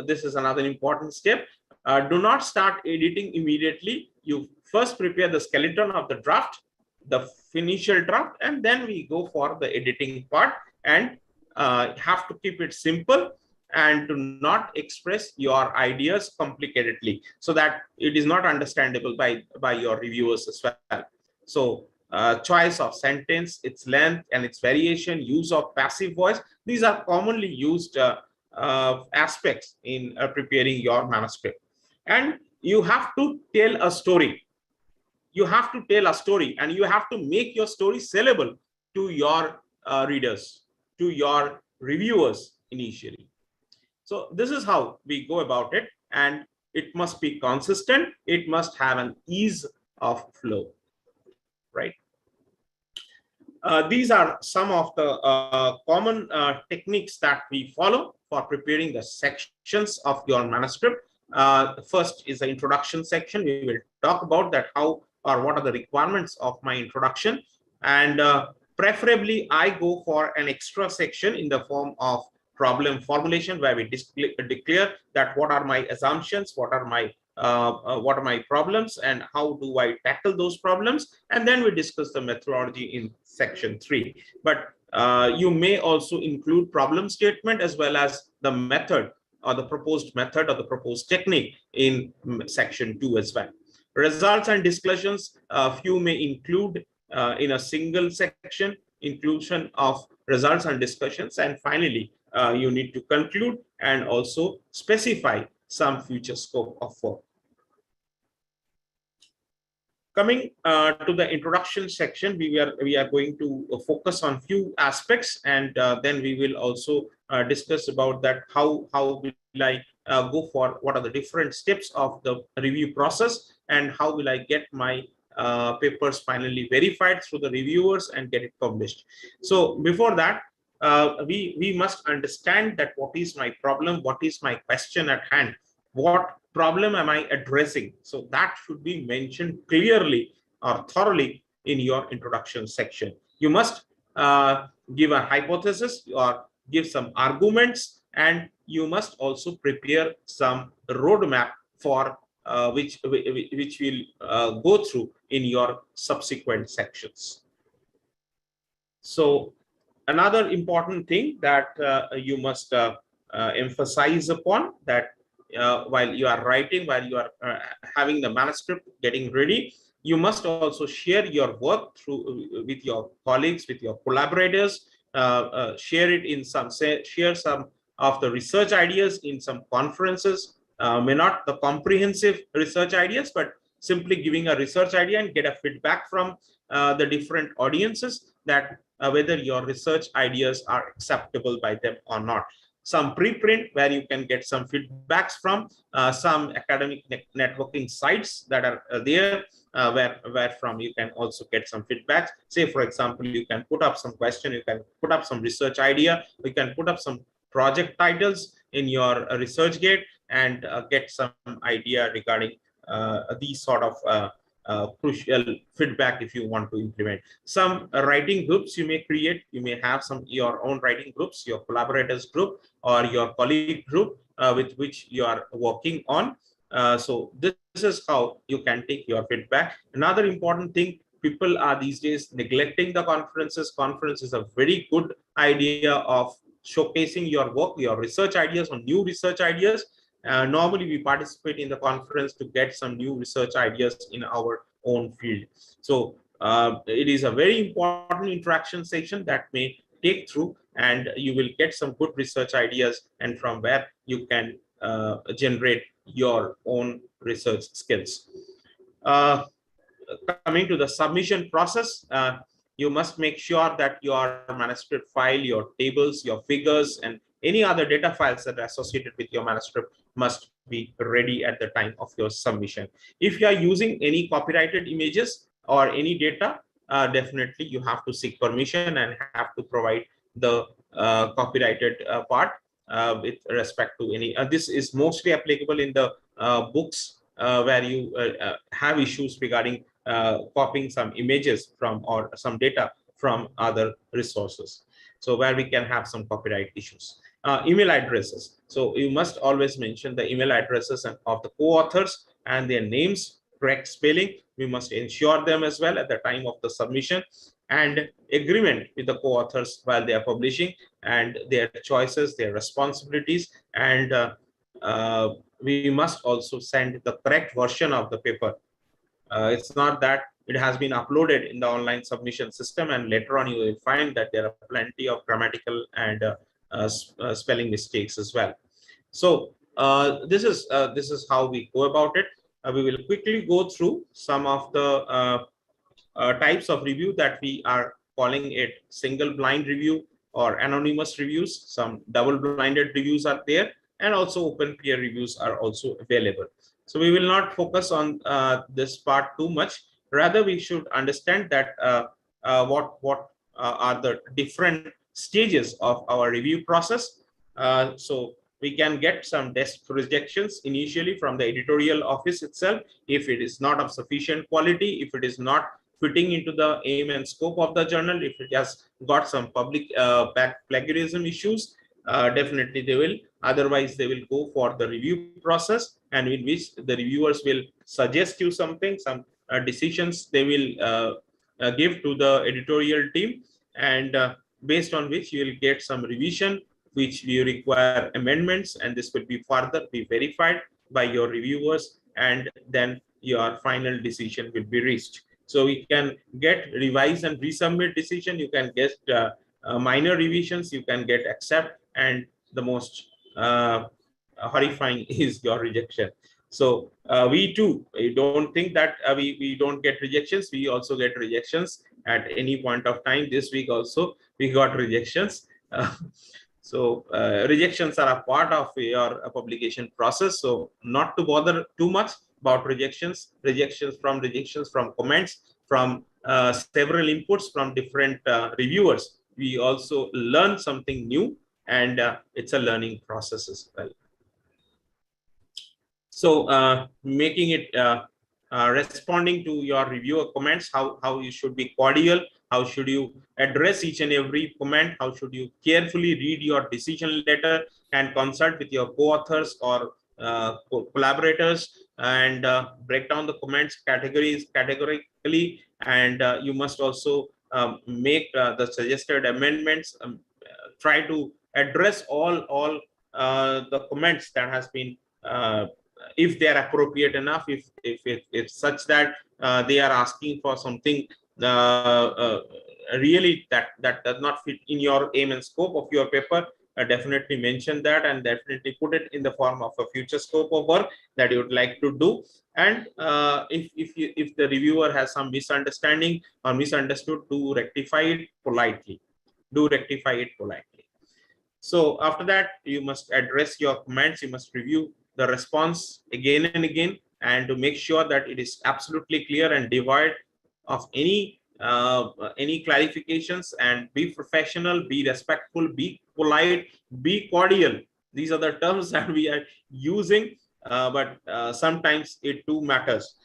this is another important step. Do not start editing immediately. You first prepare the skeleton of the draft, the initial draft, and then we go for the editing part. And have to keep it simple, and to not express your ideas complicatedly, so that it is not understandable by your reviewers as well. So choice of sentence, its length and its variation, use of passive voice, these are commonly used aspects in preparing your manuscript. And you have to tell a story. You have to tell a story, and you have to make your story sellable to your readers, to your reviewers initially. So this is how we go about it, and it must be consistent. It must have an ease of flow, right? These are some of the common techniques that we follow for preparing the sections of your manuscript. First is the introduction section. We will talk about that, how or what are the requirements of my introduction. And preferably, I go for an extra section in the form of problem formulation, where we declare that what are my assumptions, what are my problems, and how do I tackle those problems, and then we discuss the methodology in section 3. But you may also include problem statement as well as the method or the proposed method or the proposed technique in section 2 as well. Results and discussions, few may include in a single section, inclusion of results and discussions, and finally you need to conclude and also specify some future scope of work. Coming to the introduction section, we are going to focus on few aspects, and then we will also discuss about that how will I go for what are the different steps of the review process, and how will I get my papers finally verified through the reviewers and get it published. So before that, we must understand that what is my problem, what is my question at hand, what problem am I addressing. So that should be mentioned clearly or thoroughly in your introduction section. You must give a hypothesis or give some arguments, and you must also prepare some roadmap for which will go through in your subsequent sections. So another important thing that you must emphasize upon, that while you are writing, while you are having the manuscript getting ready, you must also share your work with your colleagues, with your collaborators. Share it in share some of the research ideas in some conferences. May not the comprehensive research ideas, but simply giving a research idea and get a feedback from the different audiences that whether your research ideas are acceptable by them or not. Some preprint where you can get some feedbacks from some academic networking sites that are there, where from you can also get some feedback. Say, for example, you can put up some question, you can put up some research idea, you can put up some project titles in your research gate and get some idea regarding these sort of crucial feedback if you want to implement. Some writing groups you may create. You may have your own writing groups, your collaborators group or your colleague group with which you are working on. So this is how you can take your feedback. Another important thing, people are these days neglecting the conferences. Conference is a very good idea of showcasing your work, your research ideas or new research ideas. Normally we participate in the conference to get some new research ideas in our own field. So it is a very important interaction section that may take through, and you will get some good research ideas, and from where you can generate your own research skills. Coming to the submission process, you must make sure that your manuscript file, your tables, your figures, and any other data files that are associated with your manuscript must be ready at the time of your submission. If you are using any copyrighted images or any data, definitely you have to seek permission and have to provide the copyrighted part with respect to any. This is mostly applicable in the books where you have issues regarding copying some images from or some data from other resources. So where we can have some copyright issues. Email addresses. So you must always mention the email addresses of the co-authors and their names, correct spelling. We must ensure them as well at the time of the submission, and agreement with the co-authors while they are publishing, and their choices, their responsibilities, and we must also send the correct version of the paper. It's not that it has been uploaded in the online submission system and later on you will find that there are plenty of grammatical and spelling mistakes as well. So this is how we go about it. We will quickly go through some of the types of review that we are calling it single blind review or anonymous reviews. Some double blinded reviews are there. and also open peer reviews are also available. So we will not focus on this part too much. Rather, we should understand that what are the different stages of our review process. So we can get some desk rejections initially from the editorial office itself if it is not of sufficient quality, if it is not fitting into the aim and scope of the journal, if it has got some public plagiarism issues, definitely they will. Otherwise, they will go for the review process, and in which the reviewers will suggest you something, some decisions they will give to the editorial team, and based on which you will get some revision, which you require amendments, and this will be further be verified by your reviewers, and then your final decision will be reached. So we can get revise and resubmit decision, you can get minor revisions, you can get accept, and the most horrifying is your rejection. So we too, we don't think that we don't get rejections. We also get rejections at any point of time. This week also we got rejections. So rejections are a part of your publication process. So not to bother too much about rejections from comments, from several inputs from different reviewers. We also learn something new, and it's a learning process as well. So making it responding to your reviewer comments, how you should be cordial, how should you address each and every comment, how should you carefully read your decision letter and consult with your co-authors or collaborators, and break down the comments categorically, and you must also make the suggested amendments, try to address all the comments that has been if they are appropriate enough, if it's such that they are asking for something really that does not fit in your aim and scope of your paper, definitely mention that, and definitely put it in the form of a future scope of work that you would like to do. And if the reviewer has some misunderstanding or misunderstood, do rectify it politely. So after that, you must address your comments, you must review the response again and again, and to make sure that it is absolutely clear and devoid of any clarifications, and be professional, be respectful, be polite, be cordial. These are the terms that we are using, but sometimes it too matters.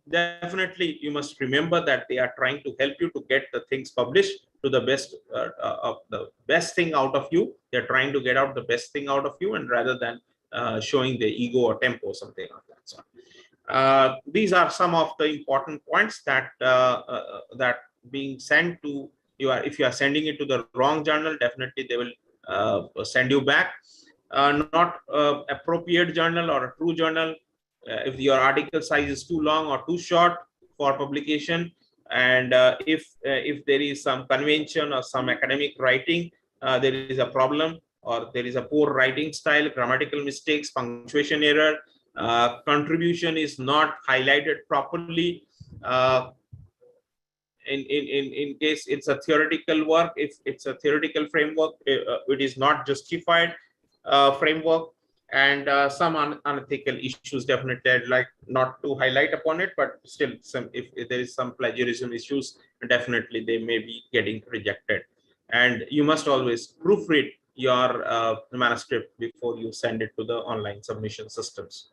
Definitely you must remember that they are trying to help you to get the things published to the best of the best thing out of you. They're trying to get out the best thing out of you, and rather than showing the ego or tempo, something like that. So these are some of the important points that that being sent to you. If you are sending it to the wrong journal, definitely they will send you back. Not appropriate journal or a true journal, if your article size is too long or too short for publication, and if there is some convention or some academic writing, there is a problem, or there is a poor writing style, grammatical mistakes, punctuation error, contribution is not highlighted properly, in case it's a theoretical work, if it's a theoretical framework, it is not justified framework, and some unethical issues. Definitely I'd like not to highlight upon it, but still some, if there is some plagiarism issues, definitely they may be getting rejected. And you must always proofread your manuscript before you send it to the online submission systems.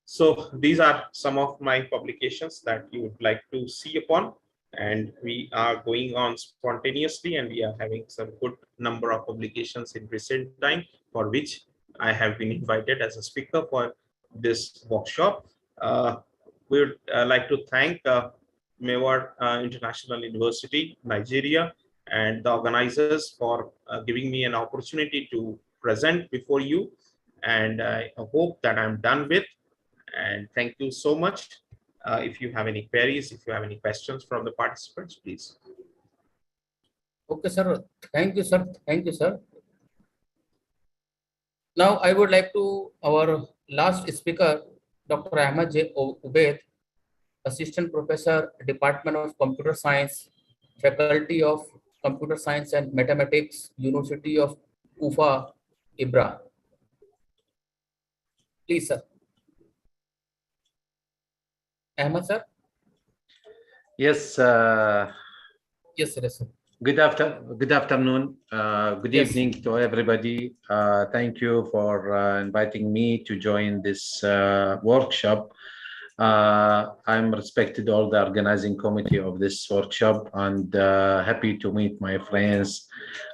So these are some of my publications that you would like to see upon, and we are going on spontaneously, and we are having some good number of publications in recent time, for which I have been invited as a speaker for this workshop. We would like to thank Mewar International University, Nigeria, and the organizers for giving me an opportunity to present before you. And I hope that I'm done with. And thank you so much. If you have any queries, if you have any questions from the participants, please. Okay, sir. Thank you, sir. Thank you, sir. Now I would like to our last speaker, Dr. Ahmad J. Ubaid, Assistant Professor, Department of Computer Science, Faculty of Computer Science and Mathematics, University of Kufa, Ibra. Please, sir. Ahmed, sir. Yes. Yes, sir. Good afternoon. Good Yes. evening to everybody. Thank you for inviting me to join this workshop. I'm respected all the organizing committee of this workshop and happy to meet my friends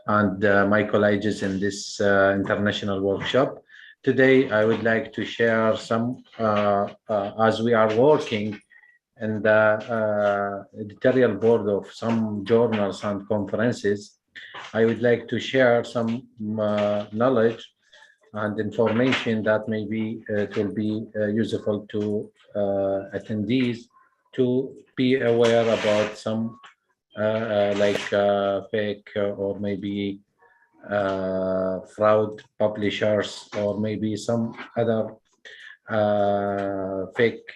and my colleagues in this international workshop. Today, I would like to share some, as we are working in the editorial board of some journals and conferences, I would like to share some knowledge and information that maybe it will be useful to attendees to be aware about some fake or maybe fraud publishers or maybe some other fake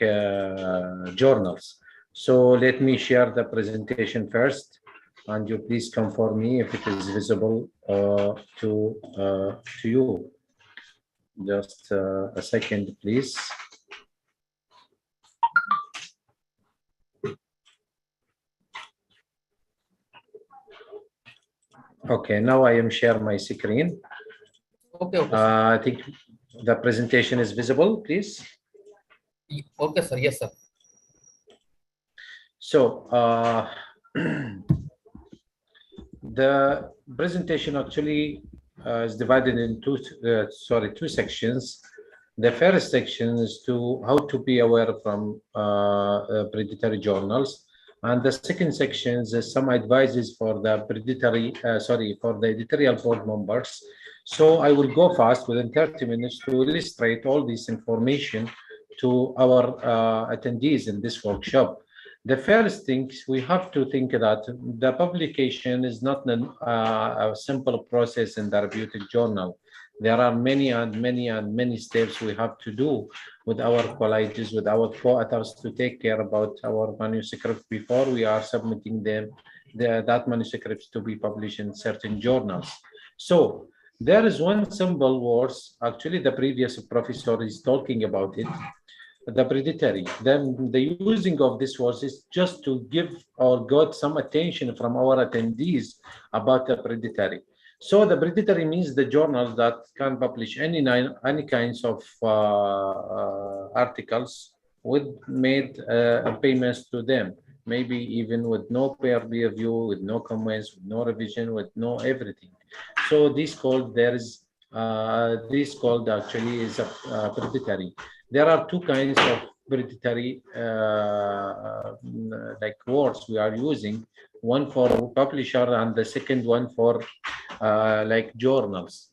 journals. So let me share the presentation first, and you please confirm me if it is visible to you. Just a second, please. Okay, now I am sharing my screen. Okay. I think the presentation is visible, please. Okay, sir. Yes, sir. So the presentation actually is divided in two sections. The first section is to how to be aware from predatory journals, and the second section is some advices for the for the editorial board members. So I will go fast within 30 minutes to illustrate all this information to our attendees in this workshop. The first thing we have to think that the publication is not a simple process in the Reputable journal. There are many steps we have to do with our colleagues, with our co-authors to take care about our manuscript before we are submitting them, that manuscripts to be published in certain journals. So there is one simple word, actually the previous professor is talking about it, the predatory. Then the using of this word is just to give or got some attention from our attendees about the predatory. So the predatory means the journals that can publish any kinds of articles with made payments to them, maybe even with no peer review, with no comments, with no revision, with no everything. So this called actually is a predatory. There are two kinds of predatory like words we are using, one for publisher and the second one for like journals.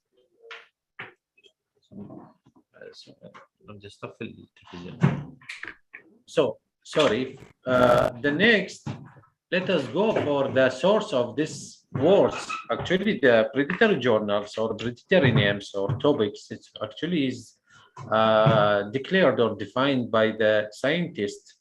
So sorry, the next, let us go for the source of this words. Actually the predatory journals or predatory names or topics, it actually is declared or defined by the scientist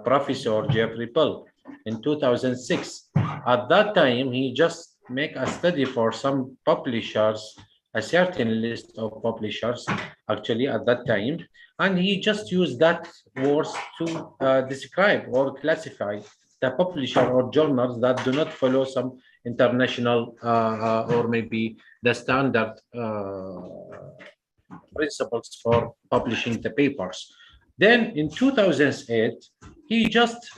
Professor Jeffrey Pell in 2006. At that time, he just make a study for some publishers, a certain list of publishers actually at that time, and he just used that words to describe or classify the publisher or journals that do not follow some international or maybe the standard principles for publishing the papers. Then in 2008, he just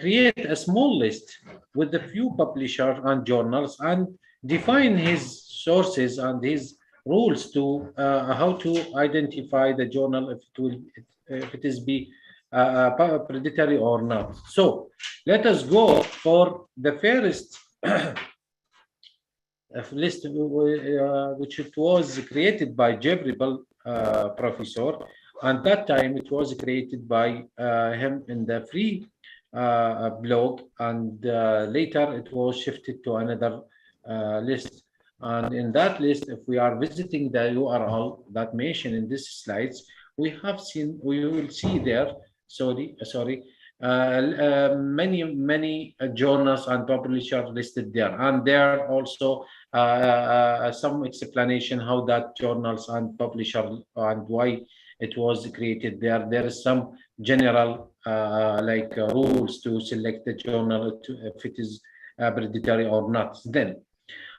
created a small list with a few publishers and journals and define his sources and his rules to how to identify the journal if it is predatory or not. So let us go for the first list which it was created by Jeffrey Bell professor, and that time it was created by him in the free blog, and later it was shifted to another list. And in that list, if we are visiting the URL that mentioned in these slides, we will see there, sorry, many journals and publishers listed there, and there also some explanation how that journals and publisher and why it was created there. There is some general rules to select the journal if it is predatory or not. Then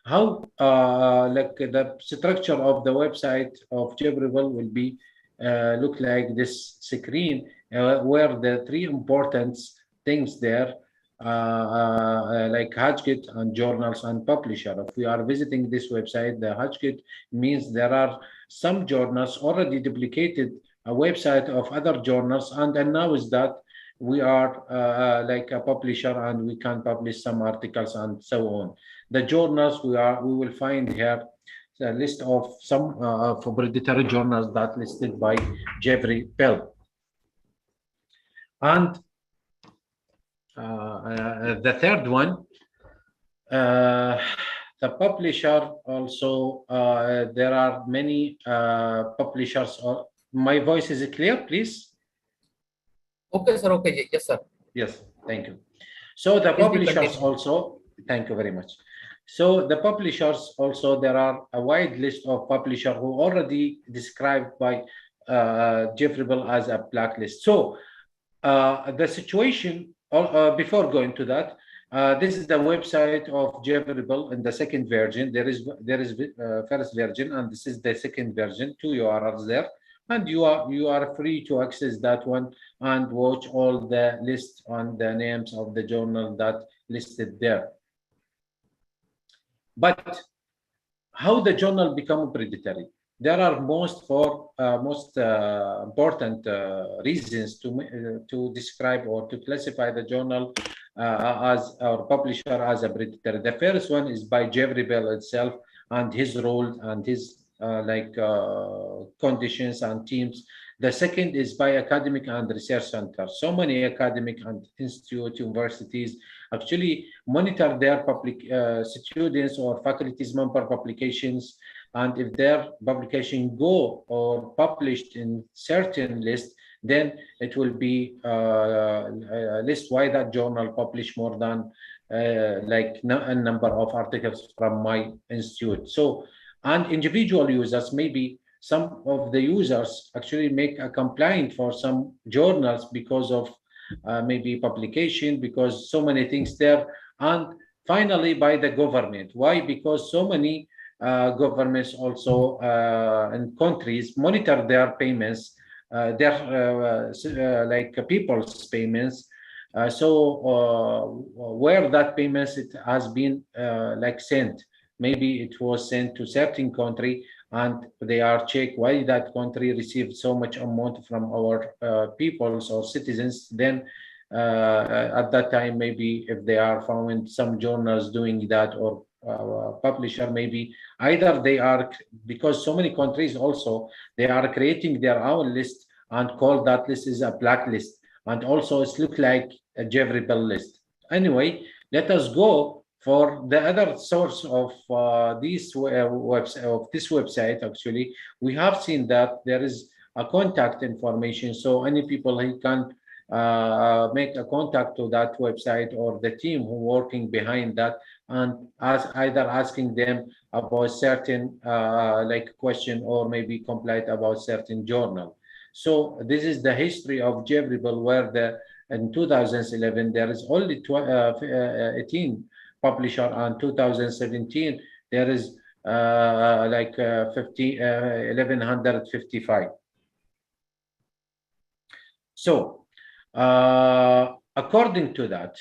how the structure of the website of Reputable will be look like this screen where the three important things there like Hajkit and journals and publisher. If we are visiting this website, the Hajkit means there are some journals already duplicated a website of other journals and announce that we are like a publisher and we can publish some articles and so on. The journals we will find here a list of some proprietary journals that listed by Jeffrey Bell. And the third one, the publisher also, there are many publishers. My voice is clear, please? Okay, sir. Okay. Yes, sir. Yes, thank you. So the publishers also, thank you very much. So the publishers also, there are a wide list of publishers who already described by Reputable as a blacklist. So the situation, before going to that, this is the website of Reputable in the second version. There is first version and this is the second version, 2 URLs there. And you are free to access that one and watch all the list on the names of the journal that listed there. But how the journal become predatory? There are most important reasons to describe or to classify the journal as or publisher as a predatory. The first one is by Jeffrey Bell itself and his role and his conditions and teams. The second is by academic and research centers. So many academic and institute universities actually monitor their public students or faculties member publications, and if their publication go or published in certain list, then it will be a list why that journal published more than a number of articles from my institute. So, and individual users, maybe some of the users actually make a complaint for some journals because of maybe publication, because so many things there. And finally by the government. Why? Because so many governments also and countries monitor their payments, like people's payments. Where that payments it has been sent, maybe it was sent to certain country and they are check why that country received so much amount from our peoples or citizens. Then at that time, maybe if they are found some journals doing that or publisher, maybe either they are, because so many countries also, they are creating their own list and call that list is a blacklist. And also it's look like a Jeffrey Bell list. Anyway, let us go for the other source of this website. Actually, we have seen that there is a contact information. So any people who can make a contact to that website or the team who working behind that, and either asking them about certain question or maybe complaint about certain journal. So this is the history of Reputable, where in 2011 there is only 18 publisher, and 2017 there is 1155. So according to that,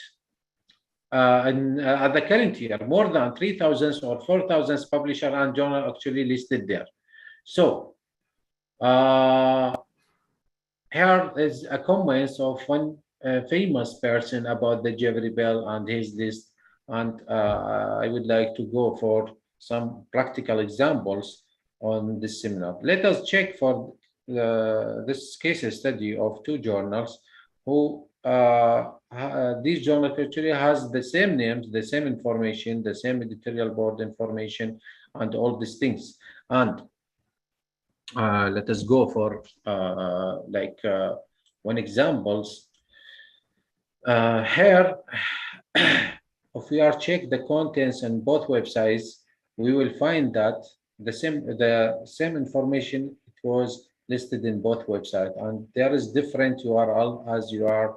at the current year, more than 3,000 or 4,000 publisher and journal actually listed there. So here is a comments of one famous person about the Jeffrey Bell and his list, and I would like to go for some practical examples on this seminar. Let us check for this case study of 2 journals who these journals actually has the same names, the same information, the same editorial board information, and all these things. And let us go for one examples. Here, if we are check the contents on both websites, we will find that the same information it was listed in both websites, and there is different URL as you are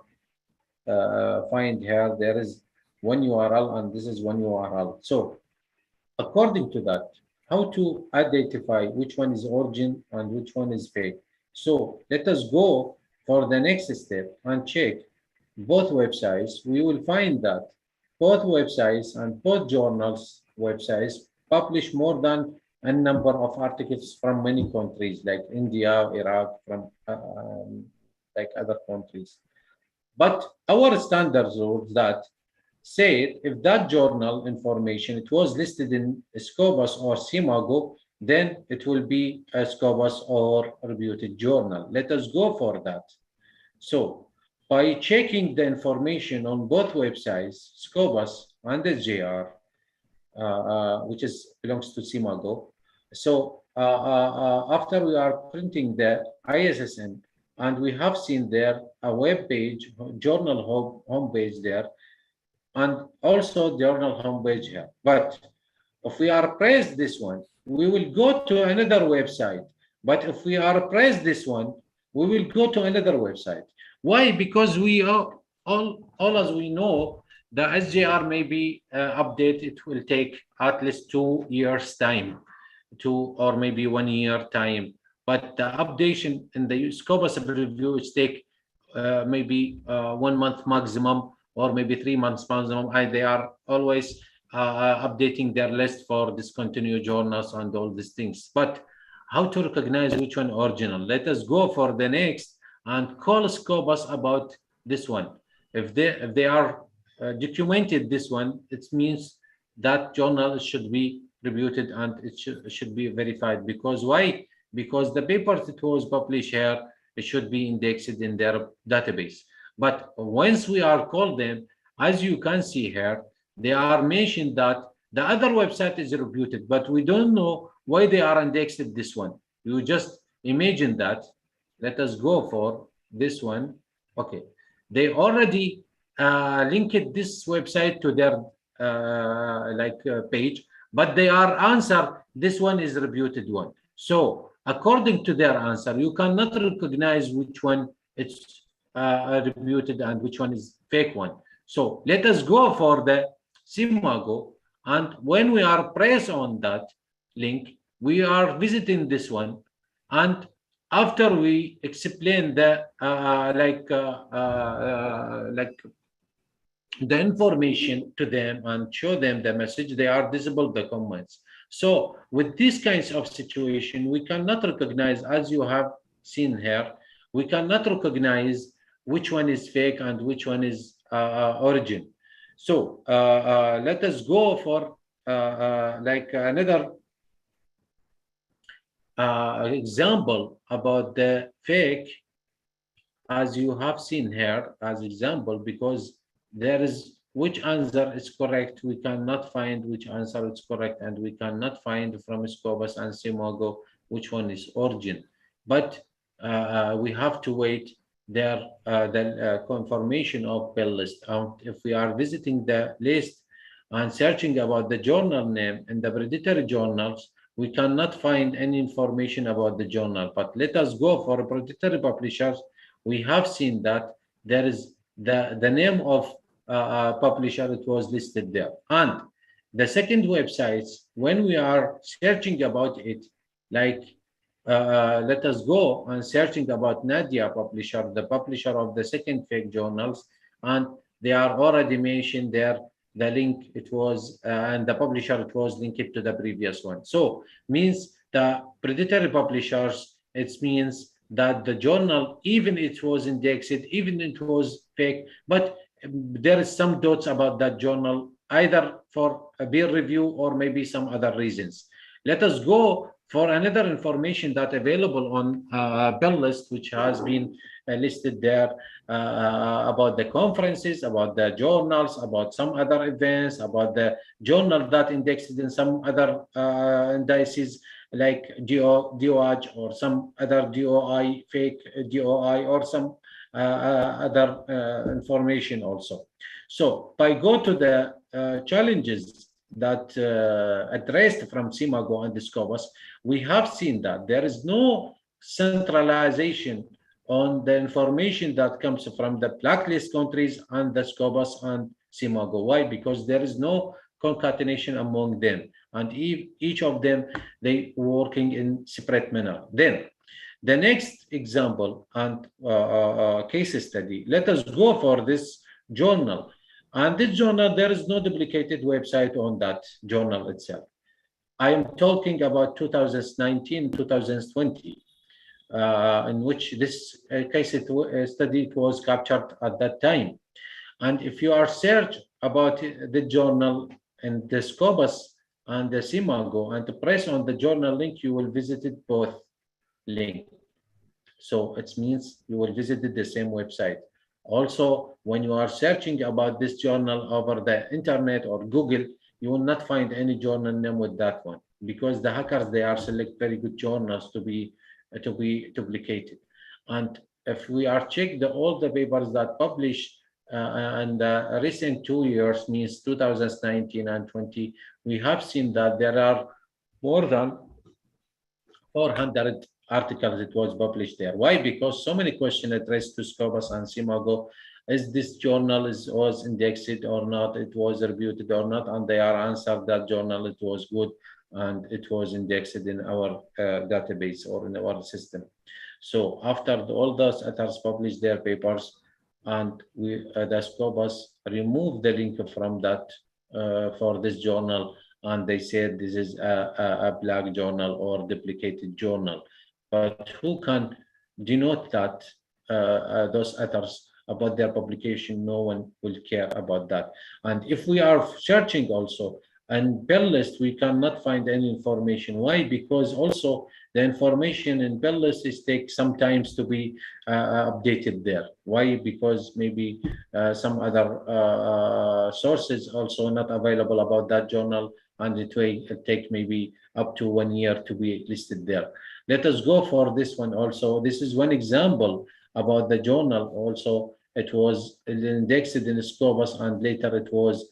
find here. There is one URL and this is one URL. So according to that, how to identify which one is origin and which one is fake. So let us go for the next step and check both websites. We will find that both websites and both journals websites publish more than a number of articles from many countries like India, Iraq, from like other countries. But our standards rules that said if that journal information it was listed in Scopus or Simago, then it will be a Scopus or reputed journal. Let us go for that. So by checking the information on both websites, Scopus and SJR, which belongs to Simago. So after we are printing the ISSN, and we have seen there a web page, journal homepage there, and also journal homepage here. But if we are pressed this one, we will go to another website. But if we are pressed this one, we will go to another website. Why? Because we are all as we know, the SJR may be update. It will take at least 2 years time, or maybe 1 year time. But the updation in the Scopus review is take maybe 1 month maximum, or maybe 3 months maximum. And they are always updating their list for discontinued journals and all these things. But how to recognize which one original? Let us go for the next and call Scopus about this one. If they are documented this one, it means that journal should be reviewed and it should be verified. Because why? Because the papers it was published here, it should be indexed in their database. But once we are called them, as you can see here, they are mentioned that the other website is reputed, but we don't know why they are indexed this one. You just imagine that. Let us go for this one. Okay, they already linked this website to their page, but they are answer this one is reputed one. So according to their answer, you cannot recognize which one it's reputed and which one is fake one. So let us go for the Simago, and when we are pressed on that link, we are visiting this one, and after we explain the the information to them and show them the message, they are disable the comments. So with these kinds of situation, we cannot recognize, as you have seen here, we cannot recognize which one is fake and which one is origin. So let us go for another example about the fake, as you have seen here as example, because there is which answer is correct. We cannot find which answer is correct, and we cannot find from Scopus and Simago which one is origin. But we have to wait their confirmation of bill list. If we are visiting the list and searching about the journal name in the predatory journals, we cannot find any information about the journal. But let us go for predatory publishers. We have seen that there is the name of publisher, it was listed there. And the second websites, when we are searching about it, like let us go and searching about Nadia publisher, the publisher of the second fake journals, and they are already mentioned there. The link it was and the publisher it was linked to the previous one. So means the predatory publishers, it means that the journal, even it was indexed, even it was fake, but there is some doubts about that journal, either for a peer review or maybe some other reasons. Let us go for another information that available on bill list, which has been listed there about the conferences, about the journals, about some other events, about the journal that indexed in some other indices like DOH or some other DOI, fake DOI, or some other information also. So by go to the challenges that addressed from CIMAGO and the SCOBUS, we have seen that there is no centralization on the information that comes from the blacklist countries and the SCOBUS and CIMAGO. Why? Because there is no concatenation among them, and each of them, they working in separate manner. Then the next example and case study, let us go for this journal. And this journal, there is no duplicated website on that journal itself. I am talking about 2019, 2020, in which this case study was captured at that time. And if you are search about the journal and the SCOBUS and the CIMAGO and to press on the journal link, you will visit it both link. So it means you will visit the same website. Also, when you are searching about this journal over the internet or Google, you will not find any journal name with that one, because the hackers, they are select very good journals to be duplicated. And if we are check all the papers that published in the recent 2 years, means 2019 and 20, we have seen that there are more than 400 articles it was published there. Why? Because so many questions addressed to SCOBUS and CIMAGO. Is this journal was indexed or not? It was reviewed or not? And they are answered that journal, it was good and it was indexed in our database or in our system. So after all those authors published their papers, and the SCOBUS removed the link from that for this journal, and they said this is a black journal or duplicated journal. But who can denote that those authors about their publication? No one will care about that. And if we are searching also and Bell list, we cannot find any information. Why? Because also the information in Bell list is take sometimes to be updated there. Why? Because maybe some other sources also not available about that journal, and it will take maybe up to 1 year to be listed there. Let us go for this one also. This is one example about the journal also. It was indexed in SCOBUS and later it was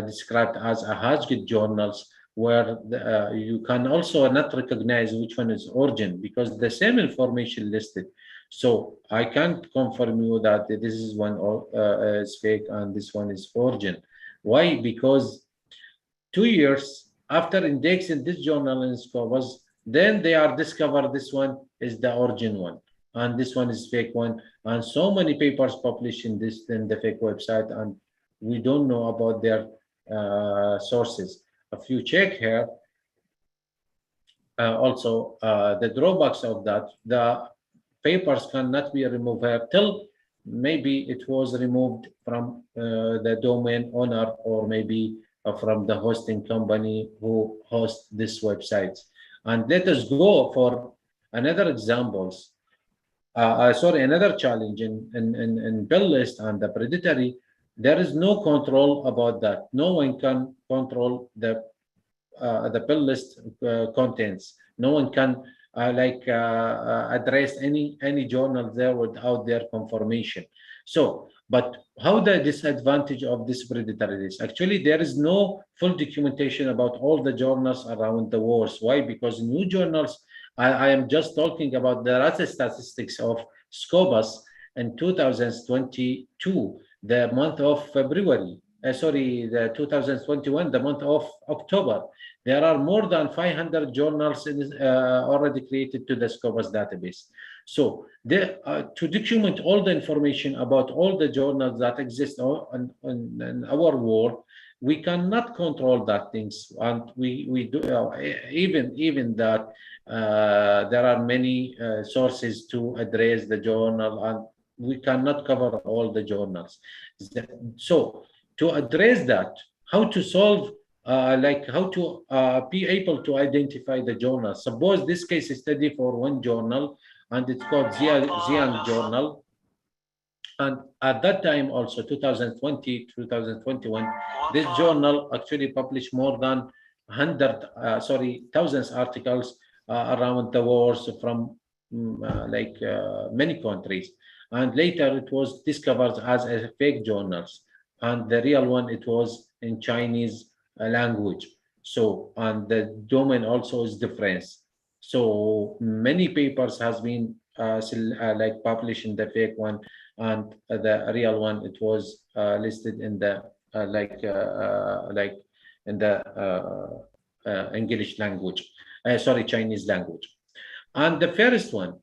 described as a Hashgate journals, where you can also not recognize which one is origin because the same information listed. So I can't confirm you that this is one is fake and this one is origin. Why? Because 2 years after indexing this journal in SCOBUS, then they are discovered this one is the origin one and this one is fake one, and so many papers published in this in the fake website, and we don't know about their sources. If you check here, also the drawbacks of that, the papers cannot be removed here till maybe it was removed from the domain owner or maybe from the hosting company who hosts this website. And let us go for another examples. Another challenge in Bell list and the predatory. There is no control about that. No one can control the Bell list contents. No one can address any journal there without their confirmation. So, but how the disadvantage of this predatory list? Actually, there is no full documentation about all the journals around the world. Why? Because new journals, I am just talking about the data statistics of SCOBUS in 2022, the month of February, the 2021, the month of October. There are more than 500 journals already created to the SCOBUS database. So to document all the information about all the journals that exist in our world, we cannot control that things, and we do even that there are many sources to address the journal, and we cannot cover all the journals. So to address that, how to solve how to be able to identify the journal. Suppose this case study for one journal, and it's called Xian Journal. And at that time also, 2020, 2021, this journal actually published more than thousands articles around the world from many countries. and later it was discovered as a fake journals, and the real one, it was in Chinese language. So, and the domain also is different. So many papers has been like published in the fake one, and the real one, it was listed in the like in the English language, sorry, Chinese language. And the first one,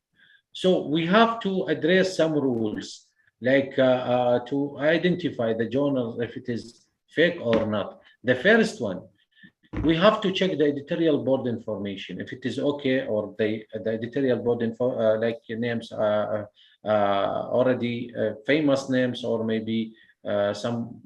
so we have to address some rules, like to identify the journal if it is fake or not. The first one, we have to check the editorial board information if it is okay, or the editorial board info like names already famous names, or maybe some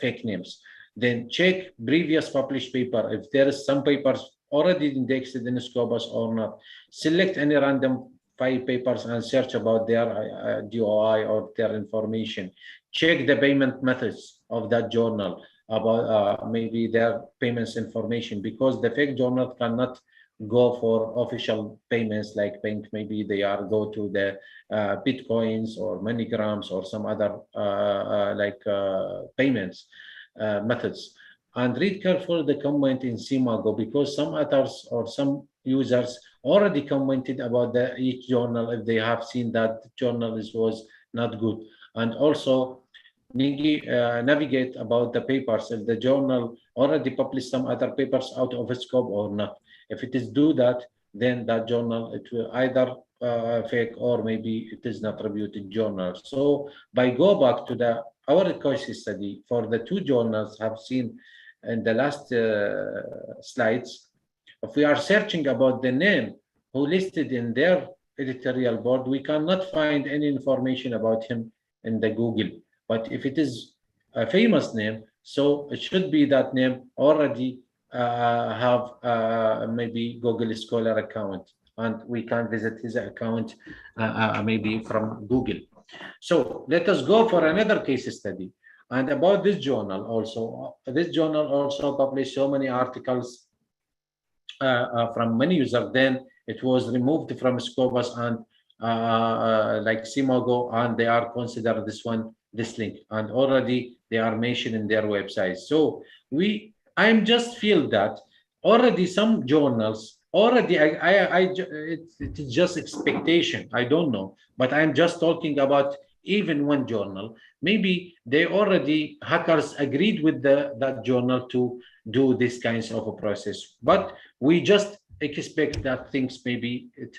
fake names. Then check previous published paper if there is some papers already indexed in Scopus or not. Select any random 5 papers and search about their DOI or their information. Check the payment methods of that journal, about maybe their payments information, because the fake journal cannot go for official payments like bank. Maybe they are go to the Bitcoins or MoneyGrams or some other payments methods. And read carefully the comment in Simago, because some authors or some users already commented about each journal if they have seen that the journal was not good. And also navigate about the papers if the journal already published some other papers out of scope or not. If it is do that, then that journal, it will either fake or maybe it is not reputed journal. So by go back to our case study for the 2 journals have seen in the last slides, if we are searching about the name who listed in their editorial board, we cannot find any information about him in the Google. But if it is a famous name, so it should be that name already have maybe Google Scholar account, and we can visit his account maybe from Google. So let us go for another case study. And about this journal also, published so many articles from many users. Then it was removed from Scopus and like Simago, and they are considered this link, and already they are mentioned in their website. So I'm just feel that already some journals already it's just expectation, I don't know, but I'm just talking about even one journal. Maybe they already hackers agreed with that journal to do this kinds of a process, but we just expect that things maybe it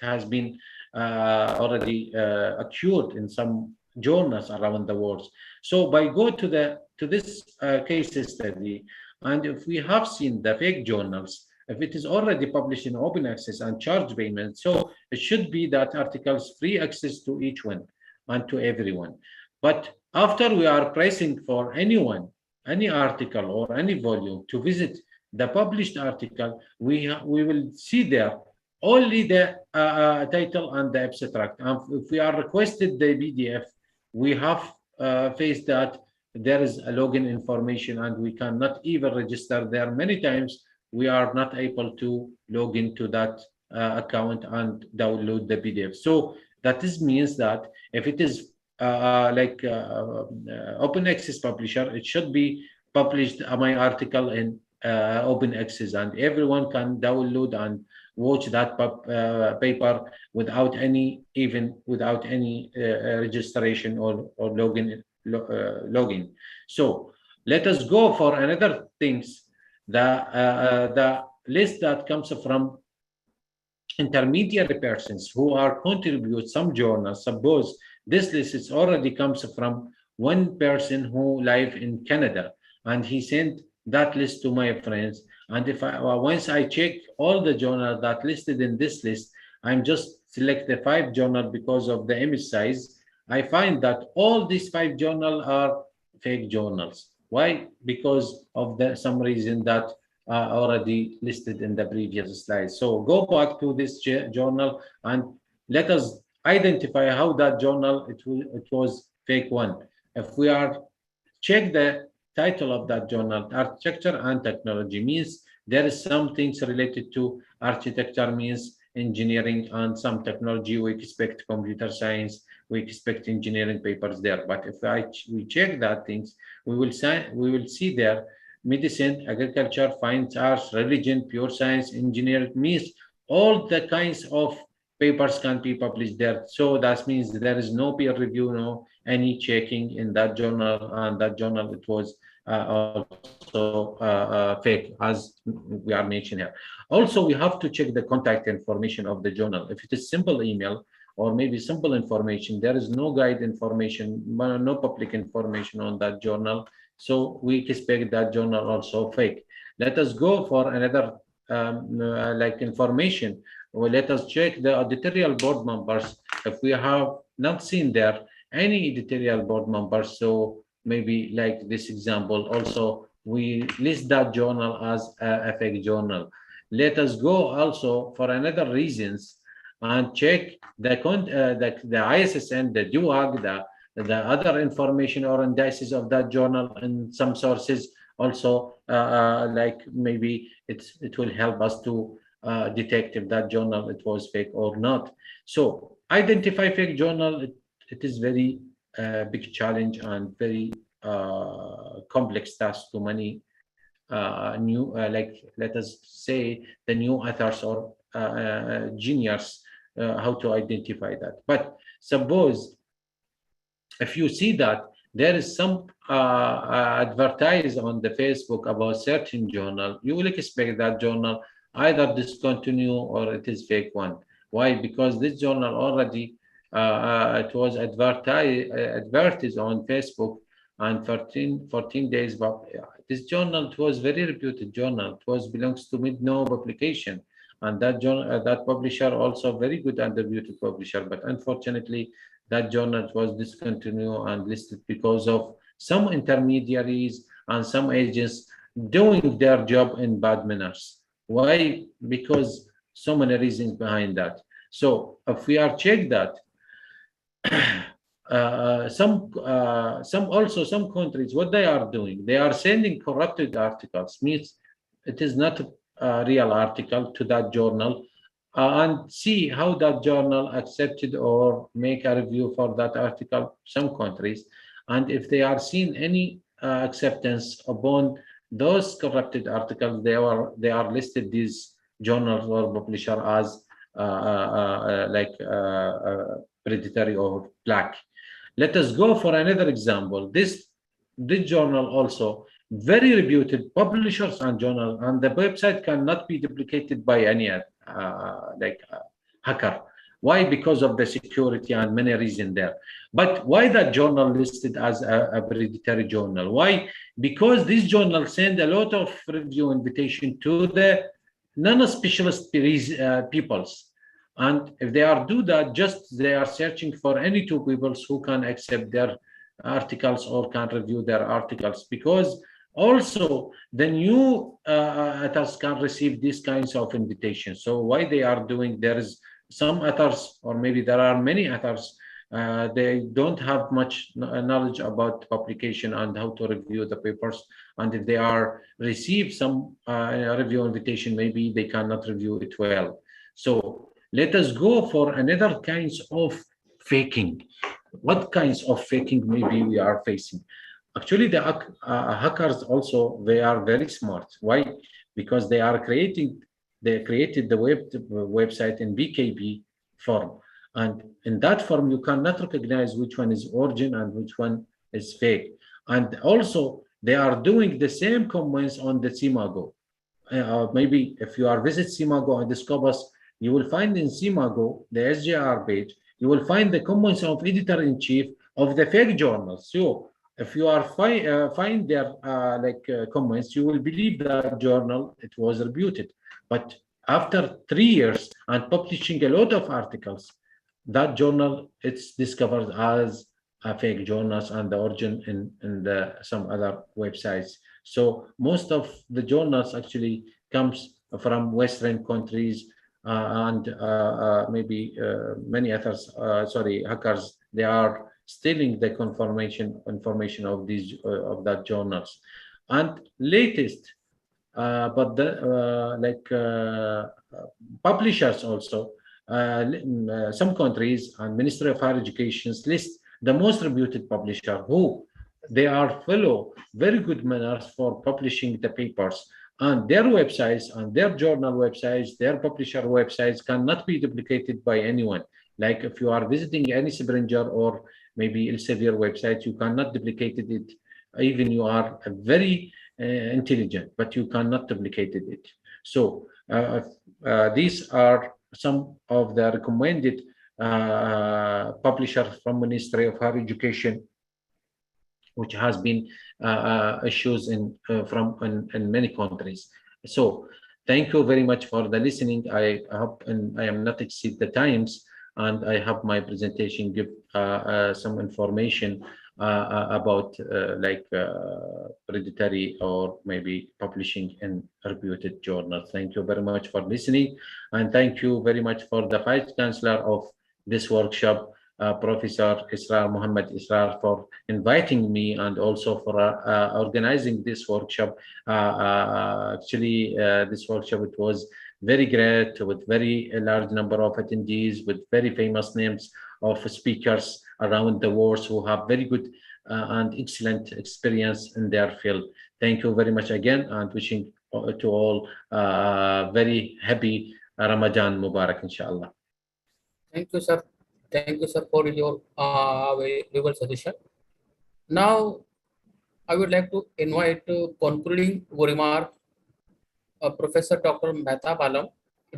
has been already occurred in some journals around the world. So by go to this case study, and if we have seen the fake journals, if it is already published in open access and charge payment, so it should be that articles free access to each one and to everyone. But after we are pricing for anyone, any article or any volume to visit the published article, we will see there only the title and the abstract. And if we are requested the PDF, we have faced that there is a login information and we cannot even register there. Many times we are not able to log into that account and download the PDF. So that means that if it is open access publisher, it should be published my article in open access, and everyone can download and watch that paper without any registration or login. So let us go for another things. The list that comes from intermediary persons who are contribute some journals. Suppose this list is already comes from one person who live in Canada, and he sent that list to my friends. And if once I check all the journals that listed in this list, I'm just select the 5 journal because of the image size. I find that all these 5 journals are fake journals. Why? Because of some reason that already listed in the previous slide. So go back to this journal and let us identify how that journal it was fake one. If we are check the title of that journal, architecture and technology, means there is some things related to architecture, means engineering and some technology. We expect computer science, we expect engineering papers there. But if we check that things, we will see there medicine, agriculture, fine arts, religion, pure science, engineering, means all the kinds of papers can be published there. So that means there is no peer review, no any checking in that journal, and that journal it was also fake, as we are mentioning here. Also, we have to check the contact information of the journal. If it is simple email or maybe simple information, there is no guide information, no public information on that journal. So we expect that journal also fake. Let us go for another like information. Well, let us check the editorial board members. If we have not seen there any editorial board members, so maybe like this example, also we list that journal as a fake journal. Let us go also for another reasons and check the ISSN, the DUAG, the other information or indices of that journal, and some sources also like maybe it will help us to detect if that journal it was fake or not. So identify fake journal, it is very big challenge and very complex task to many new like let us say the new authors or juniors how to identify that. But suppose if you see that there is some advertise on the Facebook about certain journal, you will expect that journal either discontinue or it is fake one. Why? Because this journal already it was advertised on Facebook, and 14 days, but this journal, it was very reputed journal. It was belongs to Mid-No publication, and that journal, that publisher also very good and reputed publisher. But unfortunately, that journal was discontinued and listed because of some intermediaries and some agents doing their job in bad manners. Why? Because so many reasons behind that. So if we are check that. Some countries, what they are doing, they are sending corrupted articles, means it is not a real article to that journal, and see how that journal accepted or make a review for that article, some countries, and if they are seeing any acceptance upon those corrupted articles, they are listed these journals or publisher as predatory or black. Let us go for another example. This journal also very reputed publishers and journal, and the website cannot be duplicated by any hacker. Why? Because of the security and many reasons there. But why that journal listed as a predatory journal? Why? Because this journal send a lot of review invitation to the non-specialist peoples. And if they are do that, just they are searching for any two people who can accept their articles or can review their articles, because also the new authors can receive these kinds of invitations. So why they are doing, there is some authors, or maybe there are many authors, they don't have much knowledge about publication and how to review the papers. And if they are receive some review invitation, maybe they cannot review it well. So let us go for another kinds of faking. What kinds of faking maybe we are facing? Actually, the hackers also, they are very smart. Why? Because they created the website in BKB form. And in that form, you cannot recognize which one is origin and which one is fake. And also, they are doing the same comments on the Simago. Maybe if you are visit Simago and Scopus, you will find in Simago, the SJR page, you will find the comments of editor-in-chief of the fake journals. So if you are find their comments, you will believe that journal, it was reputed. But after 3 years and publishing a lot of articles, that journal, it's discovered as a fake journals and the origin in some other websites. So most of the journals actually comes from Western countries, and maybe many others, hackers, they are stealing the information of these of that journals. And latest but the publishers also, some countries and Ministry of Higher Education list the most reputed publisher who they are follow very good manners for publishing the papers, and their websites and their journal websites, their publisher websites cannot be duplicated by anyone. Like if you are visiting any Springer or maybe Elsevier website, you cannot duplicate it. Even you are very intelligent, but you cannot duplicate it. So these are some of the recommended publishers from Ministry of Higher Education, which has been issues in many countries. So thank you very much for the listening. I hope and I am not exceed the times, and I have my presentation give some information about predatory or maybe publishing in reputed journals. Thank you very much for listening, and thank you very much for the Vice Chancellor of this workshop, Professor Israr Muhammad Israr, for inviting me and also for organizing this workshop. Actually, this workshop, it was very great with very large number of attendees, with very famous names of speakers around the world who have very good and excellent experience in their field. Thank you very much again, and wishing to all very happy Ramadan Mubarak, inshallah. Thank you, sir. Thank you, sir, for your valuable suggestion. Now, I would like to invite concluding remark Professor Dr. Mehtab Alam,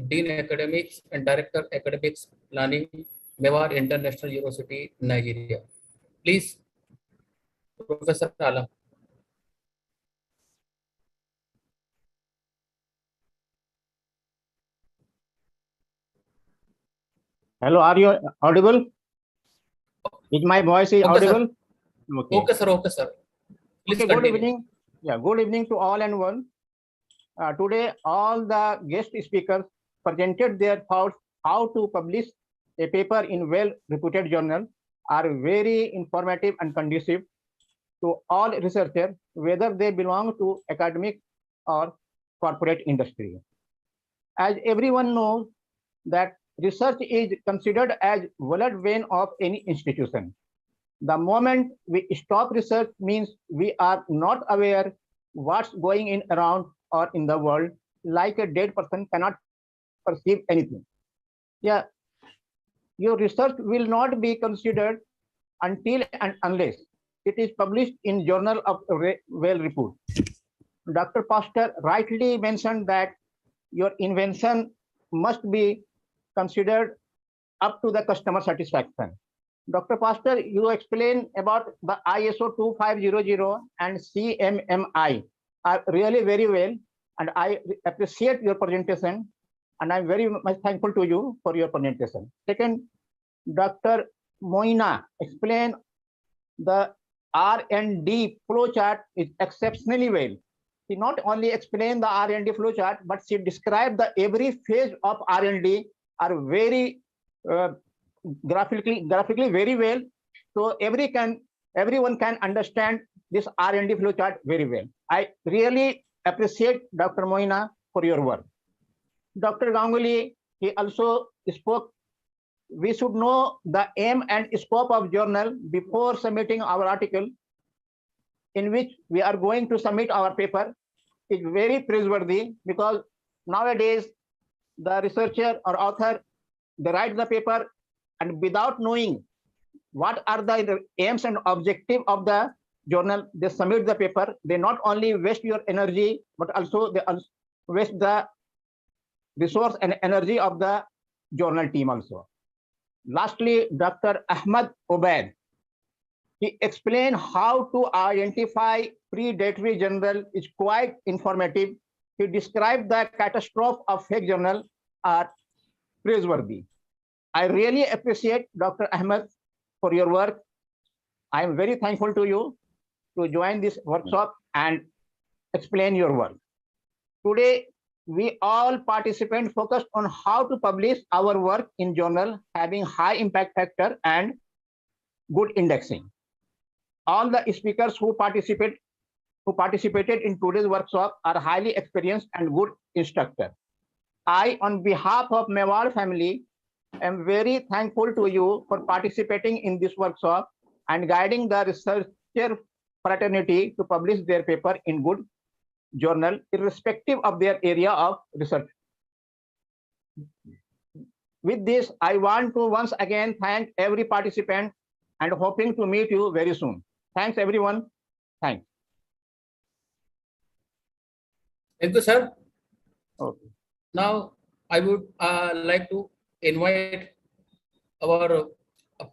Dean Academics and Director Academics Planning, Mewar International University, Nigeria. Please, Professor Alam. Hello, are you audible? Is my voice audible? Okay. Okay, sir. Okay, sir. Please okay, good evening. Yeah, good evening to all and one. Today, all the guest speakers presented their thoughts how to publish a paper in well-reputed journal are very informative and conducive to all researchers, whether they belong to academic or corporate industry. As everyone knows that research is considered as blood vein of any institution. The moment we stop research means we are not aware what's going in around or in the world, like a dead person cannot perceive anything. Yeah, your research will not be considered until and unless it is published in journal of well repute. Dr. Pastor rightly mentioned that your invention must be considered up to the customer satisfaction. Dr. Pastor, you explained about the ISO 2500 and CMMI are really very well, and I appreciate your presentation, and I'm very much thankful to you for your presentation. Second, Dr. Moina explained the R&D flow chart is exceptionally well. She not only explained the R&D flow chart, but she described the every phase of R&D are very graphically very well. So everyone can understand this R&D flow chart very well. I really appreciate Dr. Moina for your work. Dr. Ganguly, he also spoke, we should know the aim and scope of journal before submitting our article in which we are going to submit our paper. Is very praiseworthy, because nowadays the researcher or author, they write the paper and without knowing what are the aims and objective of the journal, they submit the paper. They not only waste your energy, but also they waste the resource and energy of the journal team also. Lastly, Dr. Ahmad Obaid, he explained how to identify predatory journal is quite informative. He described the catastrophe of fake journal are praiseworthy. I really appreciate Dr. Ahmed for your work. I am very thankful to you to join this workshop and explain your work. Today, we all participants focused on how to publish our work in journal having high impact factor and good indexing. All the speakers who who participated in today's workshop are highly experienced and good instructors. I, on behalf of Mewar family, am very thankful to you for participating in this workshop and guiding the researcher fraternity to publish their paper in good journal, irrespective of their area of research. With this, I want to once again thank every participant and hoping to meet you very soon. Thanks, everyone. Thanks. Thank you, sir. Okay. Now, I would like to invite our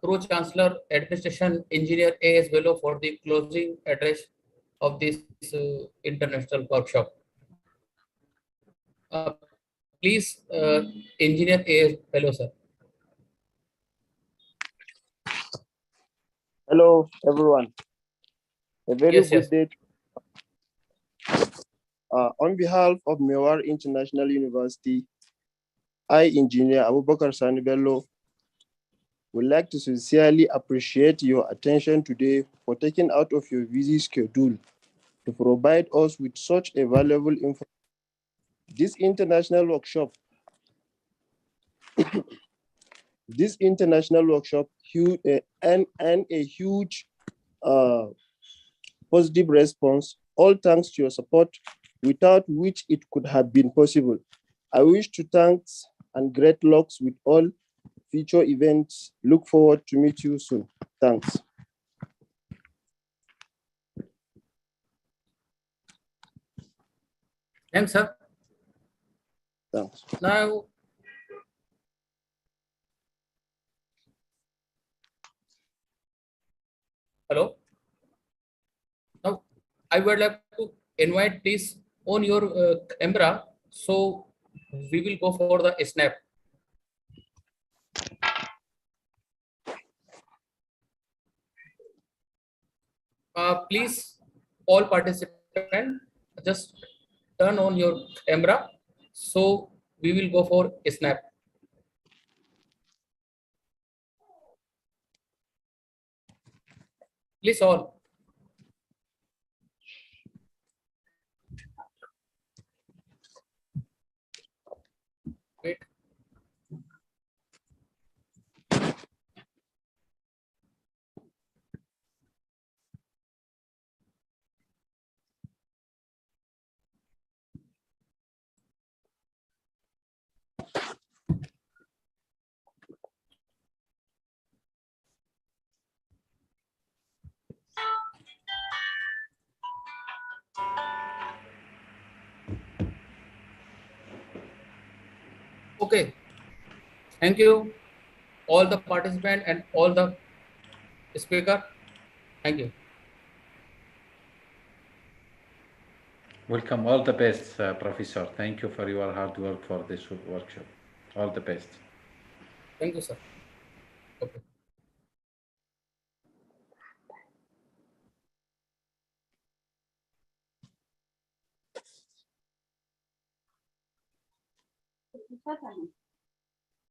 Pro-Chancellor Administration Engineer A.S. Bello for the closing address of this international workshop. Please, Engineer A.S. Bello, sir. Hello, everyone. A very good day. On behalf of Mewar International University, I, Engineer Abubakar Sani Bello, would like to sincerely appreciate your attention today for taking out of your busy schedule to provide us with such a valuable information. This international workshop and a huge positive response, all thanks to your support, without which it could have been possible. I wish to thanks and great luck with all future events. Look forward to meet you soon. Thanks. Thanks, sir. Thanks. Now, hello. Now, I would like to invite this on your camera, so we will go for the snap. Please, all participants, just turn on your camera, so we will go for a snap. Please all. Wait. Okay. Thank you, all the participants and all the speaker. Thank you. Welcome. All the best, Professor. Thank you for your hard work for this workshop. All the best. Thank you, sir. Okay.